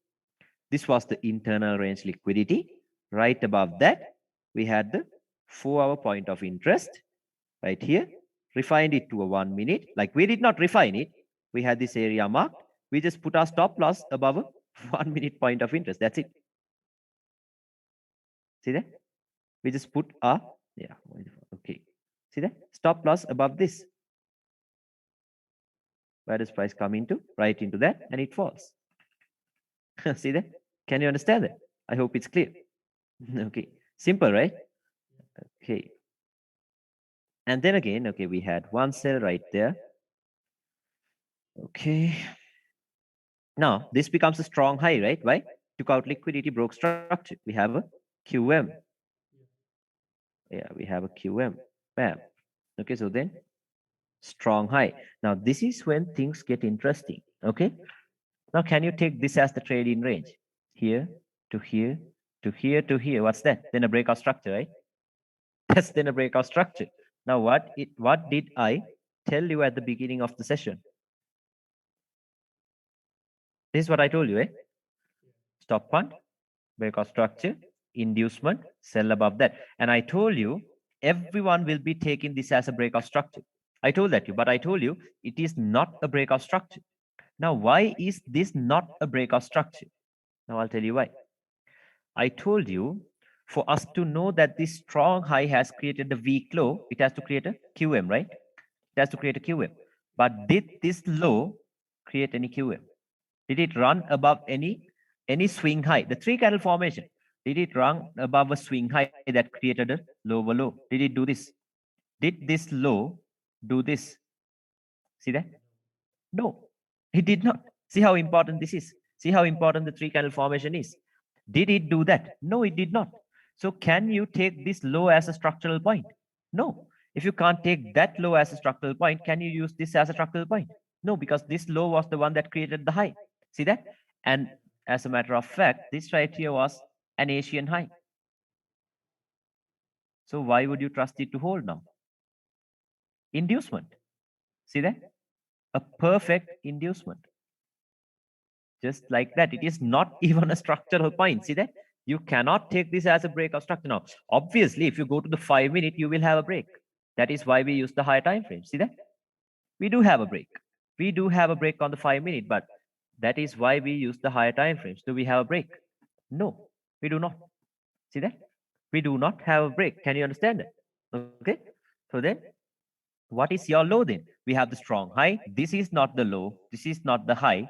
This was the internal range liquidity. Right above that, we had the 4-hour point of interest right here. Refined it to a 1 minute. Like we did not refine it. We had this area marked. We just put our stop loss above a 1 minute point of interest. That's it. See that? We just put our, yeah, okay. See that? Stop loss above this. Where does price come into? Right into that, and it falls. See that? Can you understand that? I hope it's clear. Okay. Simple, right? Okay. And then again, okay, we had one cell right there. Okay. Now, this becomes a strong high, right? Why? Took out liquidity, broke structure. We have a QM. Yeah, we have a QM. Bam. Okay, so then strong high. Now, this is when things get interesting. Okay. Now, can you take this as the trading range? Here to here to here to here. What's that? Then a breakout structure, right? That's then a breakout structure. Now, what did I tell you at the beginning of the session? This is what I told you, eh? Stop punt, breakout structure, inducement, sell above that. And I told you, everyone will be taking this as a breakout structure. I told that you, but I told you it is not a breakout structure. Now, why is this not a breakout structure? Now, I'll tell you why. I told you For us to know that this strong high has created the weak low, it has to create a QM, right? It has to create a QM. But did this low create any QM? Did it run above any swing high? The three candle formation. Did it run above a swing high that created a lower low? Did it do this? Did this low do this? See that? No, it did not. See how important this is. See how important the three candle formation is. Did it do that? No, it did not. So can you take this low as a structural point? No. If you can't take that low as a structural point, can you use this as a structural point? No, because this low was the one that created the high. See that? And as a matter of fact, this right here was an Asian high. So why would you trust it to hold now? Inducement. See that? A perfect inducement. Just like that. It is not even a structural point. See that? You cannot take this as a breakout structure. Now, obviously, if you go to the 5 minute, you will have a break. That is why we use the higher time frame. See that? We do have a break. We do have a break on the 5 minute, but that is why we use the higher time frames. Do we have a break? No, we do not. See that? We do not have a break. Can you understand it? Okay. So then, what is your low then? We have the strong high. This is not the low. This is not the high.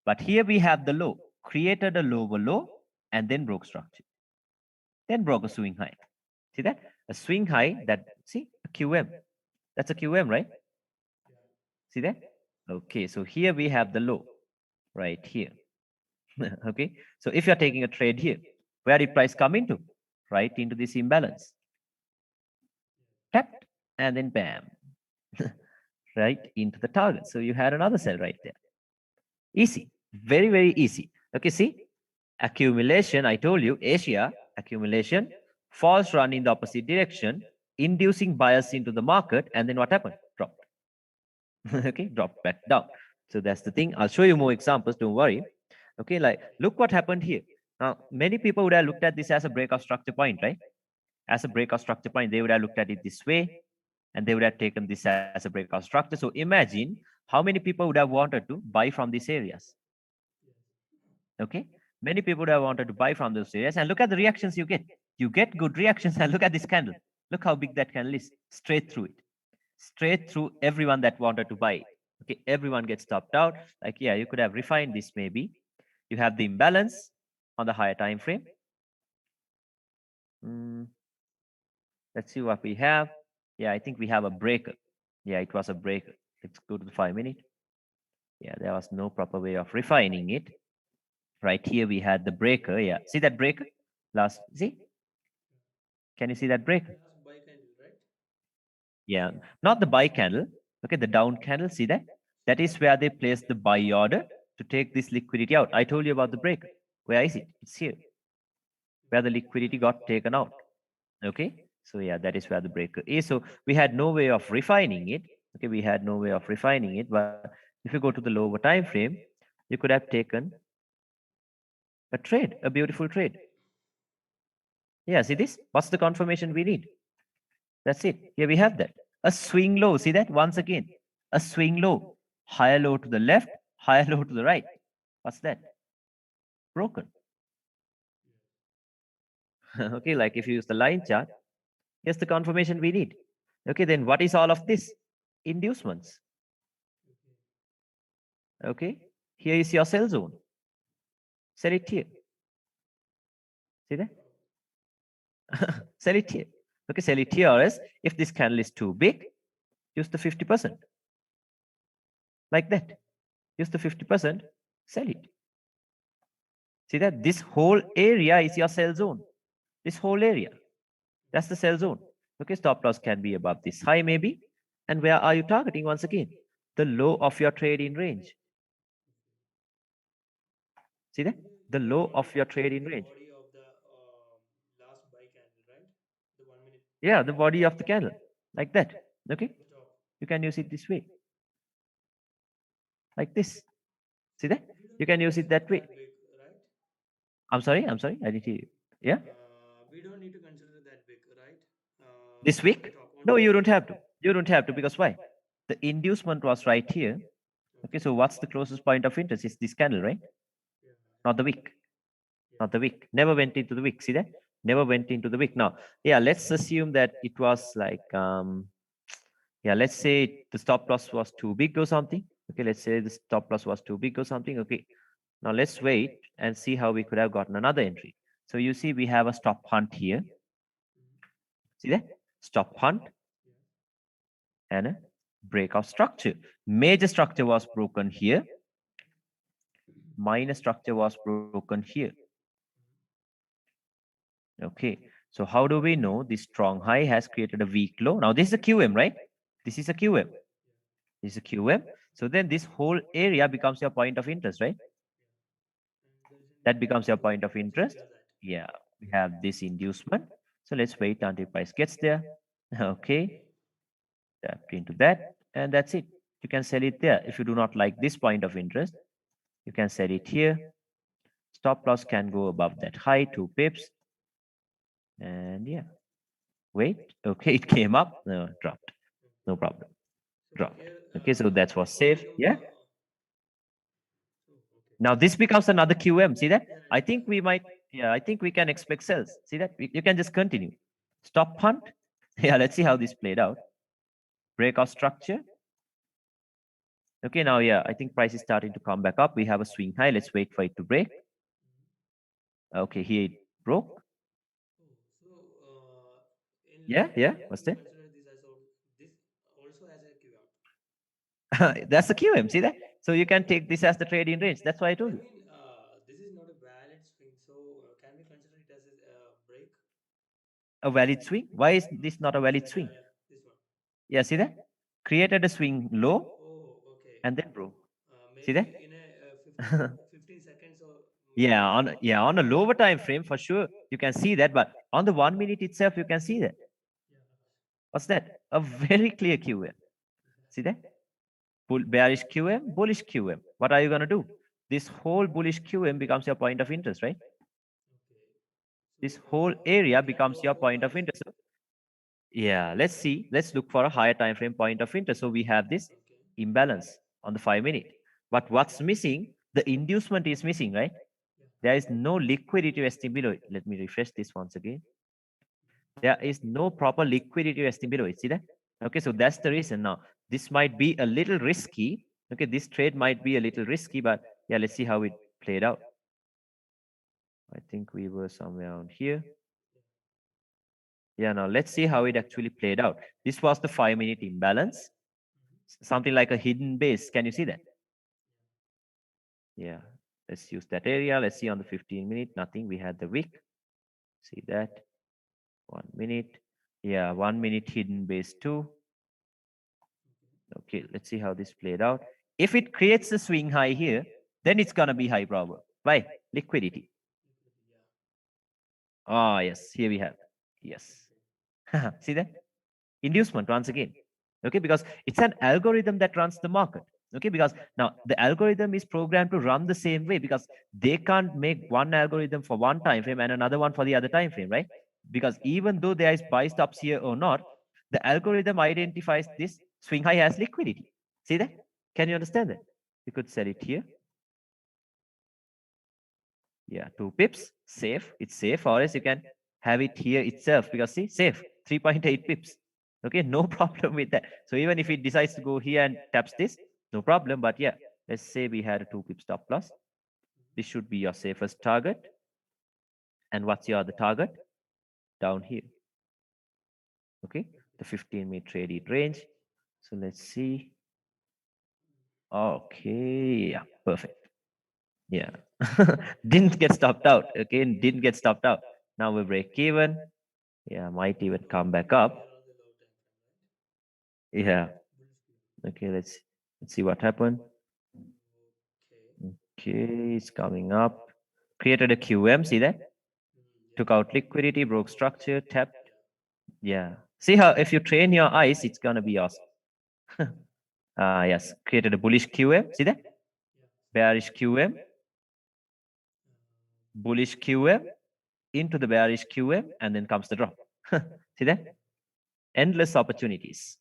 But here we have the low. Created a lower low and then broke structure. Then broke a swing high. See that? A swing high that, see, a QM. That's a QM, right? See that? Okay, so here we have the low right here. Okay, so if you're taking a trade here, where did price come into? Right into this imbalance. Tapped and then bam. Right into the target. So you had another sell right there. Easy, very, very easy. Okay, see, accumulation, I told you, Asia, accumulation, false run in the opposite direction, inducing bias into the market, and then what happened? Dropped. Okay, dropped back down. So that's the thing. I'll show you more examples, don't worry. Okay, like look what happened here. Now, many people would have looked at this as a breakout structure point, right? As a breakout structure point, they would have looked at it this way, and they would have taken this as a breakout structure. So imagine how many people would have wanted to buy from these areas. Okay, many people would have wanted to buy from those areas, and look at the reactions you get. You get good reactions, and look at this candle. Look how big that candle is, straight through it, straight through everyone that wanted to buy it. Okay, everyone gets stopped out. Like, yeah, you could have refined this maybe. You have the imbalance on the higher time frame. Let's see what we have. Yeah, I think we have a breaker. Yeah, it was a breaker. Let's go to the 5 minute. Yeah, there was no proper way of refining it. Right here we had the breaker. Yeah, see that breaker? Last, see? Can you see that breaker? Last buy candle, right? Yeah, not the buy candle. Okay, the down candle, see that? That is where they place the buy order to take this liquidity out. I told you about the breaker. Where is it? It's here, where the liquidity got taken out. Okay, so yeah, that is where the breaker is. So we had no way of refining it. Okay, we had no way of refining it. But if you go to the lower time frame, you could have taken a trade, a beautiful trade. Yeah, see this? What's the confirmation we need? That's it. Here we have that. A swing low. See that? Once again, a swing low. Higher low to the left, higher low to the right. What's that? Broken. Okay, like if you use the line chart, here's the confirmation we need. Okay, then what is all of this? Inducements. Okay, here is your sell zone. Sell it here. See that? Sell it here. Okay, sell it here, or else if this candle is too big, use the 50%. Like that. Use the 50%, sell it. See that? This whole area is your sell zone. This whole area. That's the sell zone. Okay, stop loss can be above this high maybe. And where are you targeting once again? The low of your trade in range. See that? The low of your trade in The range. body of the last buy candle, right? The 1 minute. Yeah, the body of the candle. Like that. Okay? The top. You can use it this way. Like this. See that? We don't You need can to use it consider that way. that big, right? I'm sorry, I didn't hear you. Yeah? We don't need to consider that big, right? This On the week? top, on No, top. you don't have to. You don't have to, because why? The inducement was right here. Okay, Okay. so what's the closest point of interest? It's this candle, right? Yeah. Not the wick. Yeah. Not the wick. Never went into the wick. See that? Never went into the wick. Now, yeah, let's assume that it was like, yeah, let's say the stop loss was too big or something. Okay, let's say the stop loss was too big or something. Okay, now let's wait and see how we could have gotten another entry. So you see, we have a stop hunt here. See that? Stop hunt and a breakout structure. Major structure was broken here. Minor structure was broken here. Okay, so how do we know this strong high has created a weak low? Now this is a QM, right? This is a QM. This is a QM. So then this whole area becomes your point of interest, right? And there is an That becomes your inducement point of which interest. triggers that. Yeah, we have this inducement. So let's wait until price gets there. Okay, Okay. tap into that, and that's it. You can sell it there. If you do not like this point of interest, you can sell it here. Stop loss can go above that high, 2 pips. And yeah, wait. Okay, it came up. No, dropped. No Okay. problem. So Dropped. here, Okay, so that was safe. according to Yeah. so okay. Now this becomes another QM. See that? Yeah, I yeah, think we might, yeah, I think we can expect sells. See that? You can just continue. Stop hunt. Yeah, let's see how this played out. Breakout structure. Okay, now, yeah, I think price is starting to come back up. We have a swing high. Let's wait for it to break. Okay, here it broke. Oh, so in Yeah, like yeah, that, what's we that? consider this also as a QM. That's the QM. See that? So you can take this as the trading range. That's why I I told you. mean, this is not a valid swing, so can we consider it as a break? A valid swing. Why is this not a valid Yeah, swing? yeah, this one. Yeah, see that? Created a swing low Oh, okay. and then broke. See Maybe that? in a 15 seconds or Yeah, maybe on a lower time frame for sure you can see that, but on the 1 minute itself you can see that. yeah, What's that? A very clear QM. See that? Bearish QM, bullish QM. What are you gonna do? This whole bullish QM becomes your point of interest, right? okay. This So whole area it can becomes go your above point of price. interest. Yeah, let's see. Let's look for a higher time frame point of interest. So we have this Okay. imbalance on the 5 minute. But what's missing? The inducement is missing, right? Yeah. There is no liquidity resting below it. Let me refresh this once again. There is no proper liquidity resting below it. See that? Okay, so that's the reason. Now, this might be a little risky. Okay, this trade might be a little risky, but yeah, let's see how it played out. I think we were somewhere around here. Yeah, now let's see how it actually played out. This was the 5 minute imbalance, something like a hidden base. Can you see that? Yeah, let's use that area. Let's see on the 15 minute, nothing. We had the wick. See that? 1 minute. Yeah, 1 minute hidden base two. Okay, let's see how this played out. If it creates a swing high here, then it's gonna be high probable. Why? Liquidity. Yeah. Ah, yes, here we have. Yes. See that? Inducement once again. Okay, because it's an algorithm that runs the market. Okay, because now the algorithm is programmed to run the same way because they can't make one algorithm for one time frame and another one for the other time frame, right? Because even though there is buy stops here or not, the algorithm identifies this swing high as liquidity. See that? Can you understand that? You could sell it here. Yeah, 2 pips, safe. It's safe, or else you can have it here itself because see, safe, 3.8 pips. Okay, no problem with that. So even if it decides to go here and taps this, no problem. But yeah, let's say we had a 2 pip stop loss. This should be your safest target. And what's your other target? Down here. Okay, the 15-minute traded range. So let's see. Okay, yeah, perfect. Yeah, didn't get stopped out. Okay, didn't get stopped out. Now we break even. Yeah, might even come back We are up. on the low time frame, right? Yeah. Bullish QM. Okay, let's see what happened. Okay. Okay, it's coming up. Created a QM, see that? Yeah. Took out liquidity, broke structure, tapped. Yeah. Yeah. See how if you train your eyes, it's gonna be awesome. Yes, created a bullish QM. See that? Yeah. Bearish QM, bullish QM, into the bearish QM, and then comes the drop. See that? Endless opportunities.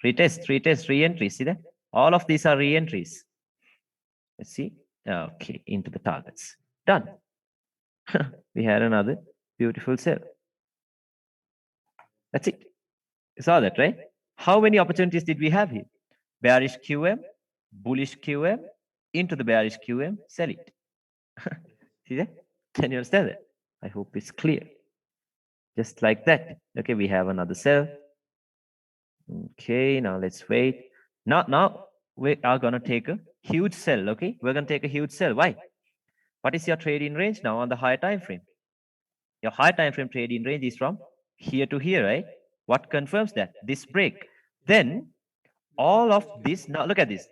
Retest, retest, re-entry. See that? All of these are re-entries. Let's see. Okay, into the targets. Done. We had another. Beautiful sell. That's it. You saw that, right? How many opportunities did we have here? Bearish QM, bullish QM, into the bearish QM, sell it. See that? Can you understand that? I hope it's clear. Just like that. Okay, we have another sell. Okay, now let's wait. Now we are gonna take a huge sell. Okay, we're gonna take a huge sell. Why? What is your trade-in range now on the higher time frame? Your higher time frame trade-in range is from here to here, right? What confirms that? This break. Then all of this. Now look at this.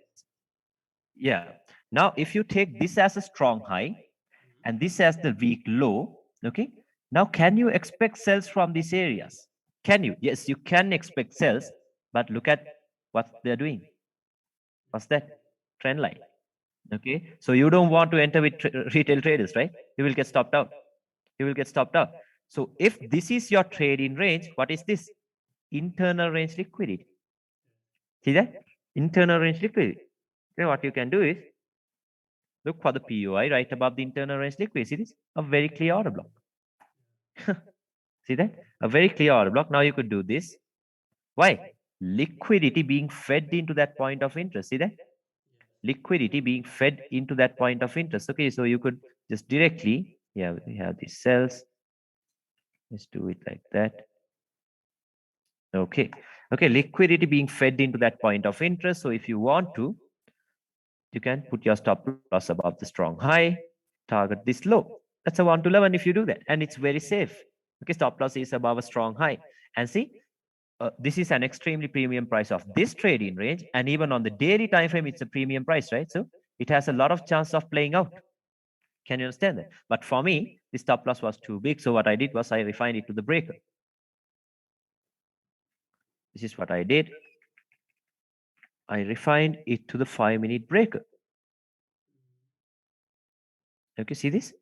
Yeah. Now if you take this as a strong high and this as the weak low, okay? Now can you expect sells from these areas? Can you? Yes, you can expect sells, but look at what they're doing. What's that? Trend line. Okay, so you don't want to enter with retail traders, right? You will get stopped out. You will get stopped out. So if this is your trade in range, what is this? Internal range liquidity. See that? Internal range liquidity. Then what you can do is look for the POI right above the internal range liquidity. See this? A very clear order block. See that? A very clear order block. Now you could do this. Why? Liquidity being fed into that point of interest. See that? Liquidity being fed into that point of interest. Okay, so you could just directly, yeah, we have these cells. Let's do it like that. Okay, liquidity being fed into that point of interest. So if you want to, you can put your stop loss above the strong high, target this low. That's a 1 to 11 if you do that, and it's very safe. Okay, stop loss is above a strong high, and see, this is an extremely premium price of this trading range, and even on the daily time frame, it's a premium price, right? So it has a lot of chance of playing out. Can you understand that? But for me, the stop loss was too big, so what I did was I refined it to the breaker. This is what I did. I refined it to the 5-minute breaker. Okay, see this?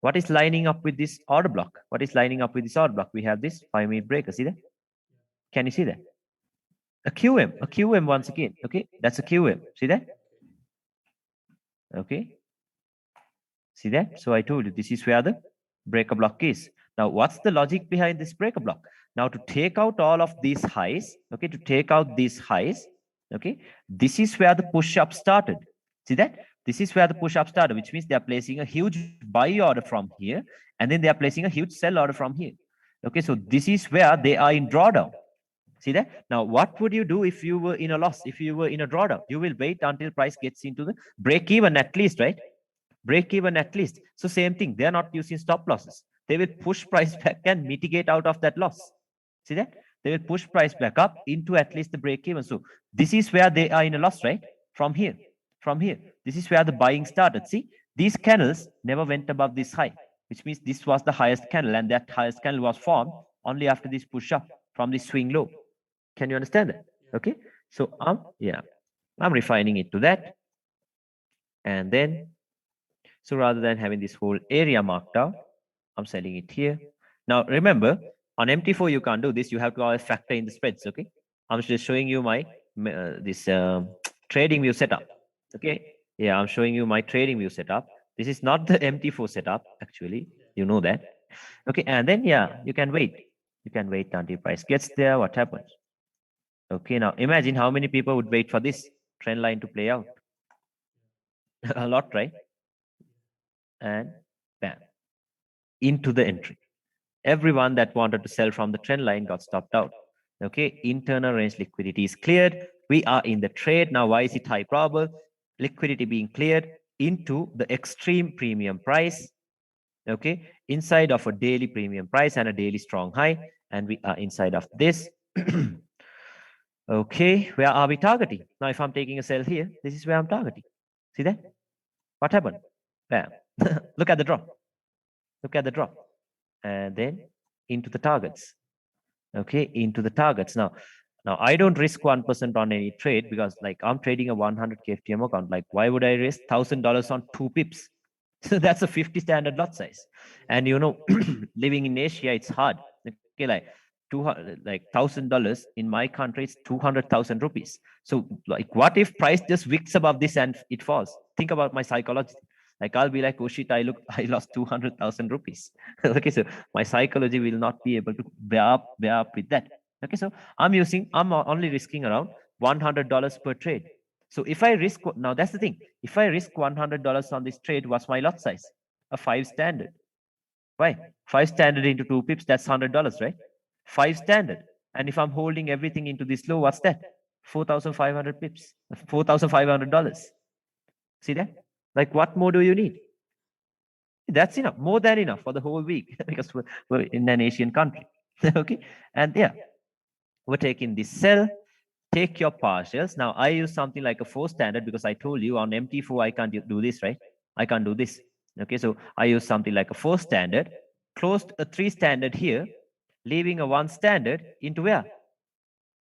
What is lining up with this order block? What is lining up with this order block? We have this 5-minute breaker. See that? Can you see that? A QM once again. Okay, that's a QM. See that? Okay. See that? So I told you this is where the breaker block is. Now, what's the logic behind this breaker block? Now, to take out all of these highs, okay, to take out these highs, okay, this is where the push up started. See that? This is where the push up started, which means they are placing a huge buy order from here, and then they are placing a huge sell order from here. Okay, so this is where they are in drawdown. See that? Now, what would you do if you were in a loss? If you were in a drawdown, you will wait until price gets into the break even at least, right? Break even at least. So same thing, they are not using stop losses. They will push price back and mitigate out of that loss. See that? They will push price back up into at least the break even. So this is where they are in a loss, right? From here, this is where the buying started. See, these candles never went above this high, which means this was the highest candle, and that highest candle was formed only after this push up from this swing low. Can you understand that? Okay, so yeah, I'm refining it to that, and then, so rather than having this whole area marked out, I'm selling it here. Now remember, on MT4 you can't do this. You have to always factor in the spreads. Okay, I'm just showing you my this trading view setup. Okay, yeah, I'm showing you my trading view setup. This is not the MT4 setup actually. You know that. Okay, and then yeah, you can wait. You can wait until price gets there. What happens? Okay, now imagine how many people would wait for this trend line to play out. A lot, right? And bam, into the entry. Everyone that wanted to sell from the trend line got stopped out. Okay, internal range liquidity is cleared. We are in the trade. Now, why is it high probable? Liquidity being cleared into the extreme premium price. Okay, inside of a daily premium price and a daily strong high. And we are inside of this. Okay, where are we targeting? Now, if I'm taking a sell here, this is where I'm targeting. See that? What happened? Bam. Look at the drop. Look at the drop. And then into the targets. Okay, into the targets. Now I don't risk 1% on any trade because like I'm trading a 100K FTM account. Like, why would I risk $1,000 on 2 pips? So that's a 50 standard lot size. And you know, living in Asia, it's hard. Okay, like 200, like $1,000 in my country, it's 200,000 rupees. So like, what if price just wicks above this and it falls? Think about my psychology. Like I'll be like, oh shit, I lost 200,000 rupees. Okay, so my psychology will not be able to bear up with that. Okay, so I'm only risking around $100 per trade. So if I risk, now that's the thing, if I risk $100 on this trade, what's my lot size? A 5 standard. Why? 5 standard into 2 pips, that's $100, right? 5 standard. And if I'm holding everything into this low, what's that? 4,500 pips, $4,500. See that? Like, what more do you need? That's enough, more than enough for the whole week because we're in an Asian country. Okay. And yeah, we're taking this sell, take your partials. Now I use something like a 4 standard because I told you on MT4 I can't do this, right? I can't do this. Okay, so I use something like a 4 standard, closed a 3 standard here, leaving a 1 standard into where?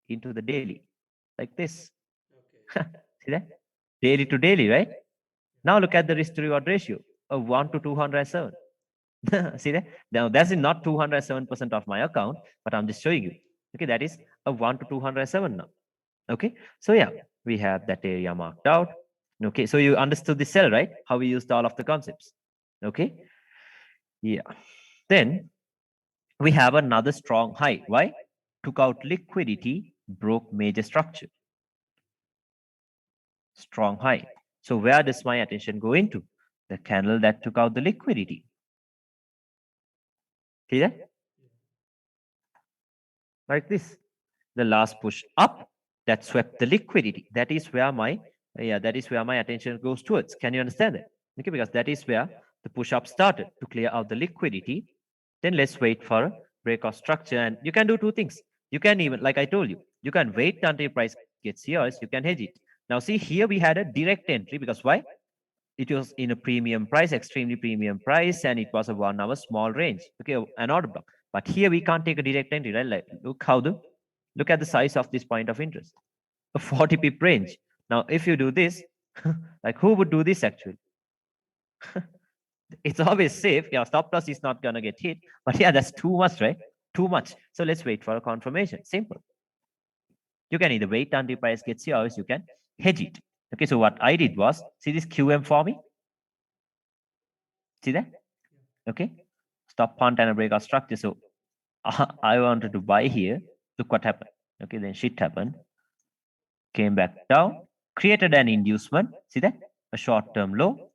Into the daily, like this. Okay. See that? Daily to daily, right? Now look at the risk to reward ratio of 1 to 207. See that? Now that's not 207% of my account, but I'm just showing you. Okay, that is a 1 to 207 now. Okay, so yeah, we have that area marked out. Okay, so you understood the cell, right? How we used all of the concepts. Okay, yeah. Then we have another strong high. Why? Took out liquidity, broke major structure. Strong high. So where does my attention go into? The candle that took out the liquidity. See that? Yeah. Like this. The last push up that swept the liquidity. That is where my attention goes towards. Can you understand that? Okay, because that is where the push up started to clear out the liquidity. Then let's wait for a breakout structure, and you can do two things. You can even, like I told you, you can wait until price gets here, or you can hedge it. Now see here we had a direct entry because why? It was in a premium price, extremely premium price, and it was a 1 hour small range. Okay, an order block. But here we can't take a direct entry, right? Like look at the size of this point of interest, a 40 pip range. Now, if you do this, like who would do this actually? It's always safe. Yeah, stop loss is not gonna get hit, but yeah, that's too much, right? Too much. So let's wait for a confirmation. Simple. You can either wait until price gets here, or you can hedge it. Okay, so what I did was see this QM for me. See that? Yeah. Okay, stop punt and a breakout structure. So I wanted to buy here. Look what happened. Okay, then shit happened. Came back down, created an inducement. See that? A short-term low.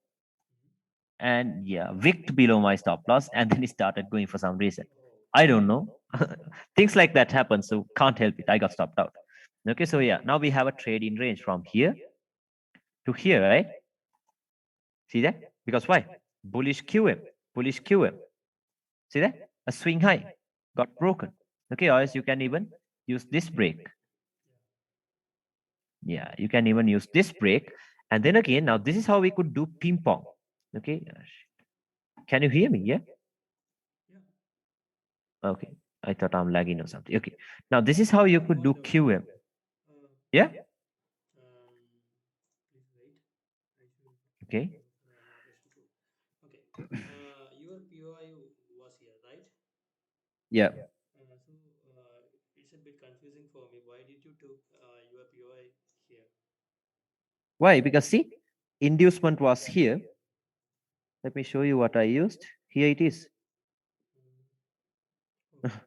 And yeah, wicked below my stop loss, and then it started going for some reason. Oh. I don't know. Things like that happen, so can't help it. I got stopped out. Okay, so yeah, now we have a trade in range from here to here, right? See that? Because why? Bullish QM, bullish QM. See that? A swing high got broken. Okay, or else you can even use this break. Yeah, you can even use this break. And then again, now this is how we could do ping pong. Okay, can you hear me? Yeah. Yeah. Okay, I thought I'm lagging or something. Okay, now this is how you could do Hold on. QM. Uh, Yeah. Please wait. I should Okay. for annotation too. Okay. Your POI was here, right? Yeah. So it's a bit confusing for me. Why did you took your POI here? Why? Because see, inducement was here. Let me show you what I used. Here it is. Mm, oh,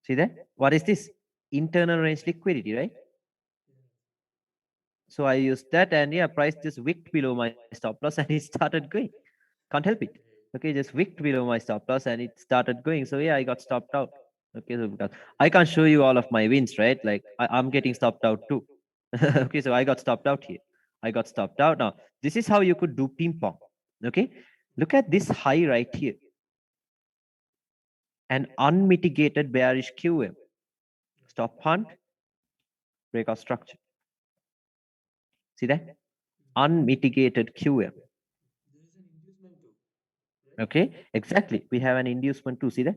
See that? What is this? Internal range liquidity, right? yeah. So I used that, and yeah, price just wicked below my stop loss and it started going. Can't help it. Okay. Okay, just wicked below my stop loss and it started going. So yeah, I got stopped out. Okay, so because I can't show you all of my wins, right? Like I'm getting stopped out too. Okay, so I got stopped out here. I got stopped out. Now, this is how you could do ping pong. Okay, look at this high right here. An unmitigated bearish QM. Yeah. Stop hunt, breakout structure. See that? Mm. Unmitigated QM. There is an inducement too, right? Okay, exactly. We have an inducement too. See that?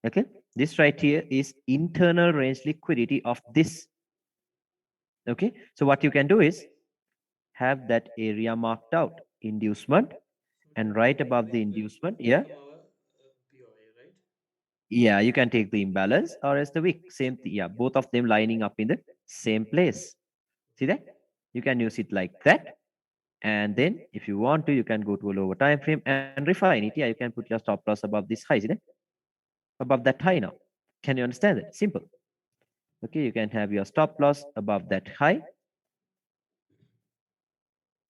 Okay, this right here is internal range liquidity of this. Okay, so what you can do is have that area marked out, inducement, So and that right above the that will inducement, yeah, become our POI, right? yeah, you can take the imbalance or as the wick, same thing. Yeah, both of them lining up in the same place. See that? You can use it like that. And then if you want to, you can go to a lower time frame and refine it. Yeah, you can put your stop loss above this high, see that? Above that high now. Can you understand it? Simple. Okay, you can have your stop loss above that high.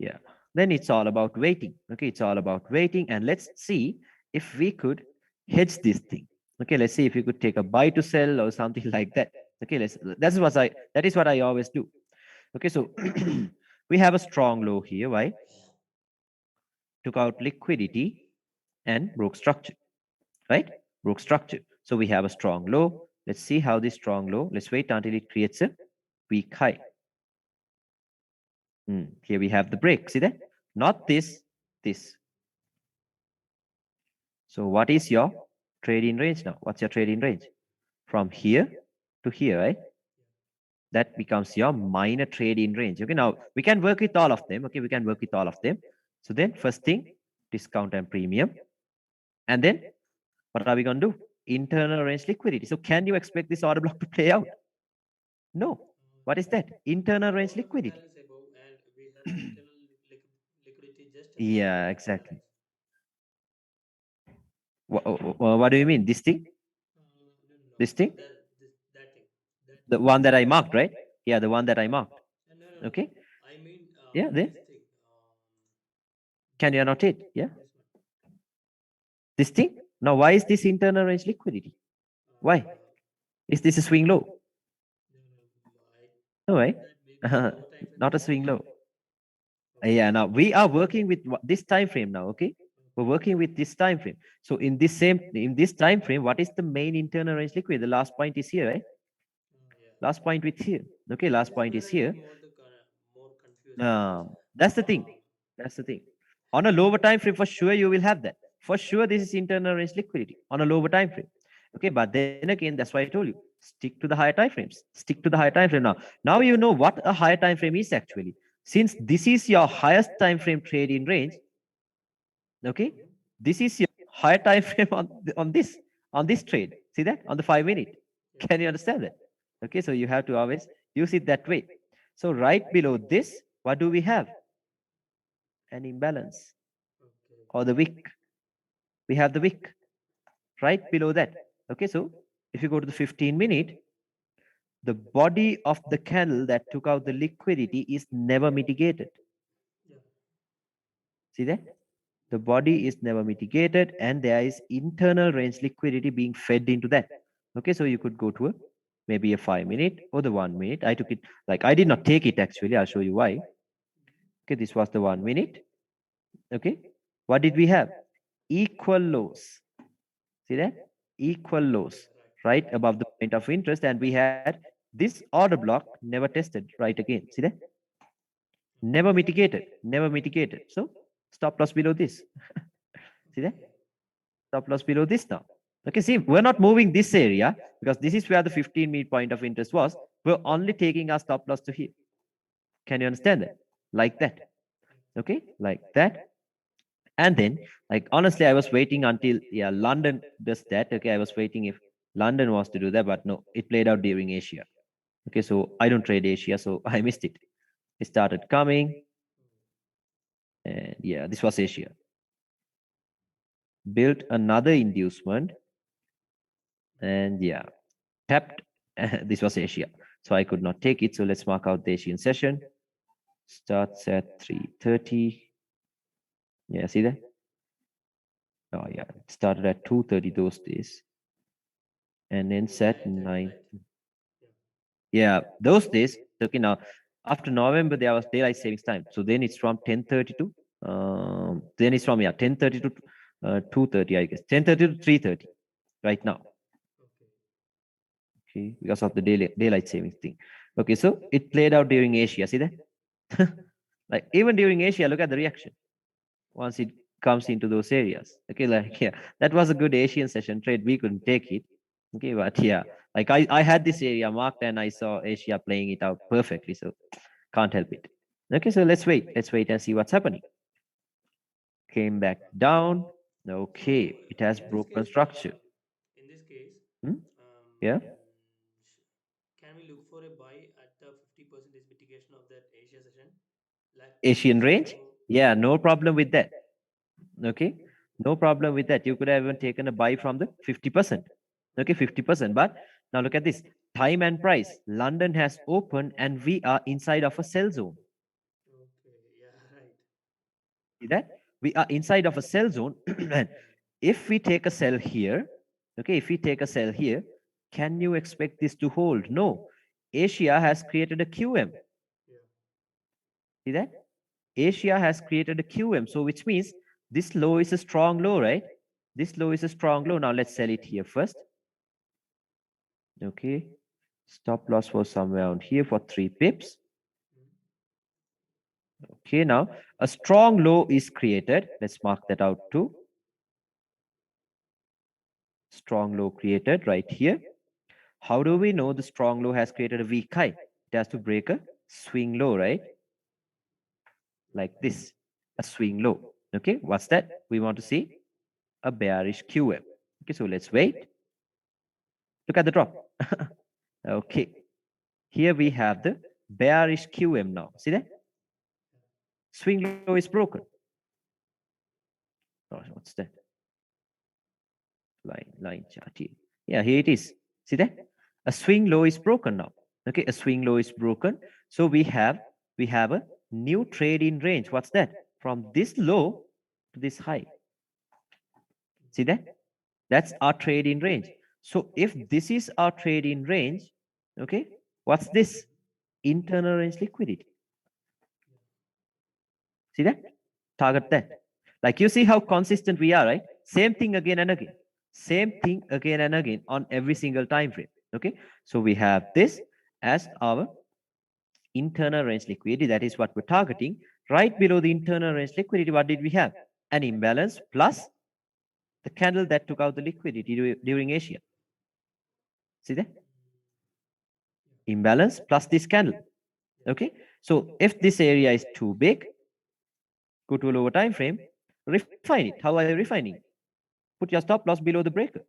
Yeah. Then it's all about waiting. Okay, it's all about waiting. And let's see if we could hedge this thing. Okay, let's see if we could take a buy to sell or something like that. Okay, that is what I always do. Okay, so we have a strong low here. Why? Took out liquidity and broke structure, right? Broke structure. So we have a strong low. Let's see how this strong low. Let's wait until it creates a weak high. Here we have the break. See that? Not this, this. So what is your trade-in range now? What's your trade-in range? From here to here, right? That becomes your minor trade-in range. Okay, now we can work with all of them. Okay, we can work with all of them. So then first thing, discount and premium. And then what are we going to do? Internal range liquidity. So can you expect this order block to play out? No. What is that? Internal range Our liquidity. balance above, and we have an internal liquidity just below Yeah, that exactly. balance. What do you mean? This thing? No, no, no. This thing? That thing. That The thing. one that I marked, right? Yeah, the one that I marked. No, no, no. Okay. I mean, Yeah, then this thing. can This you one. annotate? Yeah. This one. This thing? Now, why is this internal range liquidity? Why? Uh, Is this a swing low? no, no. I No, right? thought that maybe in lower time frame Not it's a a swing swing low. low. Okay. Yeah, now we are working with this time frame now, okay? We're Okay. working with this time frame. So in this time frame, what is the main internal range liquidity? The last point is here, right? Yeah. Last point with here. Okay, last This is point where is I'm here. getting more confused because That's the thing. That's the thing. On a lower time frame, for sure you will have that. For sure, this is internal range liquidity on a lower time frame. Okay, but then again, that's why I told you, stick to the higher time frames. Stick to the higher time frame now. Now you know what a higher time frame is actually. Since this is your highest time frame trade in range, okay, Mhm. this is your higher time frame on this trade. See that on the 5 minute. Yeah. Can you understand that? Okay, so you have to always use it that way. So right below this, what do we have? An imbalance Okay. or the wick. We have the wick right below that. Okay, so if you go to the 15-minute, the body of the candle that took out the liquidity is never mitigated. Yeah. See that? The body is never mitigated and there is internal range liquidity being fed into that. Okay, so you could go to a maybe a 5 minute or the 1 minute. I took it like I did not take it actually. I'll show you why. Okay, this was the 1 minute. Okay, what did we have? Equal lows. See that? Equal Yeah. lows Right. right above the point of interest, and we had this order block never tested right again. See that? Never Okay. mitigated, never mitigated. So stop loss below this. See that? Okay. Stop loss below this now. Okay, see, we're not moving this area because this is where the 15-minute point of interest was. We're only taking our stop loss to here. Can you understand that? Like that. Okay, like that. And then, like honestly, I was waiting until London does that. Okay, I was waiting if London was to do that, but no, it played out during Asia. Okay, so I don't trade Asia, so I missed it. It started coming, and yeah, this was Asia. Built another inducement, and yeah, tapped. This was Asia, so I could not take it. So let's mark out the Asian session. Starts at 3:30. Yeah, see that? Oh yeah, it started at 2:30 those days, and then set 9:30, 9. right? Yeah. Yeah, those days. Okay, now after November there was daylight savings time, so then it's from 10:30 to then it's from 10:30 to 2:30, I guess 10:30 to 3:30 right now. Okay. Okay, because of the daylight savings thing. Okay, so it played out during Asia. See that? Like even during Asia, look at the reaction once it comes into those areas. Okay, like yeah, that was a good Asian session trade. We couldn't take it. Okay, but yeah, like I had this area marked and I saw Asia playing it out perfectly. So can't help it. Okay, so let's wait. Let's wait and see what's happening. Came back down. So Okay, it has in this broken case, structure. in this case, Hmm? um, Yeah, sh- can we look for a buy at the 50% mitigation of that Asia session, like Asian previous range. before? Yeah, no problem with that. Okay, no problem with that. You could have even taken a buy from the 50%. Okay, 50%. But now look at this. Time and price. London has opened and we are inside of a sell zone. Okay. Yeah. Right. See that? We are inside of a sell zone. And if we take a sell here, okay, if we take a sell here, can you expect this to hold? No. Asia has created a QM. Yeah. See that? Asia has created a QM. So which means this low is a strong low, right? This low is a strong low. Now let's sell it here first. Okay. Stop loss was somewhere around here for 3 pips. Okay, now a strong low is created. Let's mark that out too. Strong low created right here. How do we know the strong low has created a weak high? It has to break a swing low, right? Like this, a swing low. Okay, what's that? We want to see a bearish QM. Okay, so let's wait. Look at the drop. Okay, here we have the bearish QM now. See that? Swing low is broken. Oh, what's that? Line chart here. Yeah, here it is. See that? A swing low is broken now. Okay, a swing low is broken. So we have a new trade in range. What's that? From this low to this high. See that? That's our trade in range. So if this is our trade in range, okay, what's this? Internal range liquidity. See that? Target that. Like you see how consistent we are, right? Same thing again and again. Same thing again and again on every single time frame. Okay. So we have this as our internal range liquidity. That is what we're targeting. Right below the internal range liquidity, what did we have? An imbalance plus the candle that took out the liquidity during Asia. See that? Imbalance plus this candle. Okay. So if this area is too big, go to a lower time frame, refine it. How are you refining? Put your stop loss below the breaker.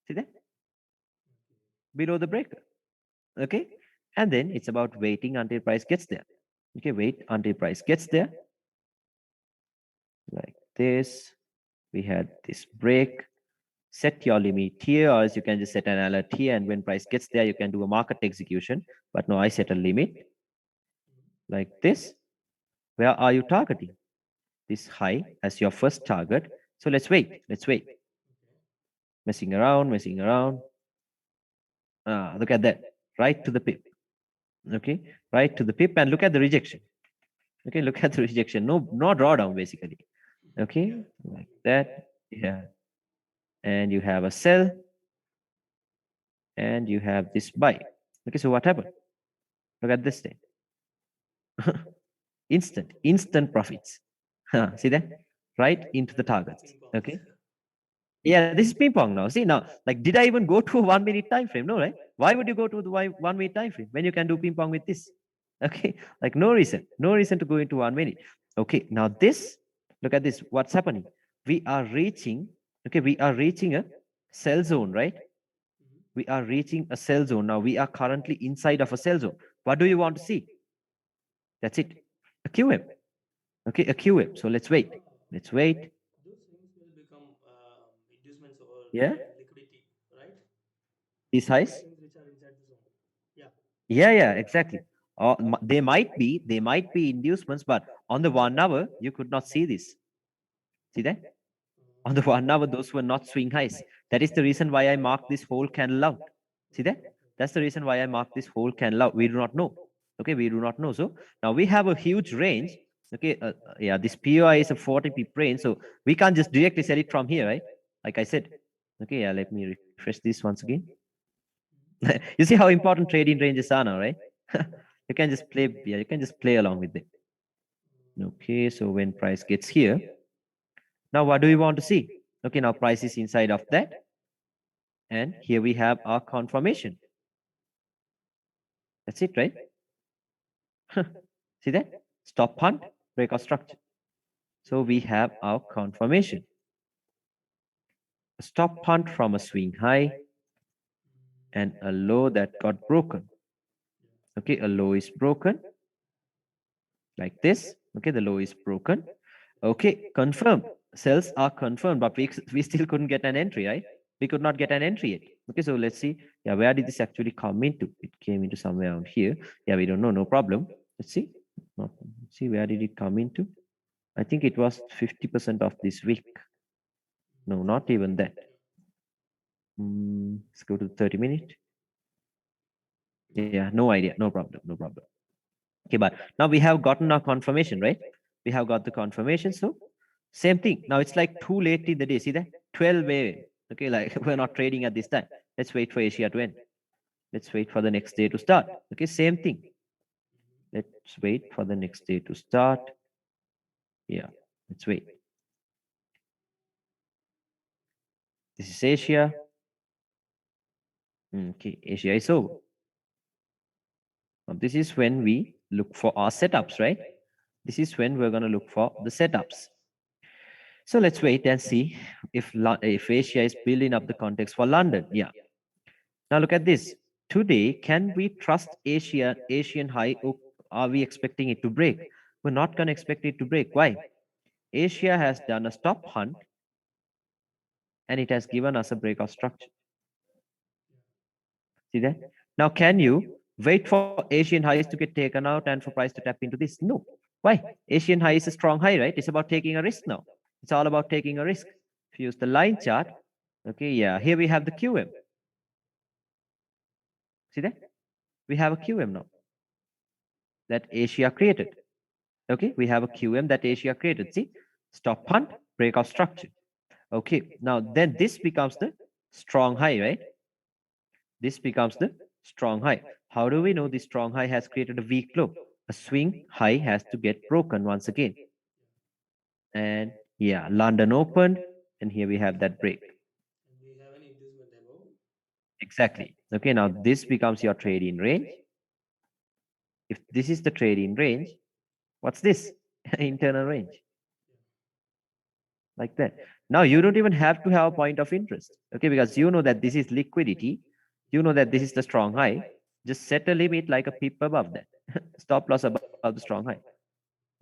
See that? Below the breaker. Okay. And then it's about waiting until price gets there. Okay, wait until price gets there. Like this. We had this break. Set your limit here, or else you can just set an alert here, and when price gets there, you can do a market execution. But no, I set a limit like this. Where are you targeting? This high as your first target. So let's wait. Let's wait. Messing around, messing around. Look at that. Right to the pip. Okay, right to the pip, and look at the rejection. Okay, look at the rejection. No drawdown basically. Okay, Yeah. like that. Yeah. And you have a sell, and you have this buy. Okay, so what happened? Look at this thing. Instant profits. See that? Right into the Like targets. ping pong. Okay. Yeah, this is ping pong now. See now, like, did I even go to a 1 minute time frame? No, right? Why would you go to the 1 minute time frame when you can do ping pong with this? Okay, like no reason to go into 1 minute. Okay, now this, look at this. What's happening? We are reaching. Okay, we are reaching a sell zone, right? We are reaching a sell zone. Now we are currently inside of a sell zone. What do you want to see? That's it. A QM. Okay, a QM. So let's wait. Let's wait. Those swings will become inducements or Yeah, liquidity, right? these Those highs. swings which are inside the zone. Yeah. Yeah, exactly. Or they might be inducements, but on the 1 hour you could not see this. See that? On the 1 hour, those were not swing highs. That is the reason why I marked this whole candle out. See that? That's the reason why I marked this whole candle out. We do not know. Okay, we do not know. So now we have a huge range. Okay, yeah, this POI is a 40 pip range, so we can't just directly sell it from here, right? Like I said. Okay, yeah, let me refresh this once again. You see how important trading ranges are now, right? You can just play, yeah, you can just play along with it. Okay, so when price gets here, now what do we want to see? Okay, now price is inside of that, and here we have our confirmation. That's it, right? See that? Stop hunt, breakout structure. So we have our confirmation. A stop hunt from a swing high and a low that got broken. Okay, a low is broken like this. Okay, the low is broken. Okay, confirmed. Sells are confirmed, but we still couldn't get an entry, right? We could not get an entry yet. Okay, so let's see. Yeah, where did this actually come into? It came into somewhere around here. Yeah, we don't know. No problem. Let's see. Let's see, where did it come into? I think it was 50% of this week. No, not even that. Let's go to the 30-minute. Yeah, no idea. No problem. No problem. Okay, but now we have gotten our confirmation, right? We have got the confirmation. So same thing. Now it's like too late in the day. See that? 12 a.m. Okay, like we're not trading at this time. Let's wait for Asia to end. Let's wait for the next day to start. Okay, same thing. Let's wait for the next day to start. Yeah, let's wait. This is Asia. Okay, Asia is over. Now this is when we look for our setups, right? This is when we're going to look for the setups. So let's wait and see if Asia is building up the context for London. Yeah. Now look at this. Today, can we trust Asian high, or are we expecting it to break? We're not going to expect it to break. Why? Asia has done a stop hunt and it has given us a breakout structure. See that? Now, can you wait for Asian highs to get taken out and for price to tap into this? No. Why? Asian high is a strong high, right? It's about taking a risk now. It's all about taking a risk. If you use the line chart, okay, yeah, here we have the QM. See that? We have a QM now that Asia created. Okay, we have a QM that Asia created. See, stop hunt, breakout structure. Okay, now then this becomes the strong high, right? This becomes the strong high. How do we know the strong high has created a weak low? A swing high has to get broken once again. And yeah, London opened, and here we have that break. And we have an inducement above. Exactly. Okay, now this becomes your trade in range. If this is the trade in range, what's this? Internal range. Like that. Now you don't even have to have a point of interest. Okay, because you know that this is liquidity. You know that this is the strong high. Just set a limit like a pip above that. Stop loss above the strong high.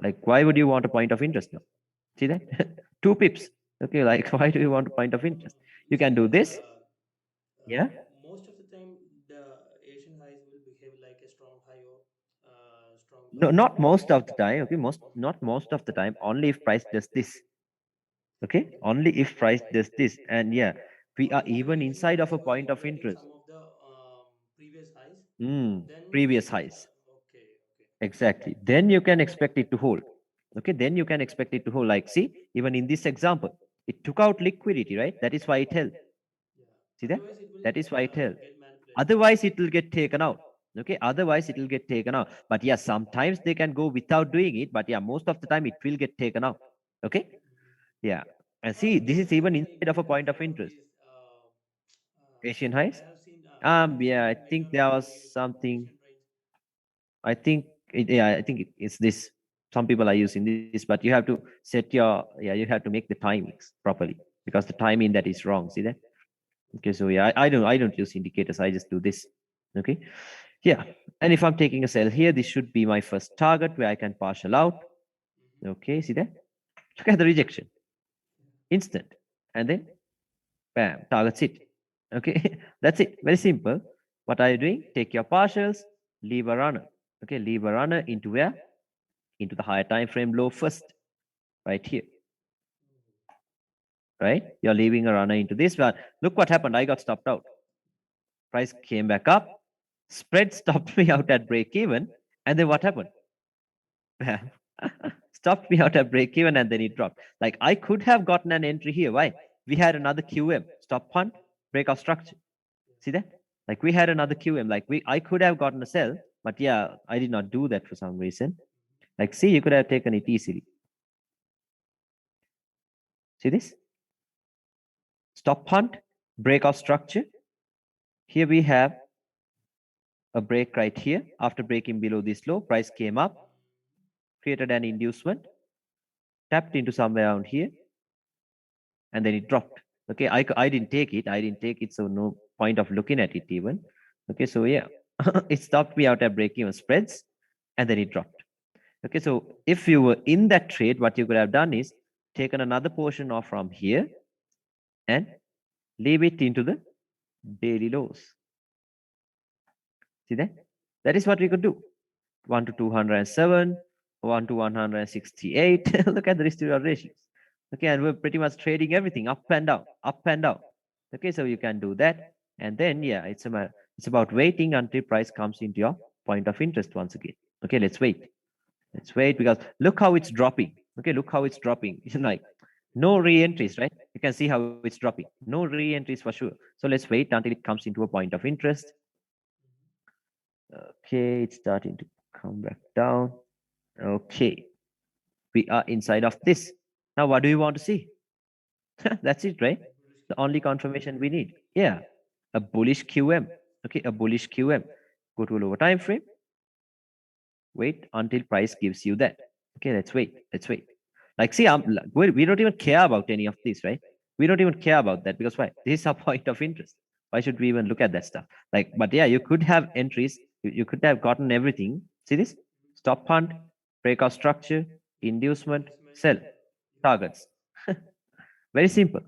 Like, why would you want a point of interest now? See that? 2 pips. Okay, like, why do you want a point of interest? You It's can do like this. Yeah. most of the time the Asian highs will behave like a strong high or strong No, lows. not most of the time. Okay, not most of the time. Only if price does this. Okay, only if price does this. And yeah, we are even If you inside of guys a were point of evaluating interest. some of the previous highs, then Previous this will highs. okay, okay. Exactly. Then you can expect it to hold. Okay, then you can expect it to hold. Like, see, even in this example, it took out liquidity, right? That is why it held. Yeah. See that? Otherwise, it will That is why it held. get manipulated. Otherwise, it will get taken out. Okay, otherwise, it will get taken out. But yeah, sometimes they can go without doing it. But yeah, most of the time, it will get taken out. Okay, yeah. And see, Do this you is have even any inside of a indicator point of for interest. these? Asian I highs. have seen. I have Yeah, seen I many think of there people was using something. Asian range. I think yeah, I think it's this. Some people are using this, but you have to set your you have to make the timings properly because the timing that is wrong. See that? Okay, so yeah, I don't use indicators. I just do this. Okay, yeah. And if I'm taking a sell here, this should be my first target where I can partial out. Okay, see that? Look at the rejection, instant, and then bam, targets it. Okay, that's it. Very simple. What are you doing? Take your partials, leave a runner. Okay, leave a runner into where? Into the higher time frame low first, right here. Right? You're leaving a runner into this. But look what happened. I got stopped out. Price came back up. Spread stopped me out at break even. And then what happened? Bam. Stopped me out at break even and then it dropped. Like I could have gotten an entry here. Why? We had another QM. Stop hunt, breakout structure. See that? Like we had another QM. Like I could have gotten a sell, but yeah, I did not do that for some reason. Like, see, you could have taken it easily. See this? Stop hunt, breakout structure. Here we have a break right here. After breaking below this low, price came up, created an inducement, tapped into somewhere around here, and then it dropped. Okay, I didn't take it. I didn't take it, so no point of looking at it even. Okay, so yeah, it stopped me out at break even spreads, and then it dropped. Okay, so if you were in that trade, what you could have done is taken another portion off from here and leave it into the daily lows. See that? That is what we could do. 1 to 207, 1 to 168. Look at the risk to reward ratios. Okay, and we're pretty much trading everything up and down, up and down. Okay, so you can do that. And then, yeah, it's about waiting until price comes into your point of interest once again. Okay, let's wait. Let's wait because look how it's dropping. Okay, look how it's dropping. It's like no re-entries, right? You can see how it's dropping. No re-entries for sure. So let's wait until it comes into a point of interest. Okay, it's starting to come back down. Okay, we are inside of this. Now, what do you want to see? That's it, right? Bullish The QM. only confirmation we need. Yeah, a bullish QM. Okay, a bullish QM. Go to a lower time frame. Wait until price gives you that. Okay, let's wait. Let's wait. Like, see, we don't even care about any of this, right? We don't even care about that because why? This is our point of interest. Why should we even look at that stuff? Like, but yeah, you could have entries. You could have gotten everything. See this? Stop hunt, breakout structure, inducement, Inducement. sell, Yeah. targets. Very simple.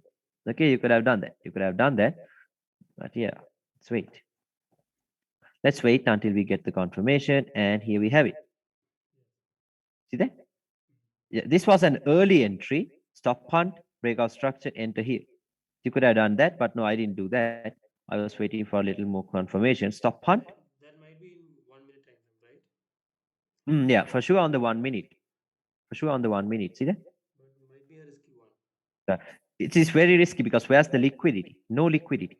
Okay, you could have done that. You could have done that. But yeah, let's wait. Let's wait until we get the confirmation. And here we have it. See that? Yeah, this was an early entry. Stop punt, breakout structure, enter here. You could have done that, but no, I didn't do that. I was waiting for a little more confirmation. Stop punt. That might be in 1 minute time frame, right? Yeah, for sure on the 1 minute. For sure on the 1 minute. See that? But might be a risky one. Uh, it is very risky because where's the liquidity? No liquidity.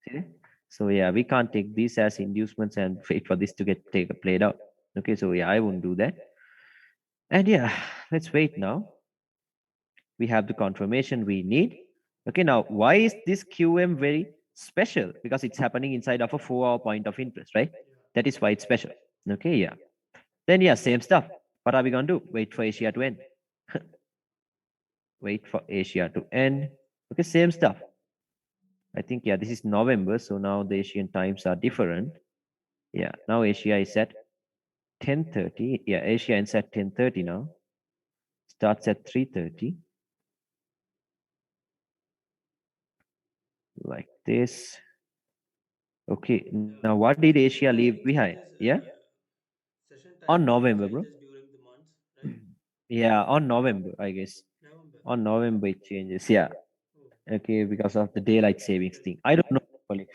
See that? So yeah, we can't take this as inducements and wait for this to get played out. Okay, so yeah, I won't do that. And yeah, let's wait now. We have the confirmation we need. Okay, now why is this QM very special? Because it's happening inside of a 4-hour point of interest, right? Yeah. That is why it's special. Okay, yeah. Then yeah, same stuff. What are we gonna do? Wait for Asia to end. Wait for Asia to end. Okay, same stuff. I think yeah, this is November, so now the Asian times are different. Yeah, now Asia is at 10:30. Yeah, Asia ends at 10:30 now. Starts at 3:30. Like this. Okay, now what did Asia Session leave time behind? changes. Yeah, Yeah. Session on timing November, bro. changes during the months, right? Yeah, on November, I guess. November. On November it changes. Yeah. Oh. Okay, because of the daylight savings Yes. thing. I don't know properly.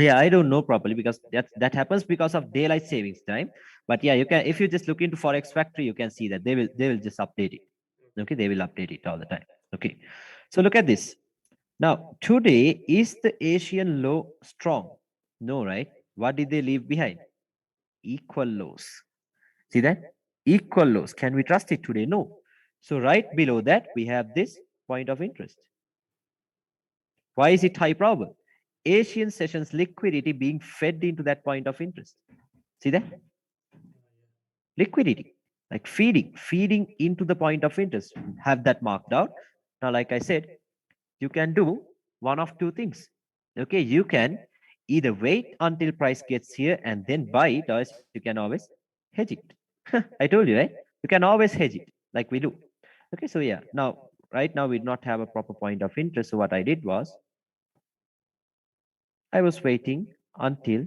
Yeah, I don't know properly because that happens because of daylight savings time. But yeah, you can if you just look into Forex Factory, you can see that they will just update it. Okay. Okay, they will update it all the time. Okay. So look at this. Now, today is the Asian low strong? No, right? What did they leave behind? Equal lows. See that? Equal lows. Can we trust it today? No. So right below that, we have this point of interest. Why is it high probable? Asian sessions liquidity being fed into that point of interest. See that? Yeah. Liquidity, like feeding into the point of interest. Have that marked out. Now, like I said, you can do one of two things. Okay, you can either wait until price gets here and then buy it, or else you can always hedge it. I told you, right? You can always hedge it like we do. Okay, so yeah, now right now we do not have a proper point of interest. So what I did was I was waiting until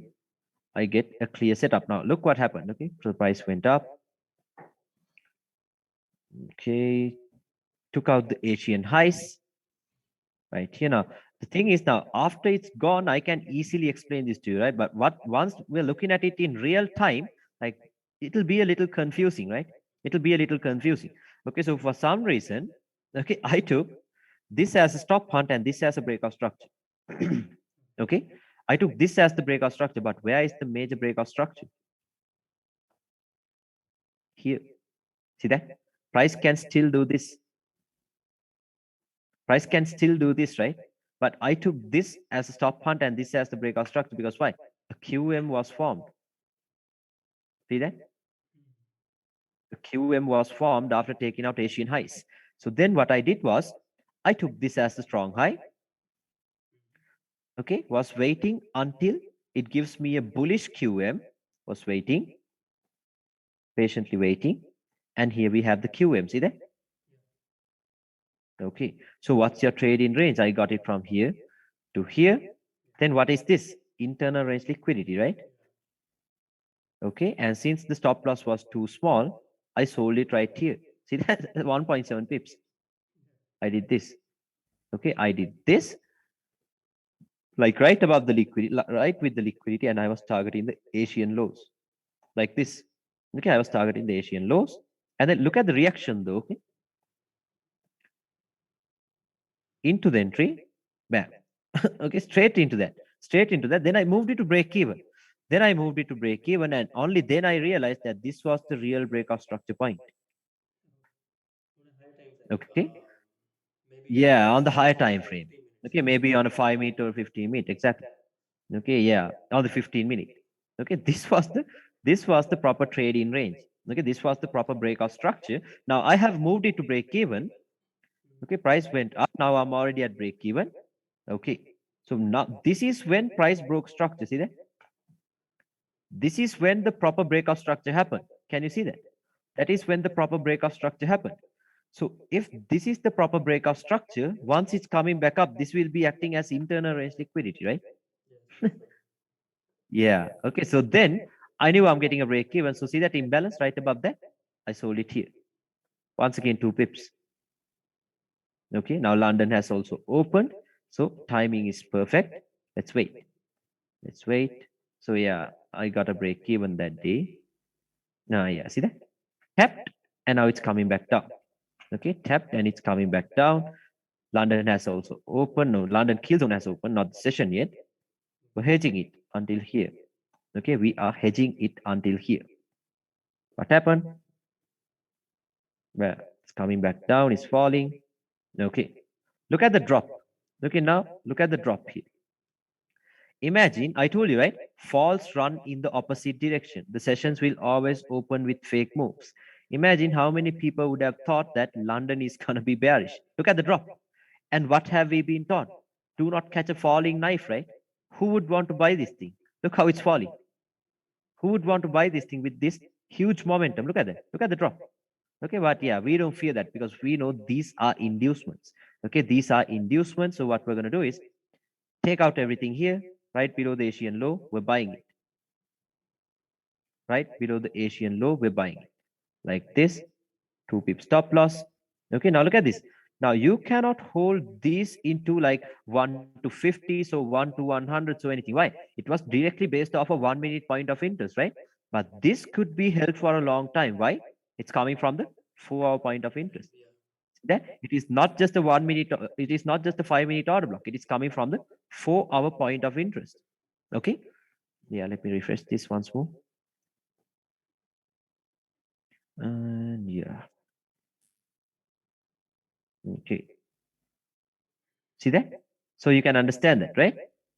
I get a clear setup. Now look what happened. Okay, so the price went up. Okay, took out the Asian highs. Right here now, the thing is now after it's gone, I can easily explain this to you, right? But what once we're looking at it in real time, like it'll be a little confusing, right? It'll be a little confusing. Okay, so for some reason, okay, I took this as a stop hunt and this as a breakout structure. Okay, I took this as the breakout structure, but where is the major breakout structure? Here. See that? Price can still do this. Price can still do this, right? But I took this as a stop hunt and this as the breakout structure because why? A QM was formed. See that? The QM was formed after taking out Asian highs. So then what I did was I took this as the strong high. Okay, was waiting until it gives me a bullish QM. Was waiting, patiently waiting. and here we have the QM. See that? Okay, so what's your trade in range? I got it from here to here. Then what is this? Internal range liquidity, right? Okay, and since the stop loss was too small, I sold it right here. See that? 1.7 pips. I did this. Okay, I did this, like right above the liquidity, right with the liquidity, and I was targeting the Asian lows, like this. Okay, I was targeting the Asian lows, and then look at the reaction though. Okay, into the entry, bam. Okay, straight into that, straight into that. Then I moved it to break even. Then I moved it to break even, and only then I realized that this was the real breakout structure point. Okay. Maybe Yeah, on the on higher 5 time or frame. 15 minutes. Okay, maybe on a 5 minute or 15 minute, exactly. Okay, yeah, on the 15 minute. Okay, this was the proper trade in range. Okay, this was the proper breakout structure. Now I have moved it to break even. Okay, price went up. Now I'm already at break even. Okay, so now this is when price broke structure. See that? This is when the proper breakout structure happened. Can you see that? That is when the proper breakout structure happened. So if this is the proper breakout structure, once it's coming back up, this will be acting as internal range liquidity, right? Yeah. Okay. So then I knew I'm getting a break even. So see that imbalance right above that? I sold it here. Once again, 2 pips. Okay. Now London has also opened. So timing is perfect. Let's wait. Let's wait. So yeah, I got a break even that day. Now, yeah, see that? Tapped, and now it's coming back down. Okay, tapped, and it's coming back down. London has also opened. No, London kill zone has opened, not the session yet. We're hedging it until here. Okay, we are hedging it until here. What happened? Well, it's coming back down, it's falling. Okay, look at the drop. Okay, now look at the drop here. Imagine, I told you, right? Falls run in the opposite direction. The sessions will always open with fake moves. Imagine how many people would have thought that London is going to be bearish. Look at the drop. And what have we been taught? Do not catch a falling knife, right? Who would want to buy this thing? Look how it's falling. Who would want to buy this thing with this huge momentum? Look at that. Look at the drop. Okay, but yeah, we don't fear that because we know these are inducements. Okay, these are inducements. So what we're going to do is take out everything here, right below the Asian low, we're buying it. Right below the Asian low, we're buying it. Like this, 2 pip stop loss. Okay, now look at this. Now you cannot hold this into like 1 to 50, so 1 to 100, so anything. Why? It was directly based off a 1 minute point of interest, right? But this could be held for a long time. Why? It's coming from the 4 hour point of interest. That it is not just a 1 minute, it is not just a 5 minute order block. It is coming from the 4 hour point of interest. Okay. Yeah, let me refresh this once more. And yeah. Okay. See that? So you can understand that, right?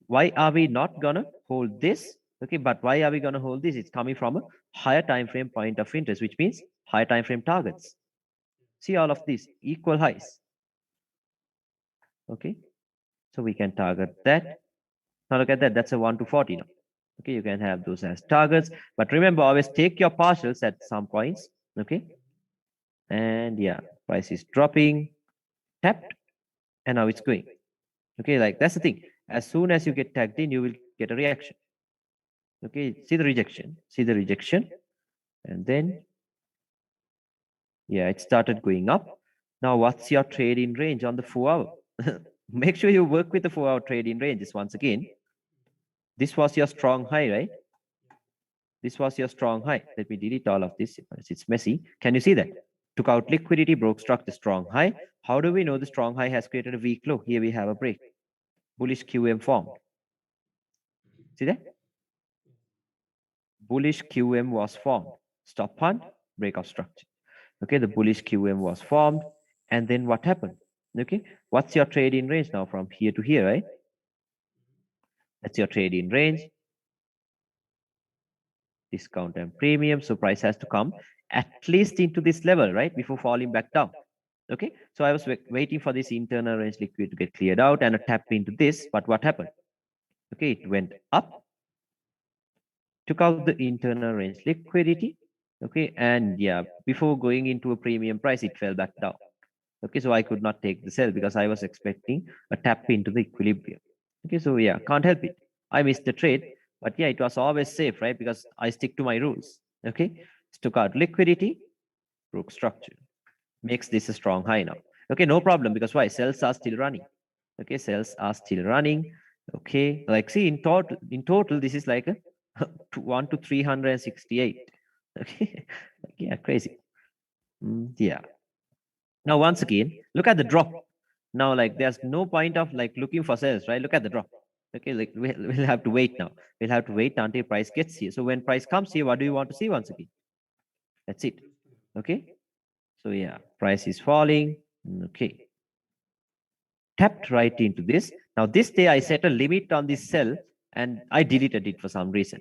Why are we not gonna hold this? Okay, but why are we gonna hold this? It's coming from a higher time frame point of interest, which means higher time frame targets. See all of these equal highs. Okay, so we can target that. Now look at that. That's a 1 to 40 now. Okay, you can have those as targets, but remember, always take your partials at some points. Okay, and yeah, price is dropping, tapped, and now it's going. Okay, like that's the thing. As soon as you get tagged in, you will get a reaction. Okay, see the rejection, and then yeah, it started going up. Now, what's your trade in range on the 4 hour? Make sure you work with the 4 hour trade in ranges once again. This was your strong high, right? This was your strong high. Let me delete all of this. It's messy. Can you see that? Took out liquidity, broke struck the strong high. How do we know the strong high has created a weak low? Here we have a break. Bullish QM formed. See that? Bullish QM was formed. Stop hunt, breakout structure. Okay, the bullish QM was formed. And then what happened? Okay, what's your trade in range now from here to here, right? That's your trade in range. Discount and premium. So price has to come at least into this level, right? Before falling back down. Okay, so I was waiting for this internal range liquid to get cleared out and a tap into this. But what happened? Okay, it went up, took out the internal range liquidity, Okay, and yeah, before going into a premium price, it fell back down. Okay, so I could not take the sell because I was expecting a tap into the equilibrium. Okay, so yeah, can't help it. I missed the trade, but yeah, it was always safe, right? Because I stick to my rules. Okay, took out liquidity, broke structure, makes this a strong high now. Okay, no problem because why? Cells are still running. Okay, cells are still running. Okay, like see in total, this is like a 1 to 368. Okay, yeah, crazy. Yeah. Now, once again, look at the drop. Now, like, there's no point of like looking for sales, right? Look at the drop. Okay, like we'll have to wait now. We'll have to wait until price gets here. So when price comes here, what do you want to see once again? That's it. Okay. So yeah, price is falling. Okay. Tapped right into this. Now, this day I set a limit on this sell and I deleted it for some reason.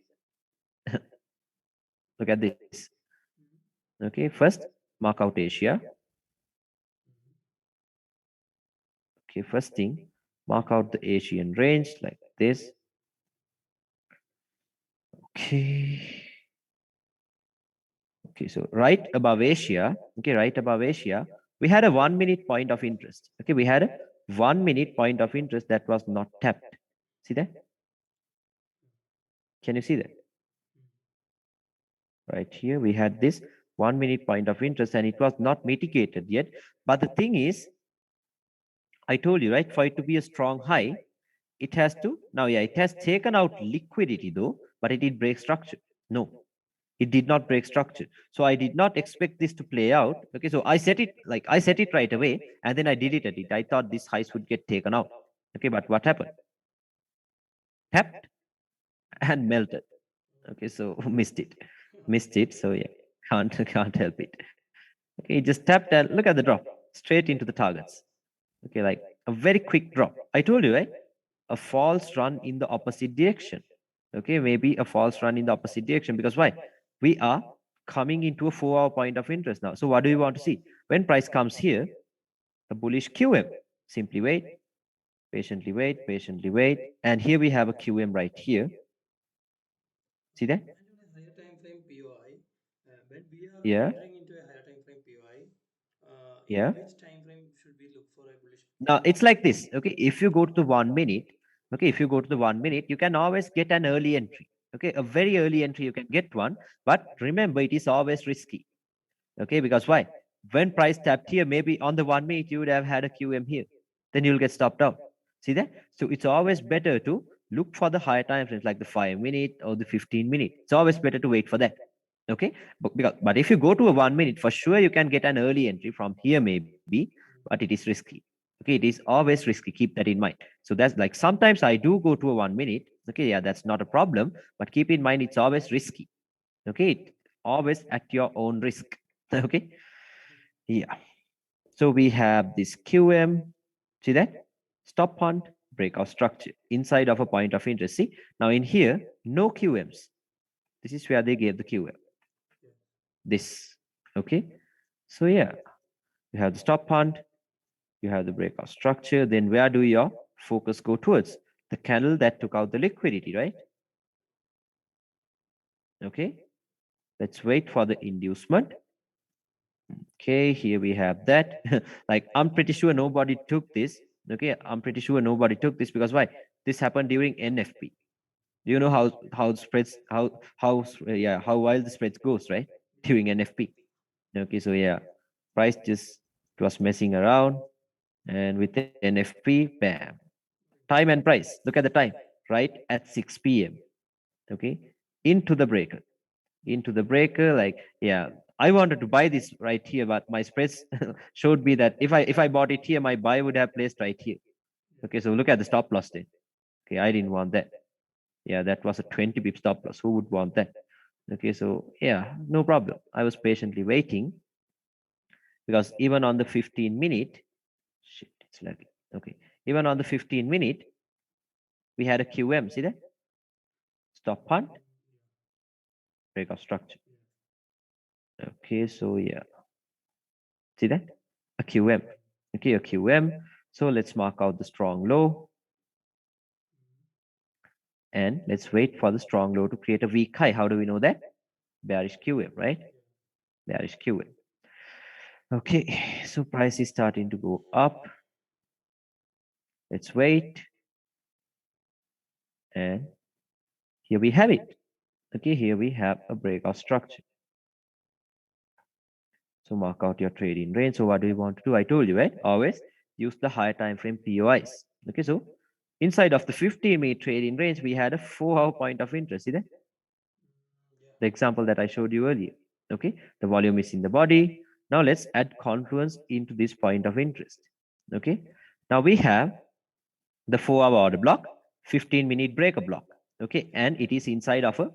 Look at this. Okay, first mark out Asia. Okay, first thing, mark out the Asian range like this. Okay. Okay, so right above Asia, okay, right above Asia, we had a 1 minute point of interest. Okay, we had a 1 minute point of interest that was not tapped. See that? Can you see that? Right here, we had this 1 minute point of interest and it was not mitigated yet. But the thing is, I told you, right, for it to be a strong high, it has to, now, yeah, it has taken out liquidity though, but it did break structure. No, it did not break structure. So I did not expect this to play out. Okay, so I set it right away and then I deleted it. I thought this highs would get taken out. Okay, but what happened? Tapped and melted. Okay, so missed it. Missed it. So yeah, can't help it. Okay, it just tapped and look at the drop straight into the targets. Okay, like a very quick drop. I told you, right? A false run in the opposite direction. Okay, maybe a false run in the opposite direction because why? We are coming into a 4 hour point of interest now. So what do you want to see? When price comes here, a bullish QM. Simply wait, patiently wait, patiently wait. And here we have a QM right here. See that? And on a higher time frame POI, when we are Yeah, entering into a higher time frame POI, in yeah. which time frame should we look for a bullish Now it's like this. Okay, if you go to the 1 minute, okay, if you go to the 1 minute, you can always get an early entry. Okay, a very early entry, you can get one. But remember, it is always risky. Okay, because why? When price tapped here, maybe on the 1 minute, you would have had a QM here. Then you'll get stopped out. See that? So it's always better to look for the higher time frames like the 5 minute or the 15 minute. It's always better to wait for that. Okay, but if you go to a 1 minute, for sure you can get an early entry from here maybe, but it is risky. Okay, it is always risky. Keep that in mind. So that's like sometimes I do go to a 1 minute. Okay, yeah, that's not a problem, but keep in mind it's always risky. Okay, always at your own risk. Okay, yeah. So we have this QM. See that? Stop hunt, breakout structure inside of a point of interest. See, now in here, no QMs. This is where they gave the QM. This. Okay. So yeah, you have the stop hunt, you have the breakout structure. Then where do your focus go towards? The candle that took out the liquidity, right? Okay. Let's wait for the inducement. Okay, here we have that. Like, I'm pretty sure nobody took this. Okay, I'm pretty sure nobody took this because why? This happened during NFP. Do you know how spreads how wild the spreads goes, right? During NFP. Okay, so yeah, price just it was messing around, and with NFP, bam, time and price. Look at the time, right at 6 p.m. Okay, into the breaker, like yeah, I wanted to buy this right here, but my spreads showed me that if I bought it here, my buy would have placed right here. Okay, so look at the stop loss then. Okay, I didn't want that. Yeah, that was a 20 pip stop loss. Who would want that? Okay, so yeah, no problem. I was patiently waiting because even on the 15 minute, shit, it's lagging. Okay, even on the 15 minute, we had a QM. See that? Stop hunt, breakout structure. Okay, so yeah, see that? A QM. Okay, a QM. So let's mark out the strong low and let's wait for the strong low to create a weak high. How do we know that? Bearish QM, right? bearish QA. Okay, so price is starting to go up. Let's wait. And here we have it. Okay, here we have a breakout structure. So mark out your trading range. So what do you want to do? I told you, right? Always use the higher time frame POIs. Okay, so inside of the 15-minute trading range, we had a 4-hour point of interest. See that? Yeah. The example that I showed you earlier. Okay, the volume is in the body. Now let's add confluence into this point of interest. Okay, now we have the 4-hour order block, 15-minute breaker block. Okay, and it is inside of a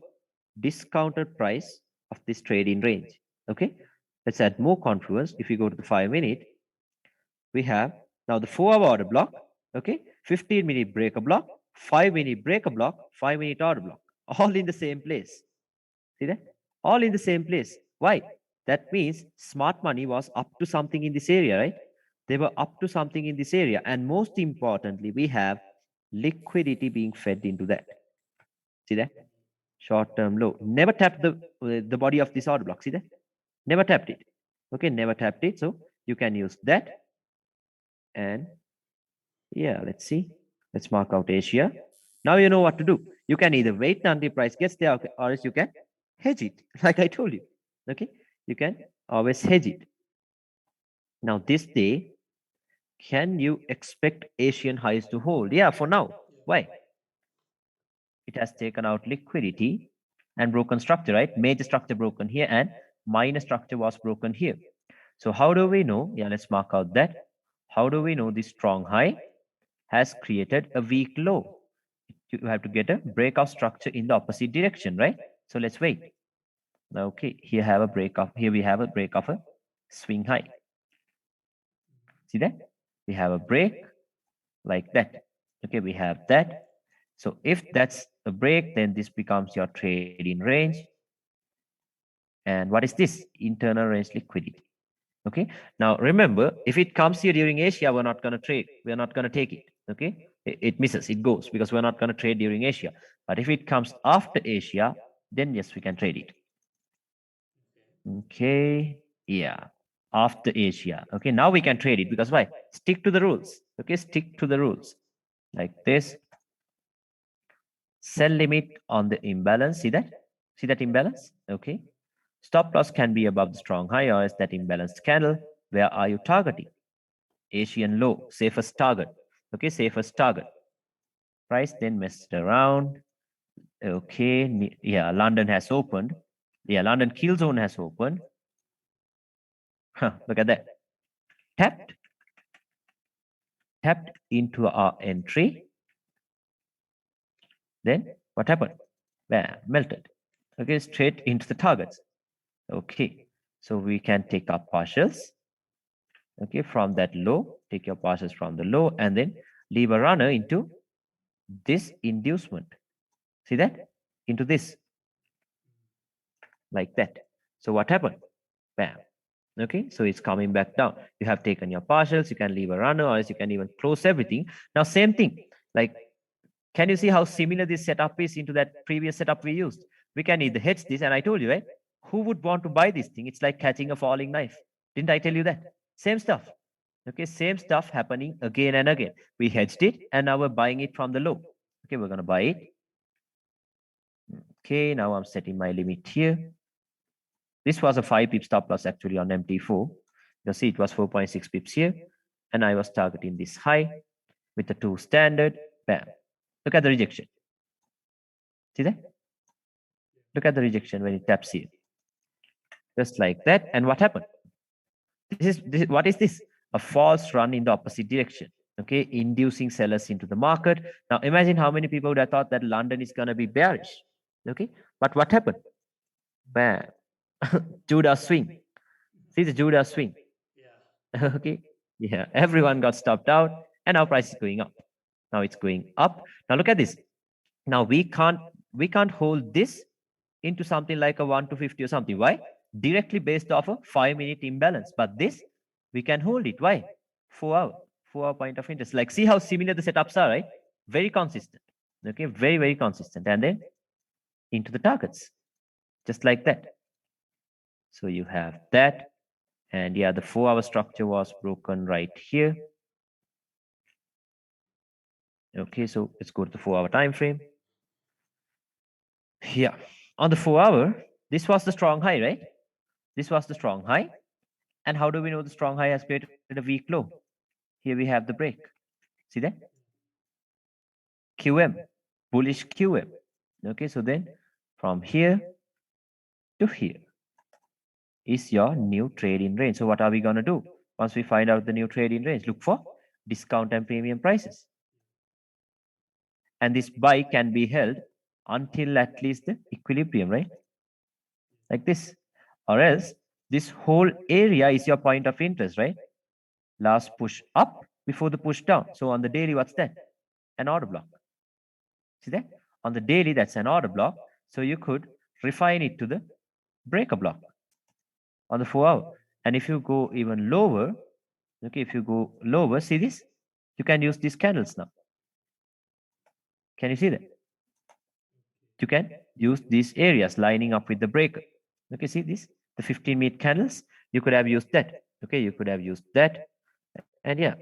discounted price of this trading range. Okay, let's add more confluence. If you go to the 5-minute, we have now the 4-hour order block. Okay, 15-minute breaker block, 5-minute breaker block, 5-minute order block, all in the same place. See that? All in the same place. Why? That means smart money was up to something in this area, right? They were up to something in this area. And most importantly, we have liquidity being fed into that. See that? Short-term low. Never tap the body of this order block. See that? Never tapped it. Okay, never tapped it. So you can use that. And yeah, let's see. Let's mark out Asia. Now you know what to do. You can either wait until price gets there, or else you can hedge it, like I told you. Okay, you can always hedge it. Now this day, can you expect Asian highs to hold? Yeah, for now. Why? It has taken out liquidity and broken structure, right? Major structure broken here and minor structure was broken here. So how do we know? Yeah, let's mark out that. How do we know this strong high has created a weak low? You have to get a breakout structure in the opposite direction, right? So let's wait. Okay, here have a break of, here we have a break of a swing high. See that? We have a break like that. Okay, we have that. So if that's a break, then this becomes your trading range. And what is this? Internal range liquidity. Okay, now remember, if it comes here during Asia, we're not going to trade. We're not going to take it. Okay, it misses, it goes, because we're not going to trade during Asia. But if it comes after Asia, then yes, we can trade it. Okay, yeah, after Asia. Okay, now we can trade it, because why? Stick to the rules. Okay, stick to the rules like this. Sell limit on the imbalance. See that? See that imbalance? Okay. Stop loss can be above the strong high, or is that imbalanced candle. Where are you targeting? Asian low, safest target. Okay, safest target. Price then messed around. Okay, yeah, London has opened. Yeah, London kill zone has opened. Huh, look at that. Tapped into our entry. Then what happened? Bam, melted. Okay, straight into the targets. Okay, so we can take our partials. Okay, from that low, take your partials from the low, and then leave a runner into this inducement. See that? Into this. Like that. So what happened? Bam. Okay, so it's coming back down. You have taken your partials, you can leave a runner, or else you can even close everything. Now, same thing. Like, can you see how similar this setup is into that previous setup we used? We can either hedge this, and I told you, right? Who would want to buy this thing? It's like catching a falling knife. Didn't I tell you that? Same stuff. Okay, same stuff happening again and again. We hedged it, and now we're buying it from the low. Okay, we're going to buy it. Okay, now I'm setting my limit here. This was a 5 pip stop loss actually on MT4. You see it was 4.6 pips here. And I was targeting this high with the 2 standard. Bam. Look at the rejection. See that? Look at the rejection when it taps here. Just like that. And what happened? What is this? A false run in the opposite direction. Okay, inducing sellers into the market. Now imagine how many people would have thought that London is going to be bearish. Okay, but what happened? Bam. Judah swing. See the Judah swing. Yeah. Okay, yeah, everyone got stopped out, and now price is going up. Now it's going up. Now look at this. Now we can't hold this into something like a 1 to 50 or something. Why? Directly based off a 5-minute imbalance. But this we can hold it. Why? 4 hour point of interest. Like, see how similar the setups are, right? Very consistent. Okay, very, very consistent. And then into the targets, just like that. So you have that. And yeah, the 4-hour structure was broken right here. Okay, so let's go to the 4-hour time frame. Yeah, on the 4-hour, this was the strong high, right? This was the strong high. And how do we know the strong high has created a weak low? Here we have the break. See that? QM, bullish QM. Okay, so then from here to here is your new trade in range. So what are we going to do? Once we find out the new trade in range, look for discount and premium prices. And this buy can be held until at least the equilibrium, right? Like this. Or else this whole area is your point of interest, right? Last push up before the push down. So on the daily, what's that? An order block. See that? On the daily, that's an order block. So you could refine it to the breaker block on the 4-hour. And if you go even lower, okay, if you go lower, see this? You can use these candles now. Can you see that? You can use these areas lining up with the breaker. Okay, see this? The 15-minute candles, you could have used that. Okay, you could have used that. And yeah,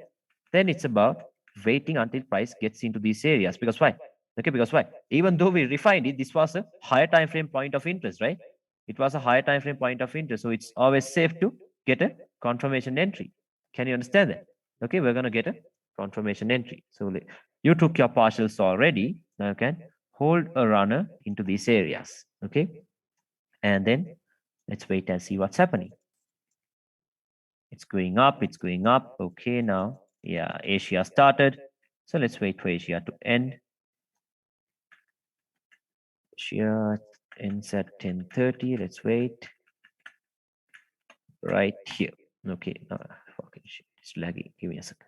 then it's about waiting until price gets into these areas. Because why? Okay, because why? Even though we refined it, this was a higher time frame point of interest, right? It was a higher time frame point of interest. So it's always safe to get a confirmation entry. Can you understand that? Okay, we're going to get a confirmation entry. So you took your partials already. Now you can hold a runner into these areas. Okay, and then let's wait and see what's happening. It's going up, it's going up. Okay, now, yeah, Asia started. So let's wait for Asia to end. Asia ends at 10:30. Let's wait. Right here. Okay, fucking shit, it's lagging. Give me a second.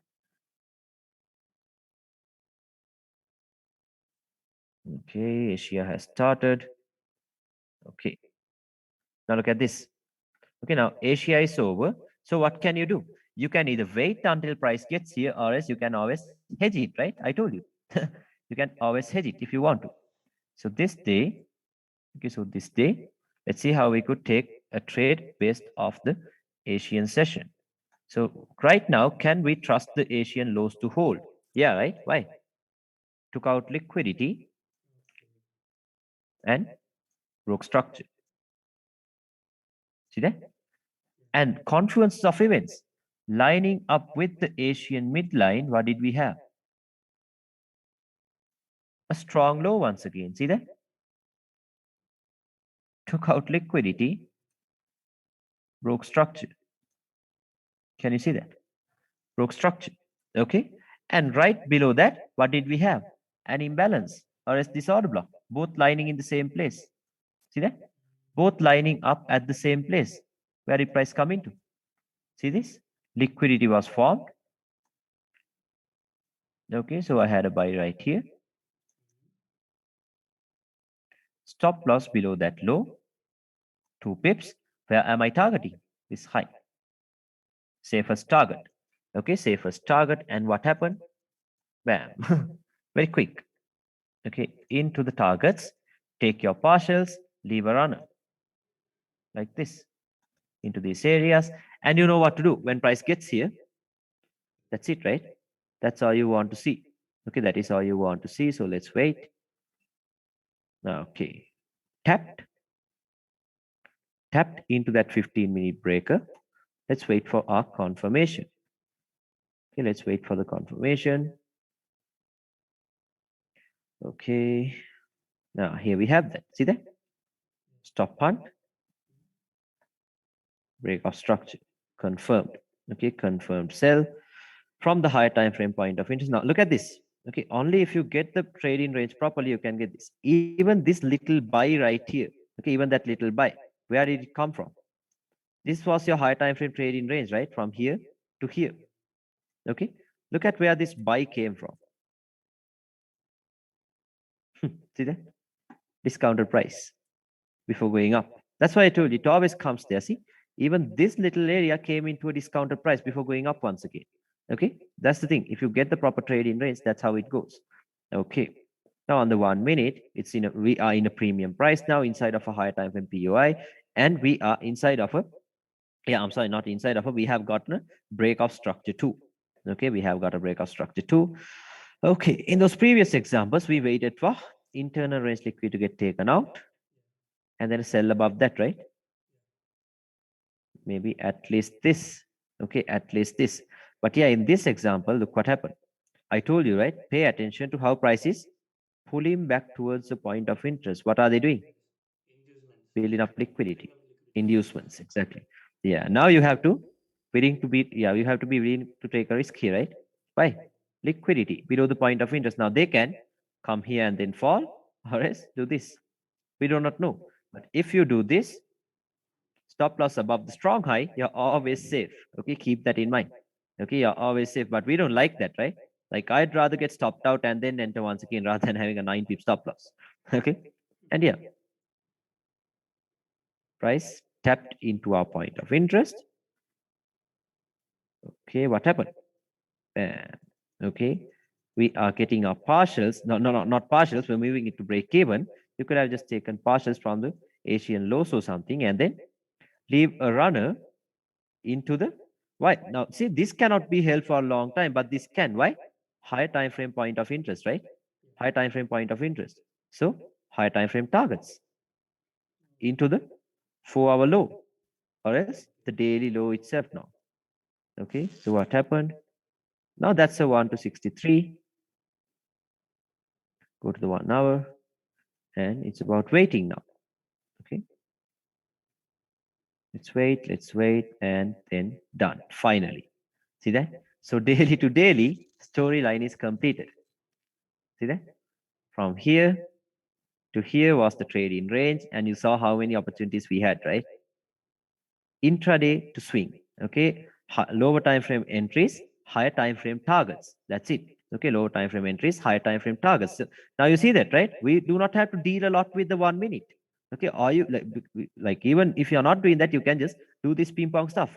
Okay, Asia has started. Okay. Now look at this. Okay, now Asia is over. So what can you do? You can either wait until price gets here, or else you can always hedge it, right? I told you. You can always hedge it if you want to. So this day, okay, so this day, let's see how we could take a trade based off the Asian session. So right now, can we trust the Asian lows to hold? Yeah, right? Why? Took out liquidity and broke structure. See that? And confluence of events lining up with the Asian midline. What did we have? A strong low once again. See that? Took out liquidity, broke structure. Can you see that? Broke structure. Okay. And right below that, what did we have? An imbalance or a disorder block, both lining in the same place. See that? Both lining up at the same place. Where did price come into? See this? Liquidity was formed. Okay, so I had a buy right here. Stop loss below that low. 2 pips. Where am I targeting? This high. Safest target. Okay, safest target. And what happened? Bam. Very quick. Okay, into the targets. Take your partials. Leave a runner. Like this. Into these areas. And you know what to do. When price gets here, that's it, right? That's all you want to see. Okay, that is all you want to see. So let's wait. Okay. Tapped into that 15-minute breaker. Let's wait for our confirmation. Okay, let's wait for the confirmation. Okay. Now here we have that. See that? Stop hunt. Break of structure. Confirmed. Okay, confirmed sell from the higher time frame point of interest. Now look at this. Okay, only if you get the trading range properly, you can get this. Even this little buy right here. Okay, even that little buy. Where did it come from? This was your high time frame trading range, right? From here to here. Okay, look at where this buy came from. See that? Discounted price before going up. That's why I told you it always comes there. See, even this little area came into a discounted price before going up once again. Okay, that's the thing. If you get the proper trading range, that's how it goes. Okay. Now on the 1 minute, it's we are in a premium price now inside of a higher time frame POI. and we are inside of a, yeah, I'm sorry, not inside of a, we have gotten a break of structure 2. Okay, we have got a break of structure 2. Okay, in those previous examples, we waited for internal range liquid to get taken out and then a sell above that, right? Maybe at least this. Okay, at least this. But yeah, in this example, look what happened. I told you, right? Pay attention to how price is pulling back towards the point of interest. What are they doing? Inducements. Building up Filling liquidity. up liquidity. Inducements, exactly. Yeah, now you have to willing to be, yeah, you have to be willing to take a risk here, right? Why? Liquidity below the point of interest. Now they can come here and then fall, or else do this. We do not know. But if you do this, stop loss above the strong high, you're always safe. Okay, keep that in mind. Okay, you're always safe, but we don't like that, right? Like I'd rather get stopped out and then enter once again rather than having a 9 pip stop loss. Okay, and yeah, price tapped into our point of interest. Okay, what happened? Bam. Okay, we are getting our partials. No, no, no, not partials. We're moving it to break even. You could have just taken partials from the Asian lows or something and then leave a runner into the, why now see, this cannot be held for a long time, but this can. Why? Higher time frame point of interest, right? High time frame point of interest. So higher time frame targets into the 4-hour low, or else the daily low itself now. Okay, so what happened? Now that's a 1 to 63. Go to the 1 hour, and it's about waiting now. Okay, let's wait, and then done. Finally, see that? So daily to daily storyline is completed. See that? From here to here was the trade in range, and you saw how many opportunities we had, right? Intraday to swing. Okay, lower time frame entries, higher time frame targets. That's it. Okay, lower time frame entries, higher time frame targets. So now you see that, right? We do not have to deal a lot with the 1 minute. Okay, or you like even if you're not doing that, you can just do this ping pong stuff,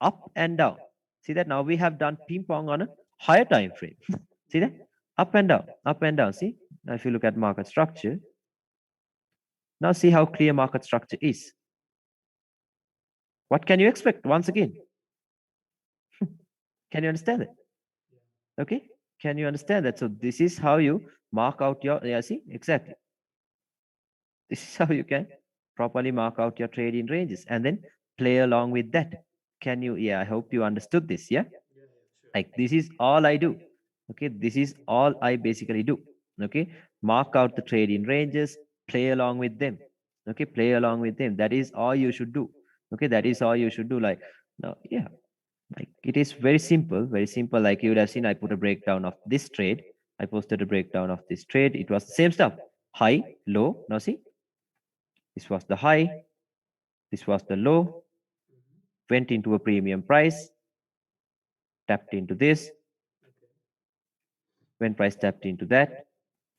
up and down. See that? Now we have done ping pong on a higher time frame. See that? Up and down, up and down. See, now if you look at market structure, now see how clear market structure is. What can you expect once again? Can you understand it? Okay, can you understand that? So this is how you mark out your, yeah, see, exactly. This is how you can properly mark out your trading ranges and then play along with that. Can you, yeah, I hope you understood this, yeah? Like this is all I do. Okay, this is all I basically do. Okay, mark out the trading ranges, play along with them. Okay, play along with them. That is all you should do. Okay, that is all you should do. Like now, yeah, like it is very simple, very simple. Like you would have seen, I put a breakdown of this trade. I posted a breakdown of this trade. It was the same stuff: high, low. Now see, this was the high, this was the low, went into a premium price, tapped into this, when price tapped into that.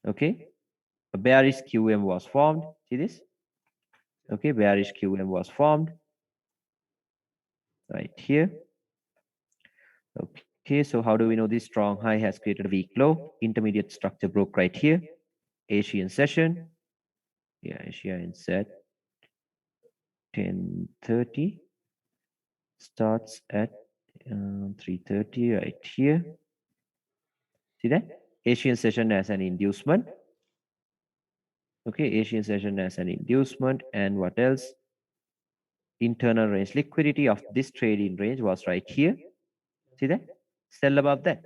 Okay, a bearish QM was formed. See this? Okay, bearish QM was formed right here. Okay, so how do we know this strong high has created a weak low? Intermediate structure broke right here. Asian session. Yeah, Asian set 10:30 starts at 3:30 right here. See that? Asian session as an inducement. Okay, Asian session as an inducement, and what else? Internal range liquidity of this trading range was right here. See that? Sell above that.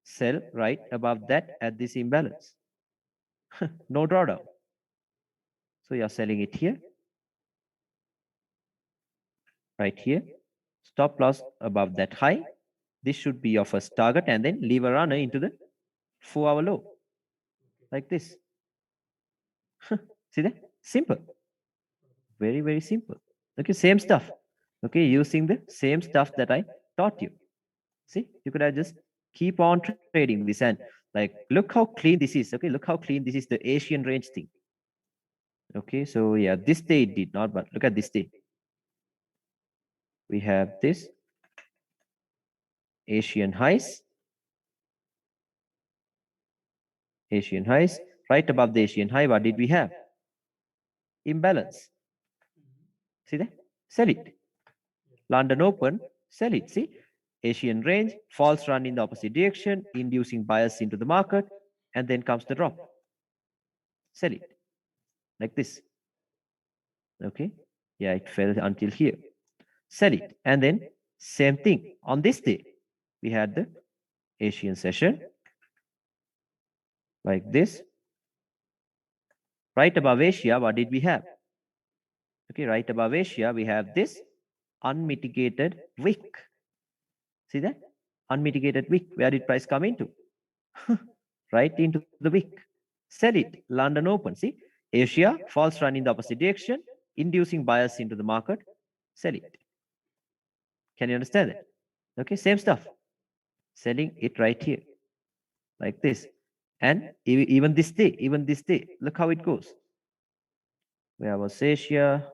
Sell right above that at this imbalance. No drawdown. So you're selling it here, right here. Stop loss above that high. This should be your first target, and then leave a runner into the 4-hour low, like this. See that? Simple. Very, very simple. Okay, same stuff. Okay, using the same stuff that I taught you. See, you could have just keep on trading this, and like look how clean this is. Okay, look how clean this is, the Asian range thing. Okay, so yeah, this day it did not, but look at this day. We have this Asian highs, Asian highs. Right above the Asian high, what did we have? Imbalance. See that? Sell it. London Open, sell it. See? Asian range, false run in the opposite direction, inducing bias into the market, and then comes the drop. Sell it. Like this. Okay? Yeah, it fell until here. Sell it. And then same thing. On this day, we had the Asian session. Like this. Right above Asia, what did we have? Okay, right above Asia, we have this unmitigated wick. See that? Unmitigated wick. Where did price come into? Right into the wick. Sell it. London Open. See? Asia, false run in the opposite direction, inducing bias into the market. Sell it. Can you understand it? Okay, same stuff. Selling it right here. Like this. And even this day, look how it goes. Where was Asia?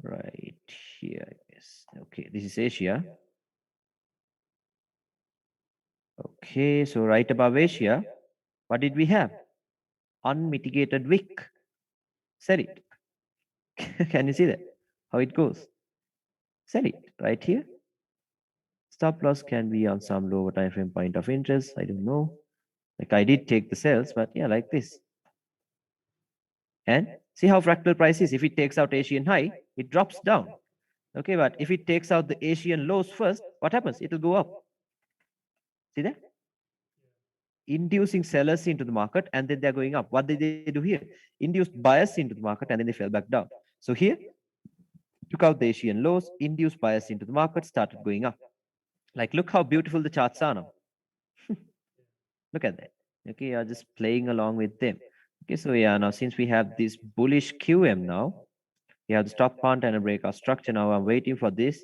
Right here, I guess. Okay, this is Asia. Okay, so right above Asia, what did we have? Unmitigated wick. Sell it. Can you see that? How it goes? Sell it right here. Stop loss can be on some lower time frame point of interest. I don't know. Like I did take the sales, but yeah, like this. And see how fractal price is. If it takes out Asian high, it drops down. Okay, but if it takes out the Asian lows first, what happens? It will go up. See that? Inducing sellers into the market and then they're going up. What did they do here? Induced buyers into the market and then they fell back down. So here, took out the Asian lows, induced buyers into the market, started going up. Like, look how beautiful the charts are now. Look at that. Okay, you're just playing along with them. Okay, so yeah, now since we have this bullish QM now, we have the stop punt and a breakout structure. Now I'm waiting for this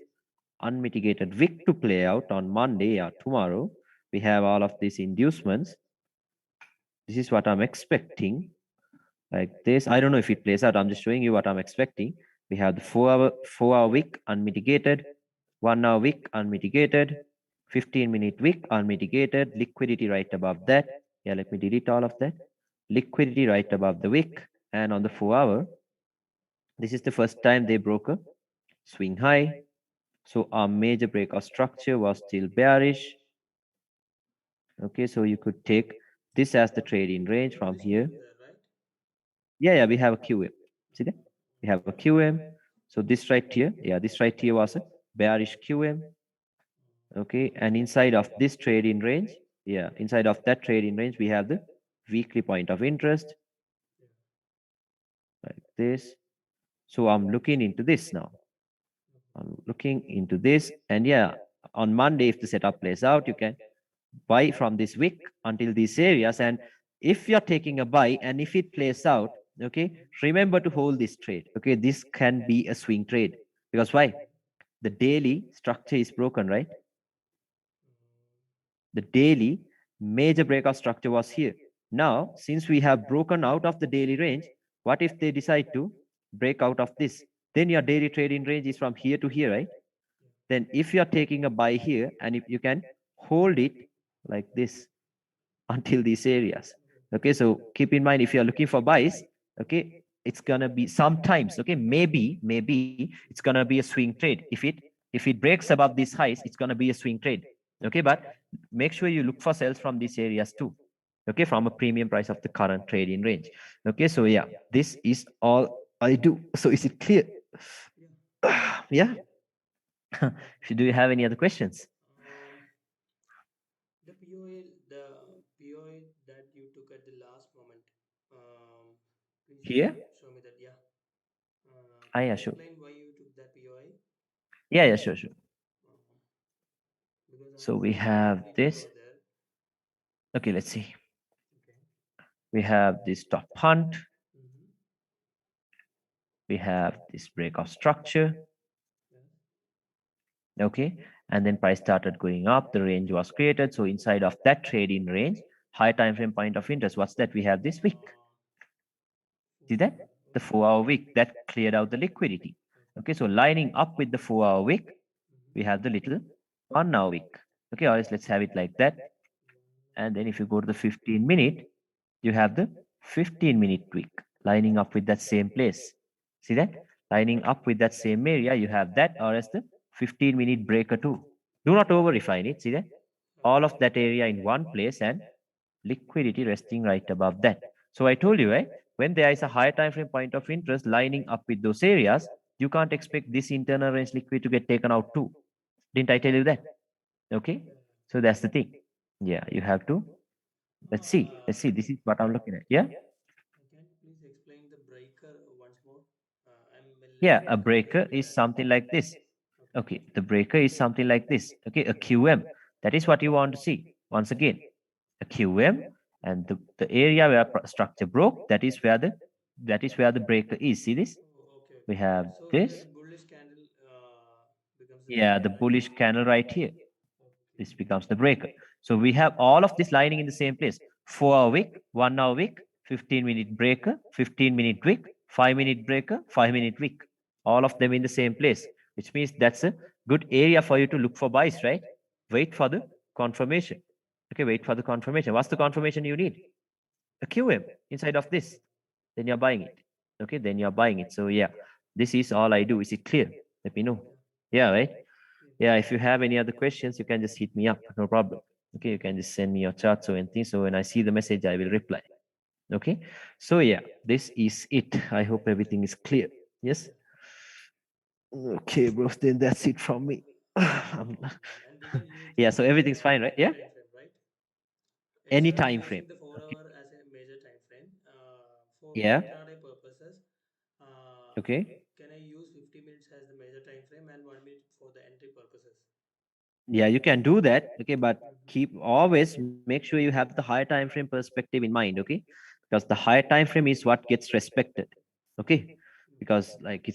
unmitigated wick to play out on Monday or tomorrow. We have all of these inducements. This is what I'm expecting. Like this. I don't know if it plays out. I'm just showing you what I'm expecting. We have the 4-hour wick unmitigated, 1 hour wick unmitigated, 15-minute wick unmitigated, liquidity right above that. Yeah, let me delete all of that. Liquidity right above the wick. And on the 4-hour, this is the first time they broke a swing high. So our major breakout structure was still bearish. Okay, so you could take this as the trading range You got from this here. QM there, right? Yeah, we have a QM. See that? We have a QM. So this right here, yeah, this right here was a bearish QM. Okay, and inside of this trading range, yeah, inside of that trading range, we have the weekly point of interest, like this. So I'm looking into this now. I'm looking into this, and yeah, on Monday, if the setup plays out, you can buy from this wick until these areas. And if you're taking a buy and if it plays out, okay, remember to hold this trade. Okay, this can be a swing trade. Because why? The daily structure is broken, right? The daily major breakout structure was here. Now, since we have broken out of the daily range, what if they decide to break out of this? Then your daily trading range is from here to here, right? Then if you're taking a buy here and if you can hold it like this until these areas. Okay, so keep in mind if you're looking for buys, okay, it's gonna be sometimes, okay, maybe it's gonna be a swing trade. If it breaks above these highs, it's gonna be a swing trade. Okay, but make sure you look for sales from these areas too. Okay, from a premium price of the current trading range. Okay, so yeah, this is all I do. So is it clear? Yeah. Do you have any other questions? The POI that you took at the last moment. Please Here? show me that. Yeah. Ah, Can yeah, you sure. explain why you took that POI? Yeah, sure. Um, because So I'm we seeing two or have three this. POI there. Okay, let's see. Okay. We have this top hunt. Mm-hmm. We have this breakout structure. Yes. Okay, and then price started going up. The range was created. So inside of that trading range, high time frame point of interest. What's that? We have this wick. See that? The 4-hour wick that cleared out the liquidity. Okay, so lining up with the 4-hour wick, we have the little 1-hour wick. Okay, or else let's have it like that. And then if you go to the 15-minute, you have the 15-minute wick lining up with that same place. See that? lining up with that same area, you have that, or as the 15-minute breaker too. Do not over refine it. See that? All of Okay. that area in one place and liquidity resting right above that. So I told you, right? When there is a higher time frame point of interest lining up with those areas, you can't expect this internal range liquid to get taken out too. Didn't I tell you that? Okay. Yeah. So that's the thing. Yeah, you have to. Uh, Let's see. uh, Let's see. This is what I'm looking at. Yeah. can you please explain the breaker once more? I'm a Yeah. little A bit confused breaker with is that. something like this. Okay. Okay. The breaker is something like this. Okay. A QM. That is what you want to see. Once again, a QM, and the area where structure broke, that is where the breaker is. See this? Oh, okay, We okay. have So here this. the bullish candle becomes the Yeah, breaker, the right? bullish candle right here. This Okay. becomes the breaker. So we have all of this lining in the same place. 4 hour wick, 1 hour wick, 15-minute breaker, 15-minute wick, 5-minute breaker, 5-minute wick. All of them in the same place, which means that's a good area for you to look for buys, right? Wait for the confirmation. Okay, wait for the confirmation. What's the confirmation you need? A QM inside of this. Then you're buying it. Okay, then you're buying it. So yeah, this is all I do. Is it clear? Let me know. Yeah. Yeah, right? Yeah. Yeah, if you have any other questions, you can just hit me up. No problem. Okay, you can just send me your charts or anything. So when I see the message, I will reply. Okay. So yeah, this is it. I hope everything is clear. Yes. Yeah. Okay, bro. Then that's it from me. And we can use Yeah. this So everything's fine, right? any Yeah. time frame, right? Any Instead of time frame. using the 4 hour as a major time frame, for Yeah. intraday purposes, uh, Okay. can I use 50 minutes as the major time frame and 1 minute for the entry purposes? Yeah, you can do that. Okay, but keep Mhm. always make sure you have the higher time frame perspective in mind. Okay, because the higher time frame is what gets respected. Okay, because like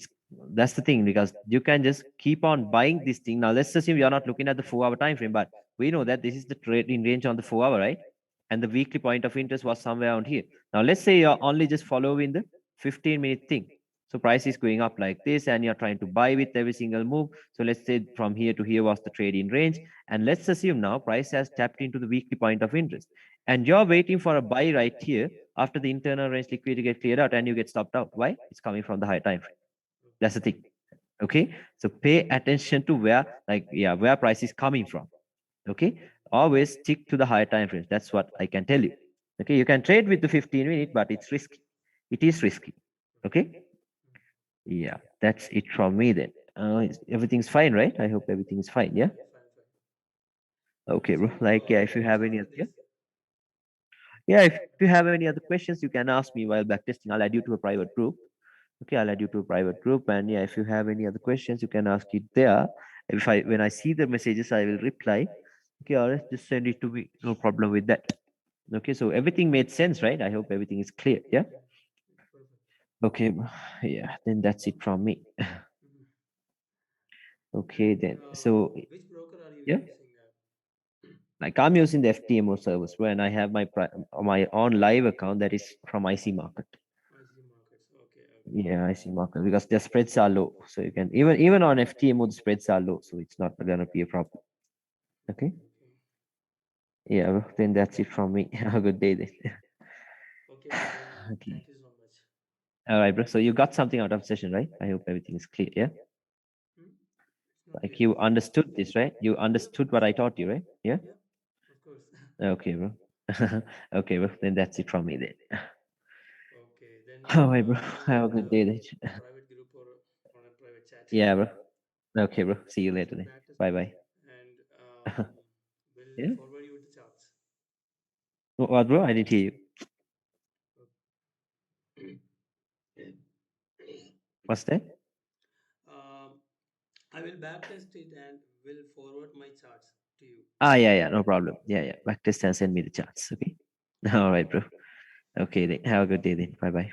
that's the thing, because you can just keep on buying this thing. Now let's assume you're not looking at the 4 hour time frame, but we know that this is the trading range on the 4 hour, right? And the weekly point of interest was somewhere around here. Now let's say you're only just following the 15-minute thing. So price is going up like this, and you're trying to buy with every single move. So let's say from here to here was the trade-in range, and let's assume now price has tapped into the weekly point of interest, and you're waiting for a buy right here after the internal range liquidity get cleared out, and you get stopped out. Why? It's coming from the high time frame. That's the thing. Okay, so pay attention to where, like, yeah, where price is coming from. Okay, always stick to the higher time frames. That's what I can tell you. Okay, you can trade with the 15-minute, but it's risky. It is risky. Okay, yeah, that's it from me then. Everything's fine, right? I hope everything is fine. Yeah. Yeah, fine, fine. Okay, bro. So, Like, yeah, if you that's have all any for other, yeah, this. yeah, if you have any other questions, you can ask me while backtesting. I'll add you to a private group. Okay, I'll add you to a private group, and yeah, if you have any other questions, you can ask it there. If I when I see the messages, I will reply. Okay, or else just send it to me. No problem with that. Okay, so everything made sense, right? I hope everything is clear. Yeah. Yeah, perfect. Okay. Yeah. Then that's it from me. Mhm. Okay. And Then so which broker are you yeah, using? like I'm using the FTMO service when I have my own live account that is from IC Market. IC markets. Okay, okay. Yeah, IC Market, because the spreads are low, so you can even on FTMO the spreads are low, so it's not gonna be a problem. Okay. Okay, okay. Yeah. Well, then that's it from me. Have a good day then. Okay, then Okay. thank you so much. All right, bro. So you got something out of session, right? I hope everything is clear. Yeah. Hmm? It's not Like getting you clear. understood this, right? You Yeah, of understood what course. I taught you, right? Yeah. Yeah, of course. Okay, bro. Okay, bro. Then that's it from me then. Okay, All then right, bro. meet you Have a in good day then. a private group or on a private chat. Yeah, bro. Okay, bro. Okay, See you focus later on then. Bye backtesting bye. and we'll Yeah. forward you the charts. What, bro? I didn't hear you. What's that? um, I will backtest it and will forward my charts to you. Ah, yeah, yeah. No problem. Yeah, yeah. Backtest and send me the charts. Okay. All right, bro. Okay, then. Have a good day then. Bye bye.